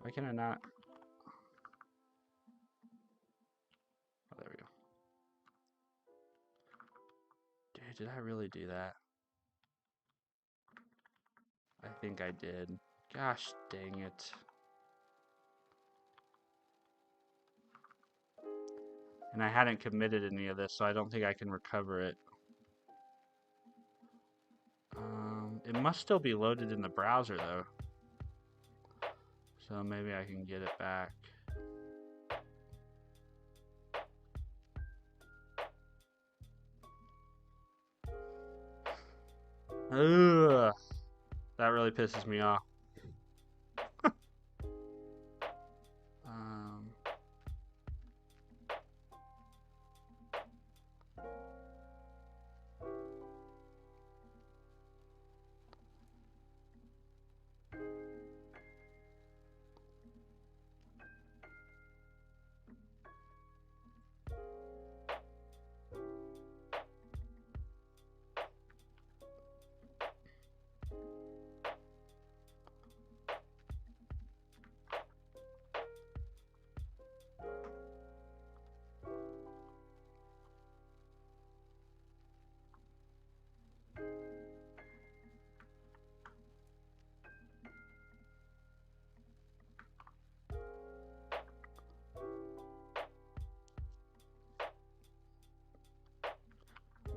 Why can I not? Oh, there we go. Dude, did I really do that? I think I did. Gosh dang it. And I hadn't committed any of this, so I don't think I can recover it. It must still be loaded in the browser, though. So maybe I can get it back. Ugh. That really pisses me off.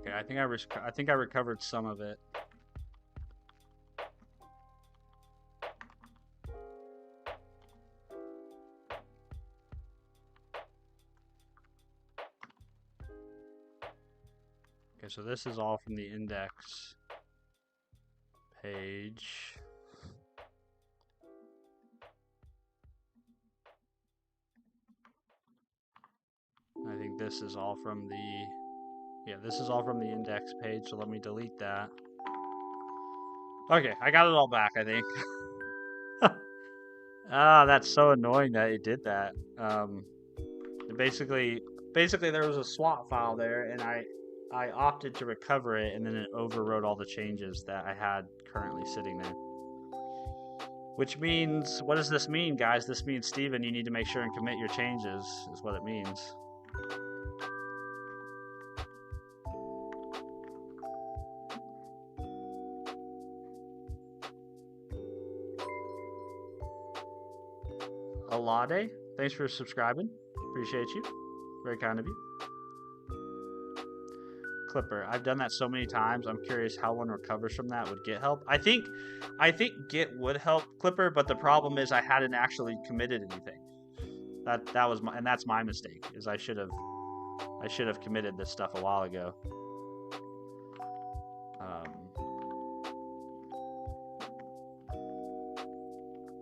Okay, I think I recovered some of it. Okay, so this is all from the index page. I think this is all from the, yeah, this is all from the index page, so let me delete that. Okay, I got it all back, I think. Ah, that's so annoying that it did that. Basically there was a swap file there, and I opted to recover it, and then it overwrote all the changes that I had currently sitting there. Which means, what does this mean, guys? This means, Steven, you need to make sure and commit your changes, is what it means. Alade, thanks for subscribing. Appreciate you. Very kind of you. Clipper, I've done that so many times. I'm curious how one recovers from that. Would Git help? I think Git would help, Clipper, but the problem is I hadn't actually committed anything. That was my, and that's my mistake. Is I should have committed this stuff a while ago.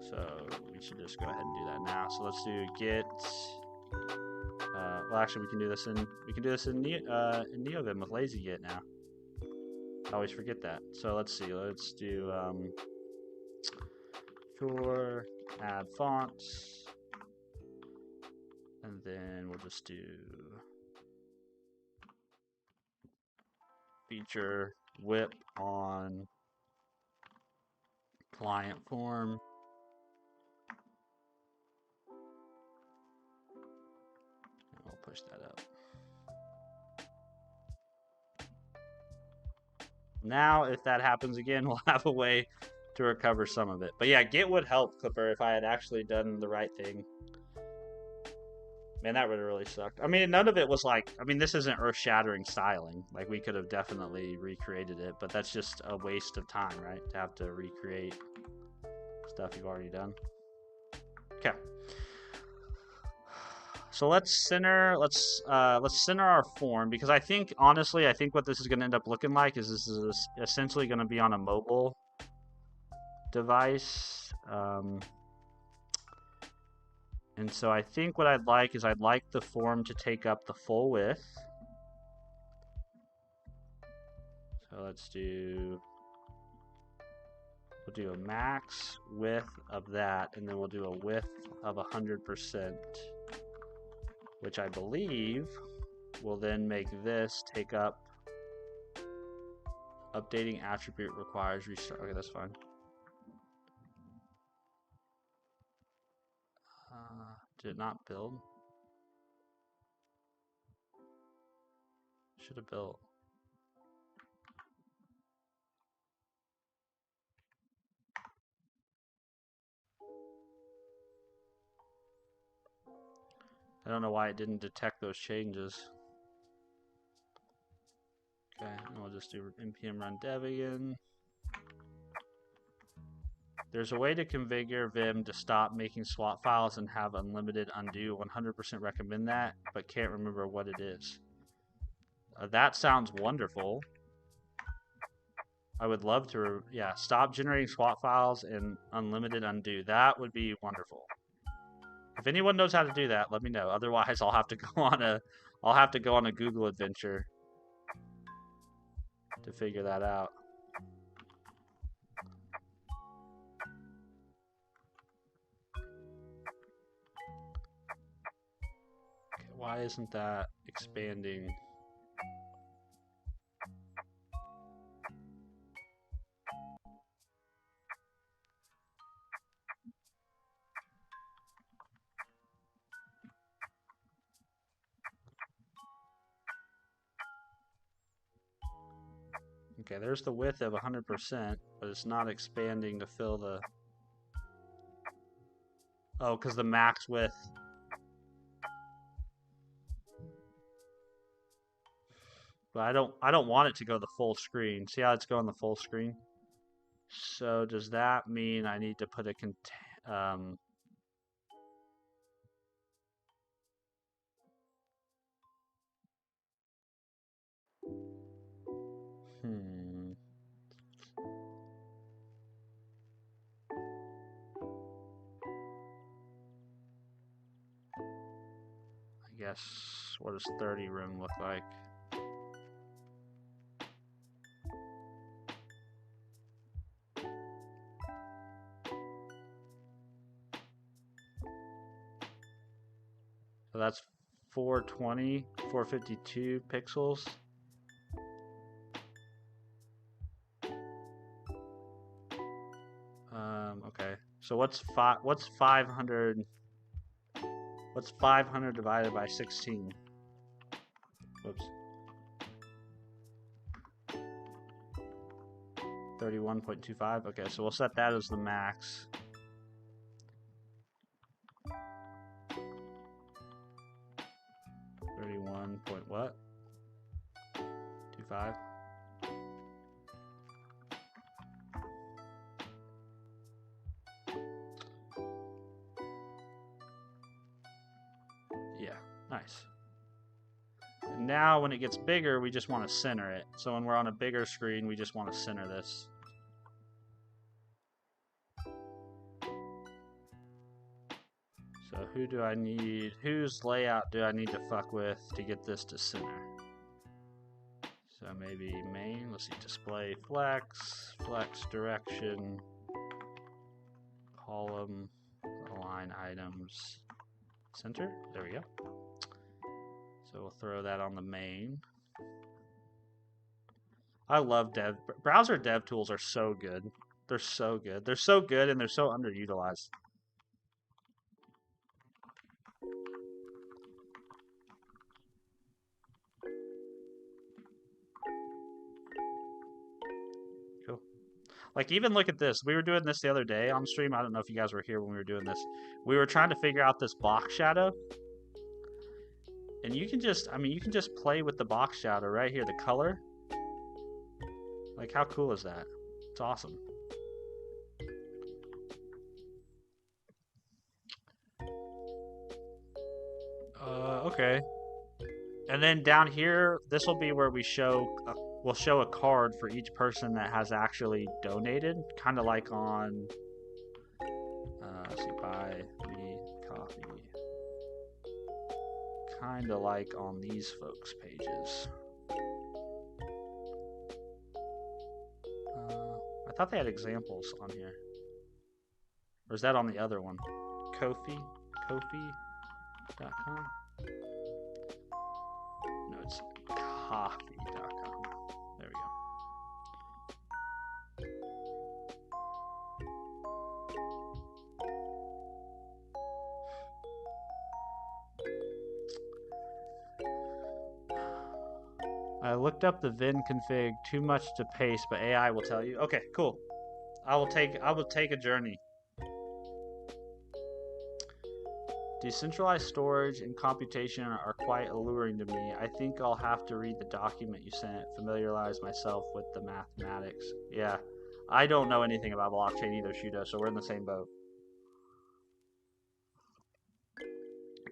So we should just go ahead and do that now. So let's do Git. Well, actually, we can do this in NeoVim with lazy Git now. I always forget that. So let's see. Let's do for add fonts, and then we'll just do feature whip on client form. And we'll push that up. Now, if that happens again, we'll have a way to recover some of it. But yeah, Git would help, Clipper, if I had actually done the right thing. Man, that would have really sucked. I mean, none of it was like, I mean, this isn't earth-shattering styling. Like, we could have definitely recreated it, but that's just a waste of time, right? To have to recreate stuff you've already done. Okay. So let's center our form, because I think, honestly, I think what this is going to end up looking like is this is essentially going to be on a mobile device. And so I think what I'd like is I'd like the form to take up the full width. So we'll do a max width of that, and then we'll do a width of 100%. which I believe will then make this take up updating attribute requires restart. Okay, that's fine. Did it not build? Should have built. I don't know why it didn't detect those changes. Okay, and we'll just do npm run debugging. There's a way to configure Vim to stop making swap files and have unlimited undo. 100% recommend that, but can't remember what it is. That sounds wonderful. I would love to, yeah, stop generating swap files and unlimited undo. That would be wonderful. If anyone knows how to do that, let me know. Otherwise, I'll have to go on a Google adventure to figure that out. Okay, why isn't that expanding? Okay, there's the width of 100%, but it's not expanding to fill the... Oh, because the max width. But I don't want it to go the full screen. See how it's going the full screen? So does that mean I need to put a I guess, what does 30 room look like? So that's 420, 452 pixels. Okay. So what's 500? What's 500 divided by 16? Whoops. 31.25. Okay, so we'll set that as the max. Point what? 25. Yeah, nice. And now when it gets bigger, we just want to center it. So when we're on a bigger screen, we just want to center this. So who do I need? Whose layout do I need to fuck with to get this to center? So maybe main, let's see, display flex, flex direction, column, align items, center. There we go. So we'll throw that on the main. I love browser dev tools are so good. They're so good. They're so good and they're so underutilized. Cool. Like, even look at this. We were doing this the other day on stream. I don't know if you guys were here when we were doing this. We were trying to figure out this box shadow. And you can just, I mean, you can just play with the box shadow right here, the color. Like, how cool is that? It's awesome. Okay. And then down here, this will be where we show, we'll show a card for each person that has actually donated, kind of like on, let's see, buy me coffee. Kind of like on these folks' pages. I thought they had examples on here. Or is that on the other one? Ko-fi.com? coffee.com. There we go. I looked up the Vin config, too much to paste, but AI will tell you. Okay, cool. I will take a journey. Decentralized storage and computation are quite alluring to me. I think I'll have to read the document you sent, familiarize myself with the mathematics. Yeah, I don't know anything about blockchain either, Shudo, so we're in the same boat.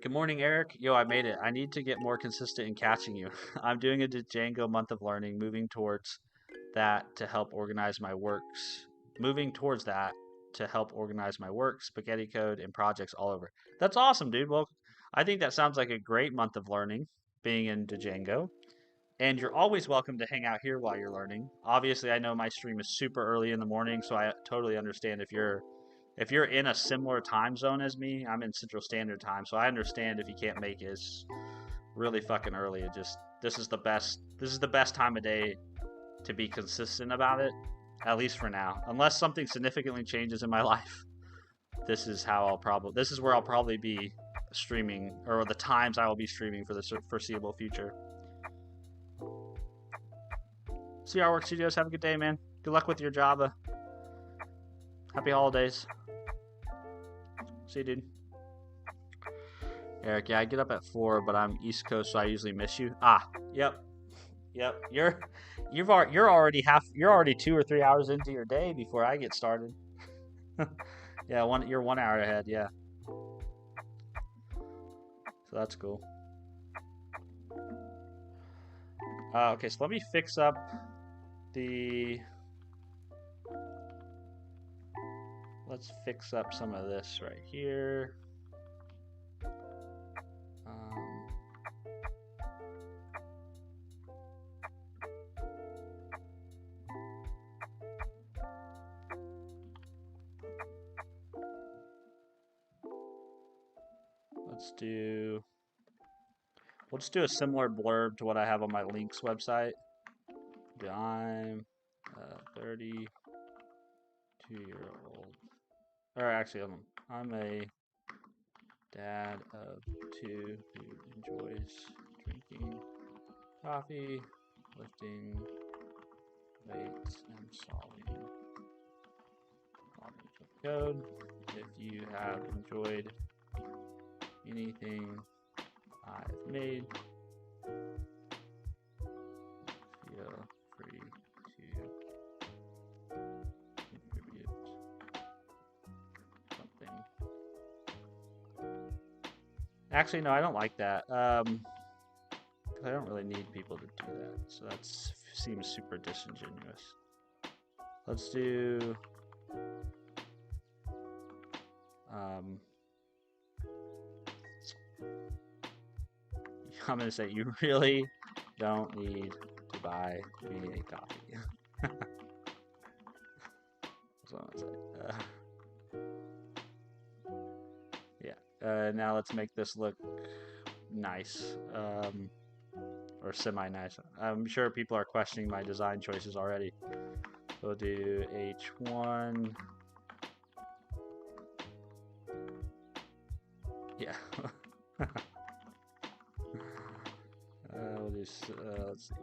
Good morning, Eric. Yo, I made it. I need to get more consistent in catching you. I'm doing a Django month of learning, moving towards that to help organize my works. Spaghetti code, and projects all over. That's awesome, dude. Well, I think that sounds like a great month of learning, being in Django. And you're always welcome to hang out here while you're learning. Obviously, I know my stream is super early in the morning, so I totally understand if you're in a similar time zone as me. I'm in Central Standard Time, so I understand if you can't make it. It's really fucking early. This is the best time of day to be consistent about it, at least for now. Unless something significantly changes in my life, this is where I'll probably be streaming, or the times I will be streaming for the foreseeable future. CR Work Studios, have a good day, man. Good luck with your Java. Happy holidays. See you, dude. Eric, yeah, I get up at 4, but I'm East Coast, so I usually miss you. Yep. You're already 2 or 3 hours into your day before I get started. Yeah, you're 1 hour ahead. Yeah. So that's cool. Okay, so let me fix up let's fix up some of this right here. We'll just do a similar blurb to what I have on my links website. I'm a 32-year-old. Or actually, I'm a dad of 2 who enjoys drinking coffee, lifting weights, and solving problems with code. If you have enjoyed anything I've made, feel free to contribute something. Actually, no, I don't like that. I don't really need people to do that, so that seems super disingenuous. Let's do I'm gonna say you really don't need to buy me a coffee. That's what I'm gonna say. Yeah. Now let's make this look nice, or semi-nice. I'm sure people are questioning my design choices already. We'll do H1. Yeah. We'll do, let's see.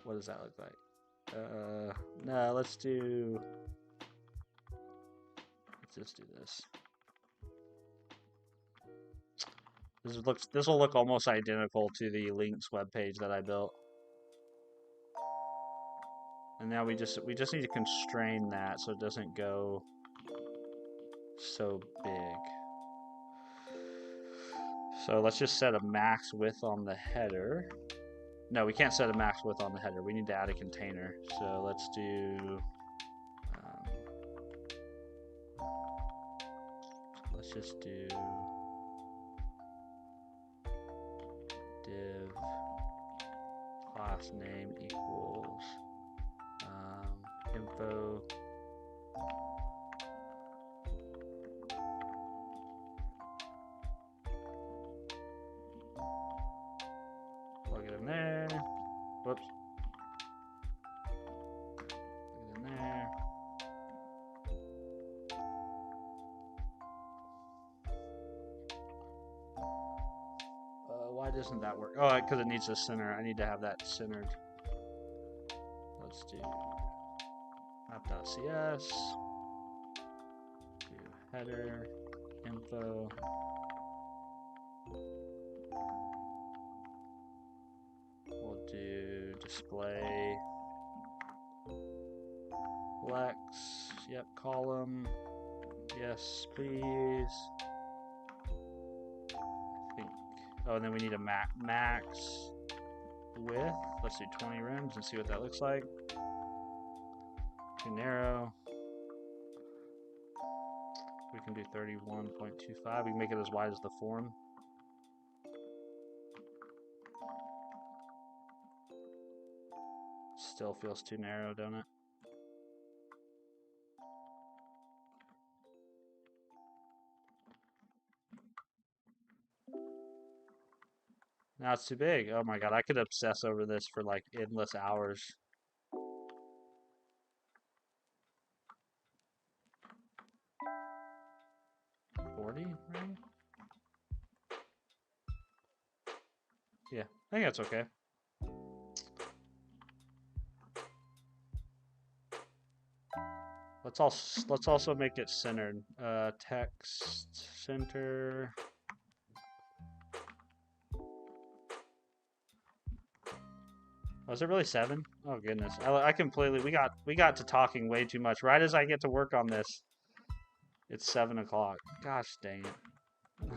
What does that look like? No, let's just do this. This will look almost identical to the links webpage that I built. And now we just need to constrain that so it doesn't go so big. So let's just set a max width on the header. No, we can't set a max width on the header. We need to add a container. So let's do let's just do div class name equals info plug it in there. doesn't that work? Oh, because it needs a center. I need to have that centered. Let's do app.cs. Do header, info. We'll do display. Flex. Yep, column. Yes, please. I think. Oh, and then we need a max width. Let's do 20 rims and see what that looks like. Too narrow. We can do 31.25. We can make it as wide as the form. Still feels too narrow, don't it? Now it's too big. Oh my god, I could obsess over this for like endless hours. $40, right? Yeah, I think that's okay. Let's also make it centered. Text center. Was it really 7? Oh goodness, I completely we got to talking way too much. Right as I get to work on this, it's 7 o'clock. Gosh dang it.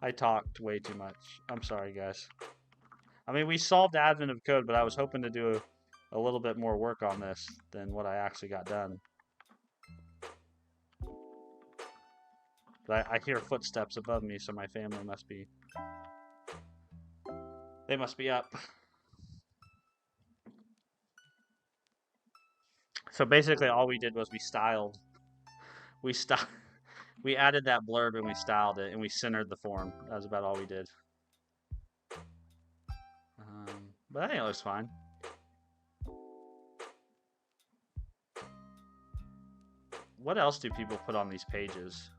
I talked way too much. I'm sorry, guys. I mean, we solved advent of code, but I was hoping to do a little bit more work on this than what I actually got done. But I hear footsteps above me, so my family must be... They must be up. So basically all we did was we styled. We added that blurb and we styled it and we centered the form. That was about all we did. But I think it looks fine. What else do people put on these pages?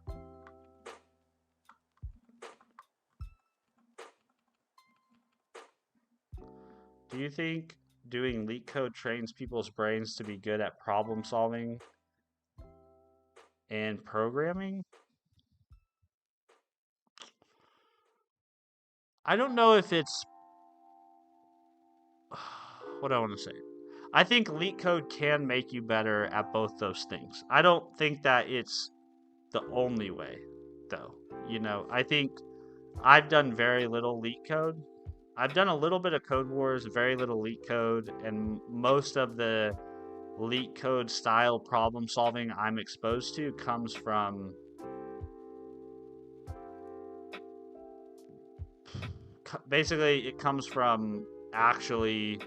Do you think doing leak code trains people's brains to be good at problem solving and programming? I don't know if it's... What do I want to say? I think leak code can make you better at both those things. I don't think that it's the only way, though. You know, I think I've done very little leak code. I've done a little bit of Code Wars, very little leak code, and most of the leak code style problem solving I'm exposed to comes from basically it comes from actually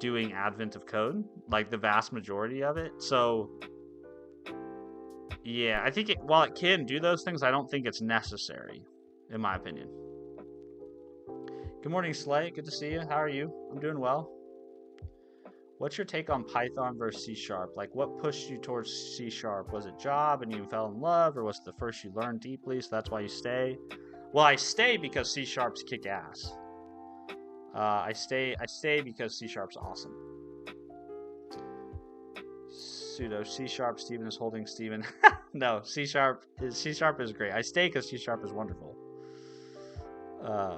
doing advent of code, like the vast majority of it. So yeah, I think while it can do those things, I don't think it's necessary, in my opinion. Good morning, Slay. Good to see you. How are you? I'm doing well. What's your take on Python versus C#? Like, what pushed you towards C#? Was it job and you fell in love, or was it the first you learned deeply, so that's why you stay? Well, I stay because C#'s kick ass. I stay because C# awesome. Pseudo C#, Steven is holding Steven. No, C# is great. I stay because C# is wonderful.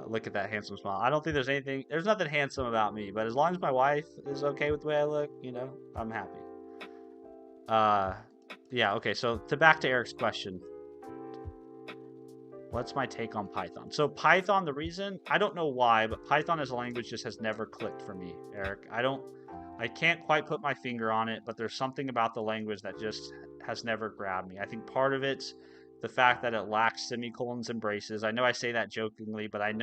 Look at that handsome smile. I don't think there's nothing handsome about me, but as long as my wife is okay with the way I look, you know, I'm happy. Yeah, okay, so back to Eric's question. What's my take on Python? So Python, the reason, I don't know why, but Python as a language just has never clicked for me, Eric. I can't quite put my finger on it, but there's something about the language that just has never grabbed me. I think part of it's the fact that it lacks semicolons and braces. I know I say that jokingly, but I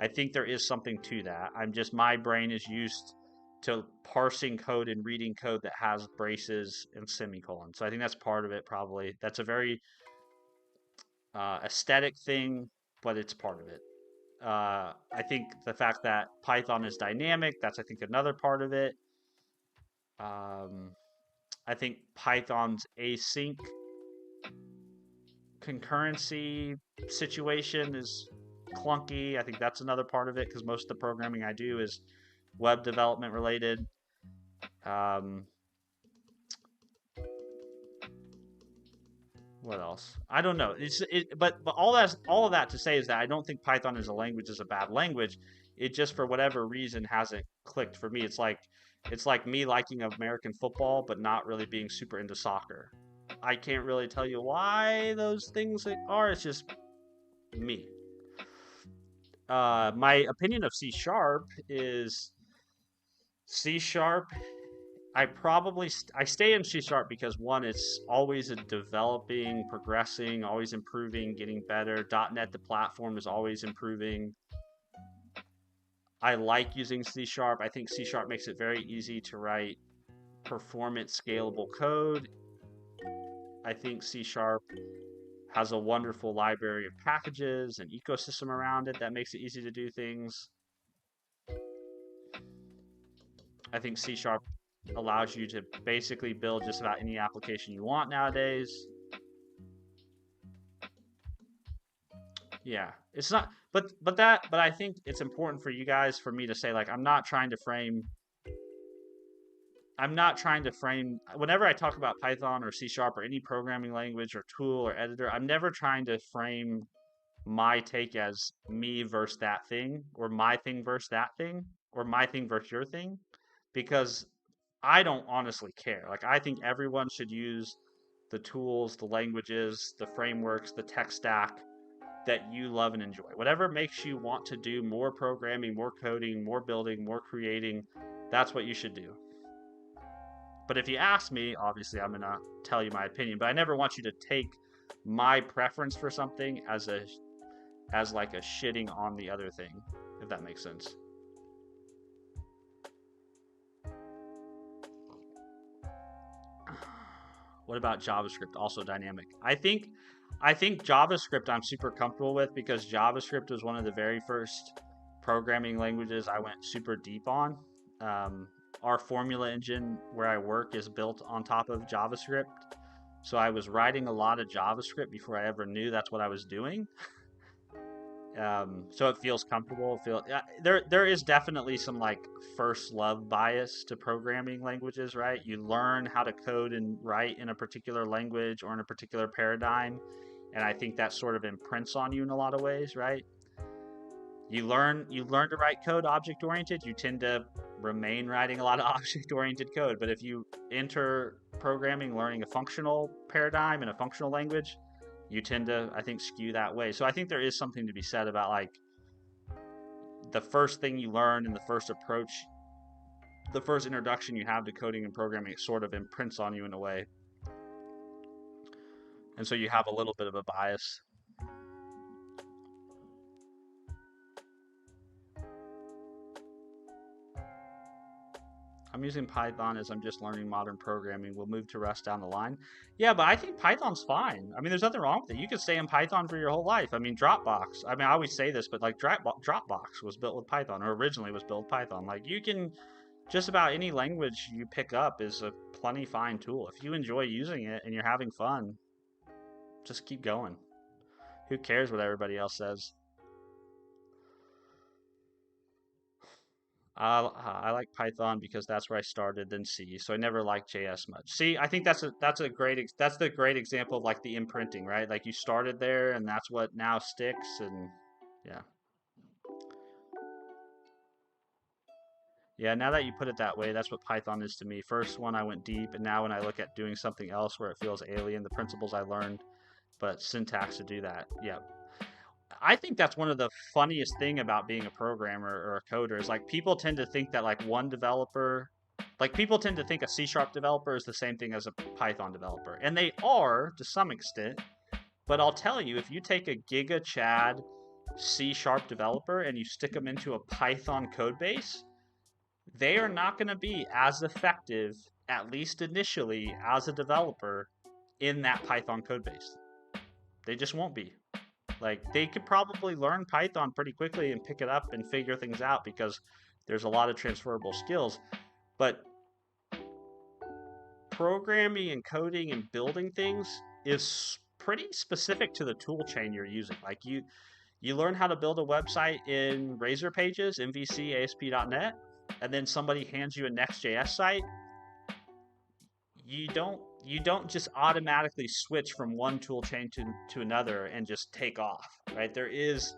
think there is something to that. My brain is used to parsing code and reading code that has braces and semicolons. So I think that's part of it, probably. That's a very aesthetic thing, but it's part of it. I think the fact that Python is dynamic, that's, I think, another part of it. I think Python's async concurrency situation is clunky. I think that's another part of it because most of the programming I do is web development related. What else? I don't know. But all of that to say is that I don't think Python as a language is a bad language. It just for whatever reason hasn't clicked for me. It's like me liking American football but not really being super into soccer. I can't really tell you why those things are. It's just me. My opinion of C sharp is C sharp. I stay in C sharp because one, it's always a developing, progressing, always improving, getting better. .NET, the platform, is always improving. I like using C sharp. I think C sharp makes it very easy to write performance scalable code. I think C sharp has a wonderful library of packages and ecosystem around it that makes it easy to do things. I think C sharp allows you to basically build just about any application you want nowadays. Yeah, it's not, but I think it's important for you guys, for me to say, like, I'm not trying to frame. Whenever I talk about Python or C sharp or any programming language or tool or editor, I'm never trying to frame my take as me versus that thing, or my thing versus that thing, or my thing versus your thing, because I don't honestly care. Like, I think everyone should use the tools, the languages, the frameworks, the tech stack that you love and enjoy. Whatever makes you want to do more programming, more coding, more building, more creating, that's what you should do. But if you ask me, obviously I'm going to tell you my opinion, but I never want you to take my preference for something as like a shitting on the other thing, if that makes sense. What about JavaScript? Also dynamic. I think JavaScript I'm super comfortable with, because JavaScript was one of the very first programming languages I went super deep on. Our formula engine where I work is built on top of JavaScript. So I was writing a lot of JavaScript before I ever knew that's what I was doing. So it feels comfortable. There is definitely some like first love bias to programming languages, right? You learn how to code and write in a particular language or in a particular paradigm, and I think that sort of imprints on you in a lot of ways, right? You learn to write code object oriented, you tend to remain writing a lot of object oriented code. But if you enter programming learning a functional paradigm and a functional language, you tend to, I think, skew that way. So I think there is something to be said about, like, the first thing you learn and the first approach, the first introduction you have to coding and programming, it sort of imprints on you in a way. And so you have a little bit of a bias. I'm using Python as I'm just learning modern programming. We'll move to Rust down the line. Yeah, but I think Python's fine. I mean, there's nothing wrong with it. You could stay in Python for your whole life. I mean, Dropbox. I mean, I always say this, but like Dropbox was built with Python, or originally was built with Python. Like, you can, just about any language you pick up is a plenty fine tool. If you enjoy using it and you're having fun, just keep going. Who cares what everybody else says? I like Python because that's where I started, then C. So I never liked JS much. See, I think that's the great example of like the imprinting, right? Like, you started there, and that's what now sticks. And yeah, yeah. Now that you put it that way, that's what Python is to me. First, when I went deep, and now when I look at doing something else where it feels alien, the principles I learned, but syntax to do that. Yeah, I think that's one of the funniest thing about being a programmer or a coder is, like, people tend to think that, like, one developer, like, people tend to think a C sharp developer is the same thing as a Python developer, and they are to some extent. But I'll tell you, if you take a Giga Chad C sharp developer and you stick them into a Python code base, they are not going to be as effective, at least initially, as a developer in that Python code base. They just won't be. Like, they could probably learn Python pretty quickly and pick it up and figure things out because there's a lot of transferable skills. But programming and coding and building things is pretty specific to the tool chain you're using. Like, you You learn how to build a website in Razor Pages, MVC, ASP.NET, and then somebody hands you a Next.js site. You don't just automatically switch from one tool chain to another and just take off, right? There is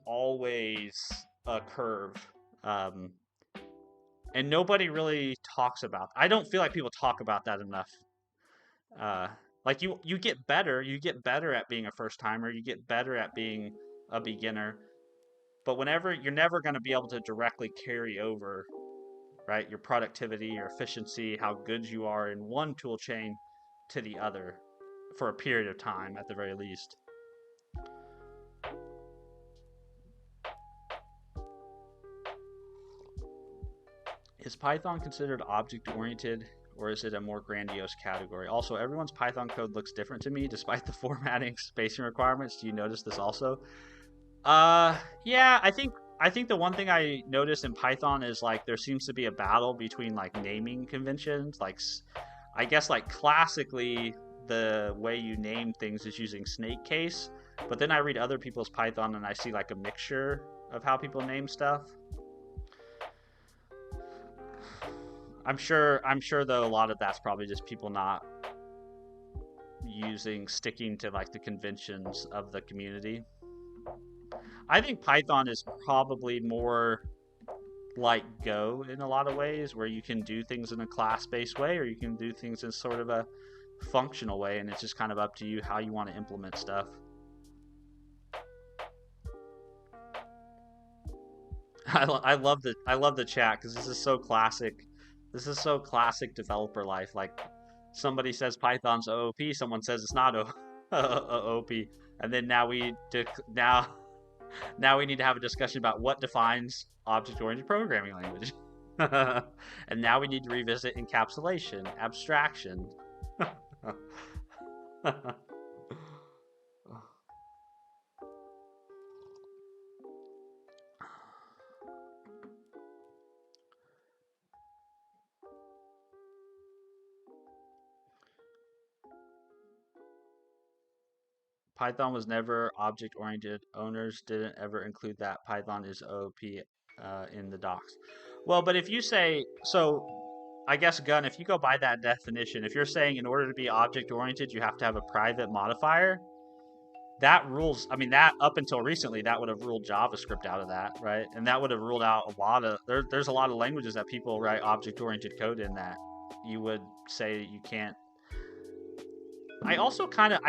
always a curve, and nobody really talks about. I don't feel like people talk about that enough. Like you get better at being a first timer, you get better at being a beginner, but you're never going to be able to directly carry over, right, your productivity, your efficiency, how good you are in one tool chain to the other for a period of time at the very least. Is Python considered object-oriented, or is it a more grandiose category? Also, everyone's Python code looks different to me despite the formatting spacing requirements. Do you notice this also? Yeah, I think the one thing I noticed in Python is like there seems to be a battle between like naming conventions. Like, I guess like classically the way you name things is using snake case, but then I read other people's Python and I see like a mixture of how people name stuff. I'm sure though a lot of that's probably just people not sticking to like the conventions of the community. I think Python is probably more like Go in a lot of ways, where you can do things in a class-based way or you can do things in sort of a functional way, and it's just kind of up to you how you want to implement stuff. I love the chat because this is so classic. This is so classic developer life. Like somebody says Python's OOP, someone says it's not OOP, and then now we need to have a discussion about what defines object-oriented programming language. And now we need to revisit encapsulation, abstraction. Python was never object-oriented. Owners didn't ever include that. Python is OOP in the docs. Well, but if you say, so I guess, Gun, if you go by that definition, if you're saying in order to be object-oriented, you have to have a private modifier, that rules, I mean, that up until recently, that would have ruled JavaScript out of that, right? And that would have ruled out a lot of, there's a lot of languages that people write object-oriented code in that you would say you can't. I also kind of,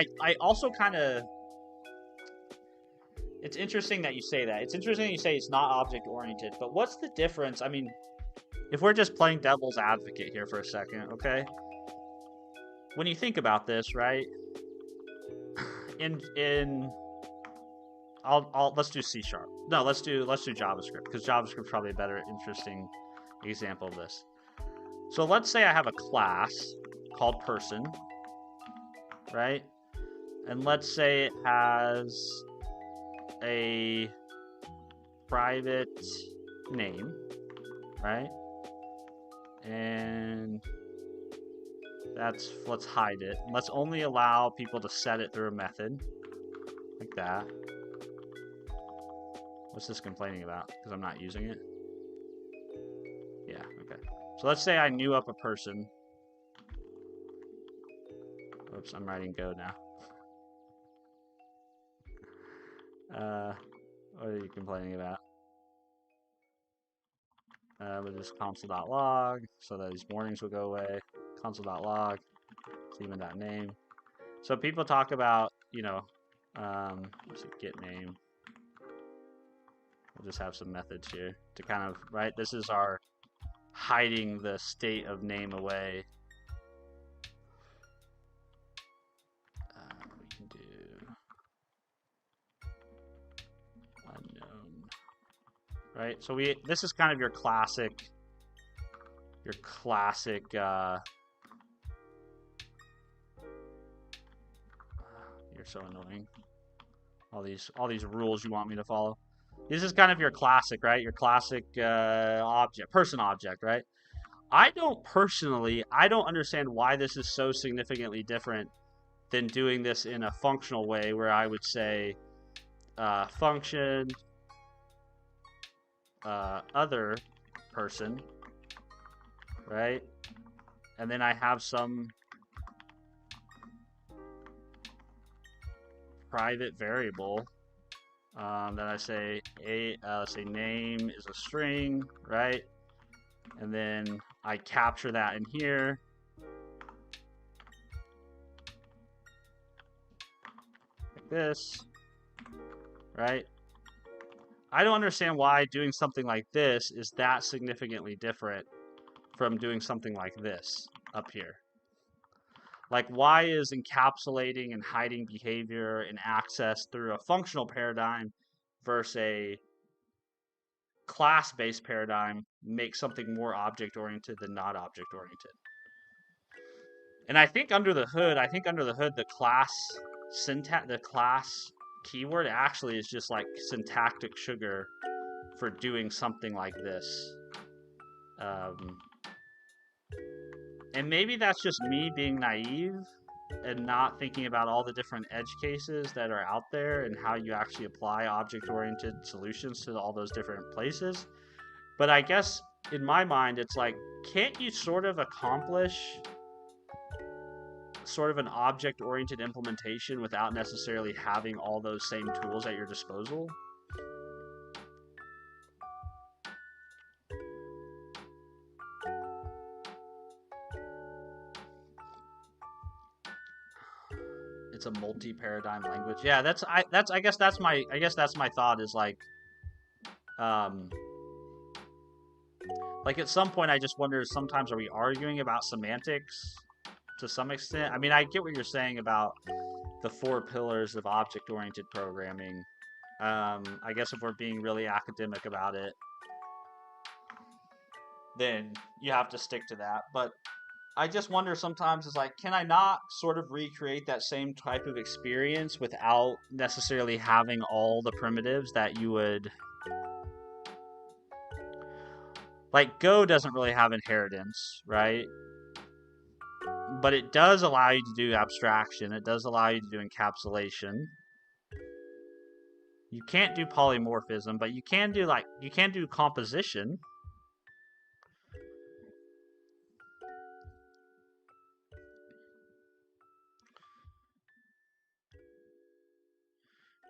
it's interesting that you say that. It's interesting that you say it's not object-oriented, but what's the difference? I mean, if we're just playing devil's advocate here for a second, okay? When you think about this, right? Let's do C#. No, let's do JavaScript, because JavaScript's probably a better interesting example of this. So let's say I have a class called person, right? And let's say it has a private name, right? And let's hide it. Let's only allow people to set it through a method like that. What's this complaining about? Because I'm not using it. Yeah, okay. So let's say I new up a person. Oops, I'm writing Go now. What are you complaining about? We'll just console.log so that these warnings will go away. Console.log, theme.name. So people talk about, you know, what's it, get name. We'll just have some methods here to kind of, right? This is our hiding the state of name away. We can do unknown, right? So this is kind of your classic, you're so annoying. All these rules you want me to follow. This is kind of your classic, right? Your classic person object, right? I don't understand why this is so significantly different than doing this in a functional way, where I would say function other person, right? And then I have some private variable that I say say name is a string, right? And then I capture that in here. Like this, right? I don't understand why doing something like this is that significantly different from doing something like this up here. Like, why is encapsulating and hiding behavior and access through a functional paradigm versus a class-based paradigm make something more object-oriented than not object-oriented? And I think under the hood, the class syntax, the class keyword actually is just like syntactic sugar for doing something like this. And maybe that's just me being naive and not thinking about all the different edge cases that are out there and how you actually apply object-oriented solutions to all those different places. But I guess in my mind, it's like, can't you sort of accomplish sort of an object-oriented implementation without necessarily having all those same tools at your disposal? It's a multi-paradigm language. Yeah, I guess that's my thought is like at some point I just wonder, sometimes are we arguing about semantics to some extent? I mean, I get what you're saying about the 4 pillars of object-oriented programming. I guess if we're being really academic about it, then you have to stick to that. But I just wonder sometimes, is like, can I not sort of recreate that same type of experience without necessarily having all the primitives that you would... Like, Go doesn't really have inheritance, right? But it does allow you to do abstraction. It does allow you to do encapsulation. You can't do polymorphism, but you can do composition.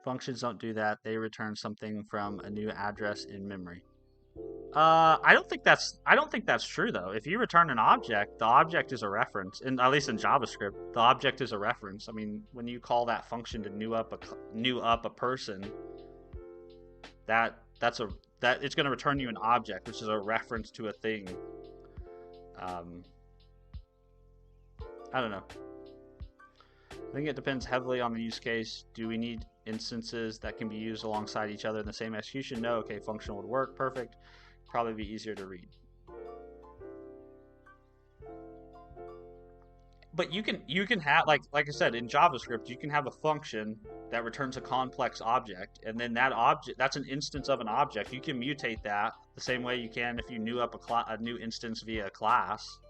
Functions don't do that. They return something from a new address in memory. I don't think that's true though. If you return an object, the object is a reference. At least in JavaScript, the object is a reference. I mean, when you call that function to new up a person, it's going to return you an object, which is a reference to a thing. I don't know. I think it depends heavily on the use case. Do we need instances that can be used alongside each other in the same execution? No. Okay, functional would work. Perfect. Probably be easier to read. But you can have, like I said, in JavaScript, you can have a function that returns a complex object, and then that object, that's an instance of an object. You can mutate that the same way you can if you new up a new instance via a class.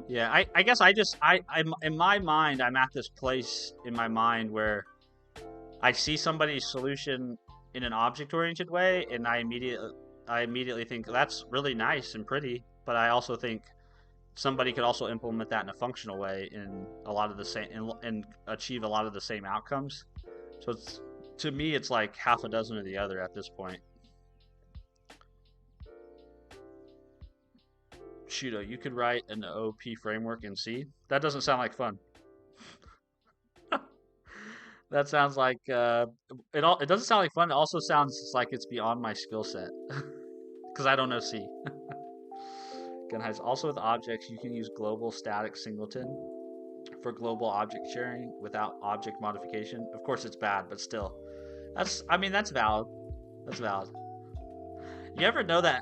Yeah, I guess I'm in my mind, I'm at this place in my mind where I see somebody's solution in an object-oriented way, and I immediately think that's really nice and pretty, but I also think somebody could also implement that in a functional way in a lot of the same and achieve a lot of the same outcomes. So to me, it's like half a dozen of the other at this point. Shudo, you could write an OP framework in C? That doesn't sound like fun. That sounds like it doesn't sound like fun. It also sounds like it's beyond my skill set because I don't know C. Also with objects, you can use global static singleton for global object sharing without object modification. Of course, it's bad, but still, that's valid. That's valid. You ever know that?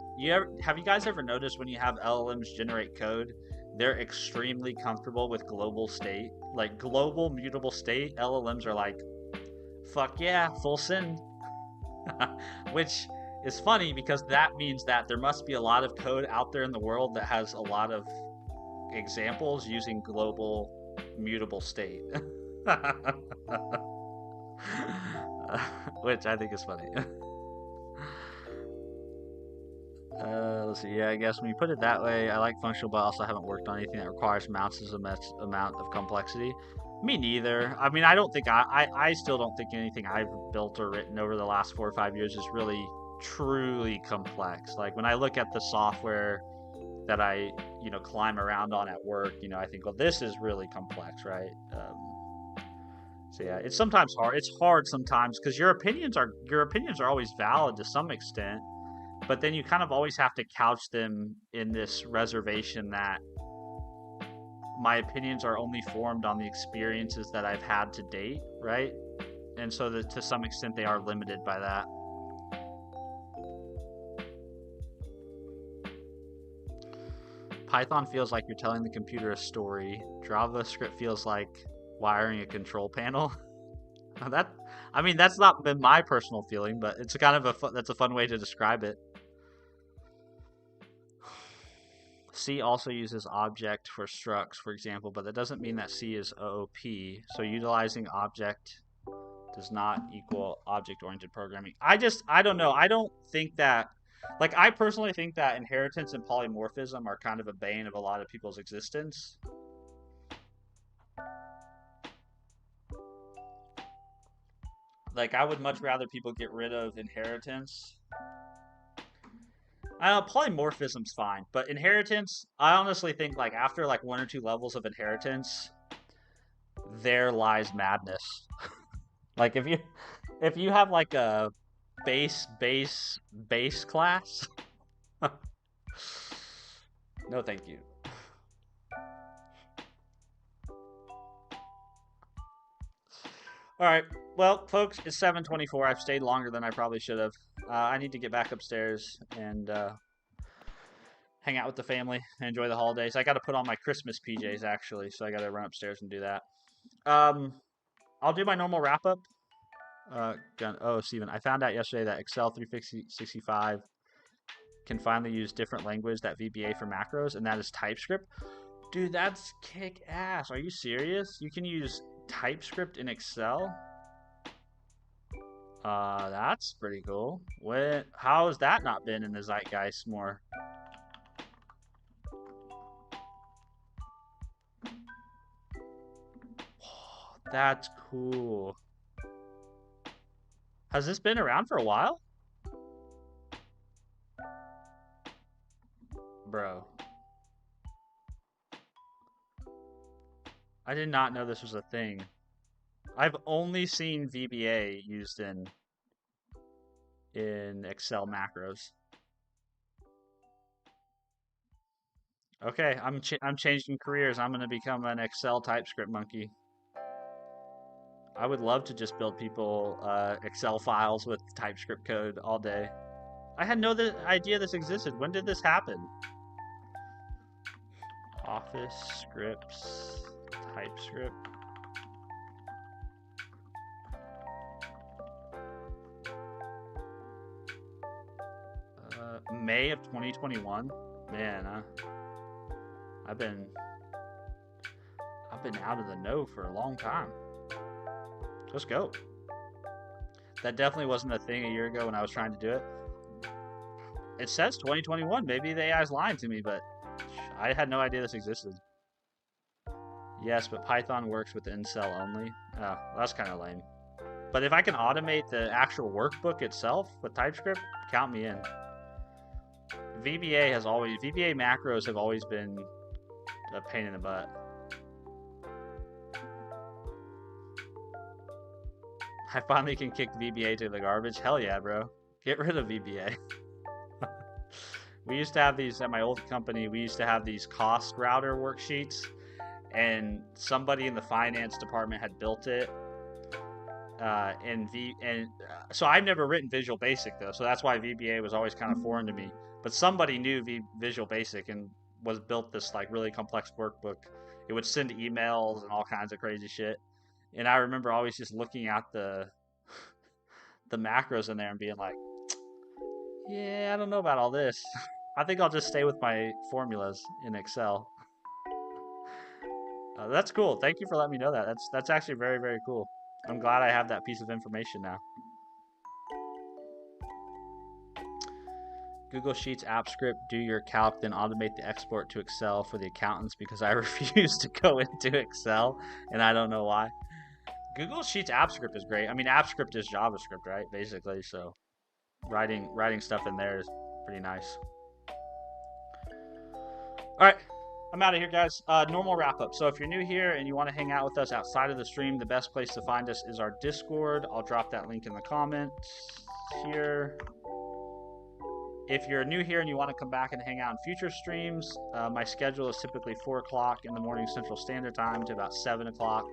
Have you guys ever noticed when you have LLMs generate code, they're extremely comfortable with global state, like global mutable state? LLMs are like, fuck yeah, full send. Which is funny because that means that there must be a lot of code out there in the world that has a lot of examples using global mutable state. Which I think is funny. Let's see. Yeah, I guess when you put it that way, I like functional, but also haven't worked on anything that requires massive amount of complexity. Me neither. I mean, I don't think I still don't think anything I've built or written over the last 4 or 5 years is really truly complex. Like when I look at the software that I, climb around on at work, I think, well, this is really complex, right? So yeah, it's sometimes hard. It's hard sometimes because your opinions are always valid to some extent, but then you kind of always have to couch them in this reservation that my opinions are only formed on the experiences that I've had to date, right? And so that to some extent they are limited by that. Python feels like you're telling the computer a story. JavaScript feels like wiring a control panel. That's not been my personal feeling, but it's kind of that's a fun way to describe it. C also uses object for structs, for example, but that doesn't mean that C is OOP. So utilizing object does not equal object-oriented programming. I don't know. I don't think that, like, I personally think that inheritance and polymorphism are kind of a bane of a lot of people's existence. Like, I would much rather people get rid of inheritance. I don't know, polymorphism's fine, but inheritance, I honestly think, like, after, like, 1 or 2 levels of inheritance, there lies madness. Like, if you have, like, a base class, no thank you. All right, well, folks, it's 7:24. I've stayed longer than I probably should have. I need to get back upstairs and hang out with the family and enjoy the holidays. I got to put on my Christmas PJs, actually, so I got to run upstairs and do that. I'll do my normal wrap up. Steven, I found out yesterday that Excel 365 can finally use different language that VBA for macros, and that is TypeScript. Dude, that's kick ass. Are you serious? You can use TypeScript in Excel? That's pretty cool. How has that not been in the zeitgeist more? That's cool. Has this been around for a while? Bro. I did not know this was a thing. I've only seen VBA used in Excel macros. Okay, I'm changing careers. I'm gonna become an Excel TypeScript monkey. I would love to just build people Excel files with TypeScript code all day. I had no idea this existed. When did this happen? Office scripts, TypeScript. May of 2021. Man, I've been out of the know for a long time. Let's go. That definitely wasn't a thing a year ago when I was trying to do it. It says 2021. Maybe the AI's lying to me, but I had no idea this existed. Yes, but Python works with incel only. Oh, well, that's kind of lame. But if I can automate the actual workbook itself with TypeScript, count me in. VBA macros have always been a pain in the butt. I finally can kick VBA to the garbage. Hell yeah, bro. Get rid of VBA. We used to have these at my old company. We used to have these cost router worksheets, and somebody in the finance department had built it. So I've never written Visual Basic though, so that's why VBA was always kind of foreign to me. But somebody knew Visual Basic and was built this like really complex workbook. It would send emails and all kinds of crazy shit. And I remember always just looking at the macros in there and being like, yeah, I don't know about all this. I think I'll just stay with my formulas in Excel. That's cool. Thank you for letting me know that. That's actually very, very cool. I'm glad I have that piece of information now. Google Sheets app script, do your calc, then automate the export to Excel for the accountants because I refuse to go into Excel and I don't know why. Google Sheets app script is great. I mean, app script is JavaScript, right? Basically, so writing stuff in there is pretty nice. All right, I'm out of here, guys. Normal wrap up. So if you're new here and you want to hang out with us outside of the stream, the best place to find us is our Discord. I'll drop that link in the comments here. If you're new here and you want to come back and hang out in future streams, my schedule is typically 4 o'clock in the morning Central Standard Time to about 7 o'clock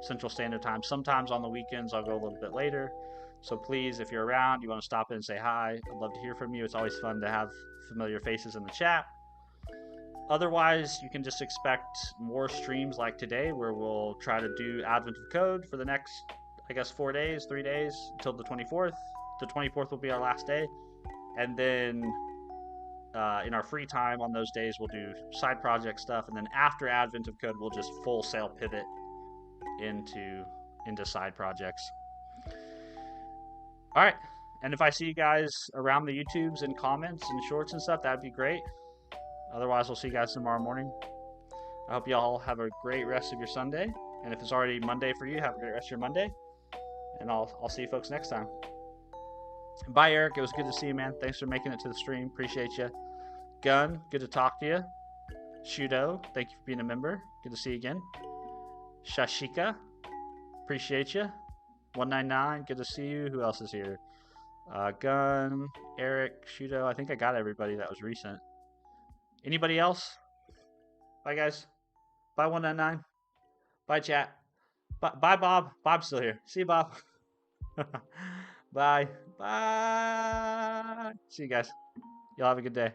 Central Standard Time. Sometimes on the weekends I'll go a little bit later. So please, if you're around, you want to stop in and say hi, I'd love to hear from you. It's always fun to have familiar faces in the chat. Otherwise, you can just expect more streams like today where we'll try to do Advent of Code for the next, I guess, 4 days, 3 days until the 24th. The 24th will be our last day. And then in our free time on those days, we'll do side project stuff. And then after Advent of Code, we'll just full sail pivot into side projects. All right. And if I see you guys around the YouTubes and comments and shorts and stuff, that'd be great. Otherwise, we'll see you guys tomorrow morning. I hope you all have a great rest of your Sunday. And if it's already Monday for you, have a great rest of your Monday. And I'll see you folks next time. Bye, Eric. It was good to see you, man. Thanks for making it to the stream. Appreciate you. Gun, good to talk to you. Shudo, thank you for being a member. Good to see you again. Shashika, appreciate you. 199, good to see you. Who else is here? Gun, Eric, Shudo. I think I got everybody that was recent. Anybody else? Bye, guys. Bye, 199. Bye, chat. Bye, Bob. Bob's still here. See you, Bob. Bye. Bye. See you guys. Y'all have a good day.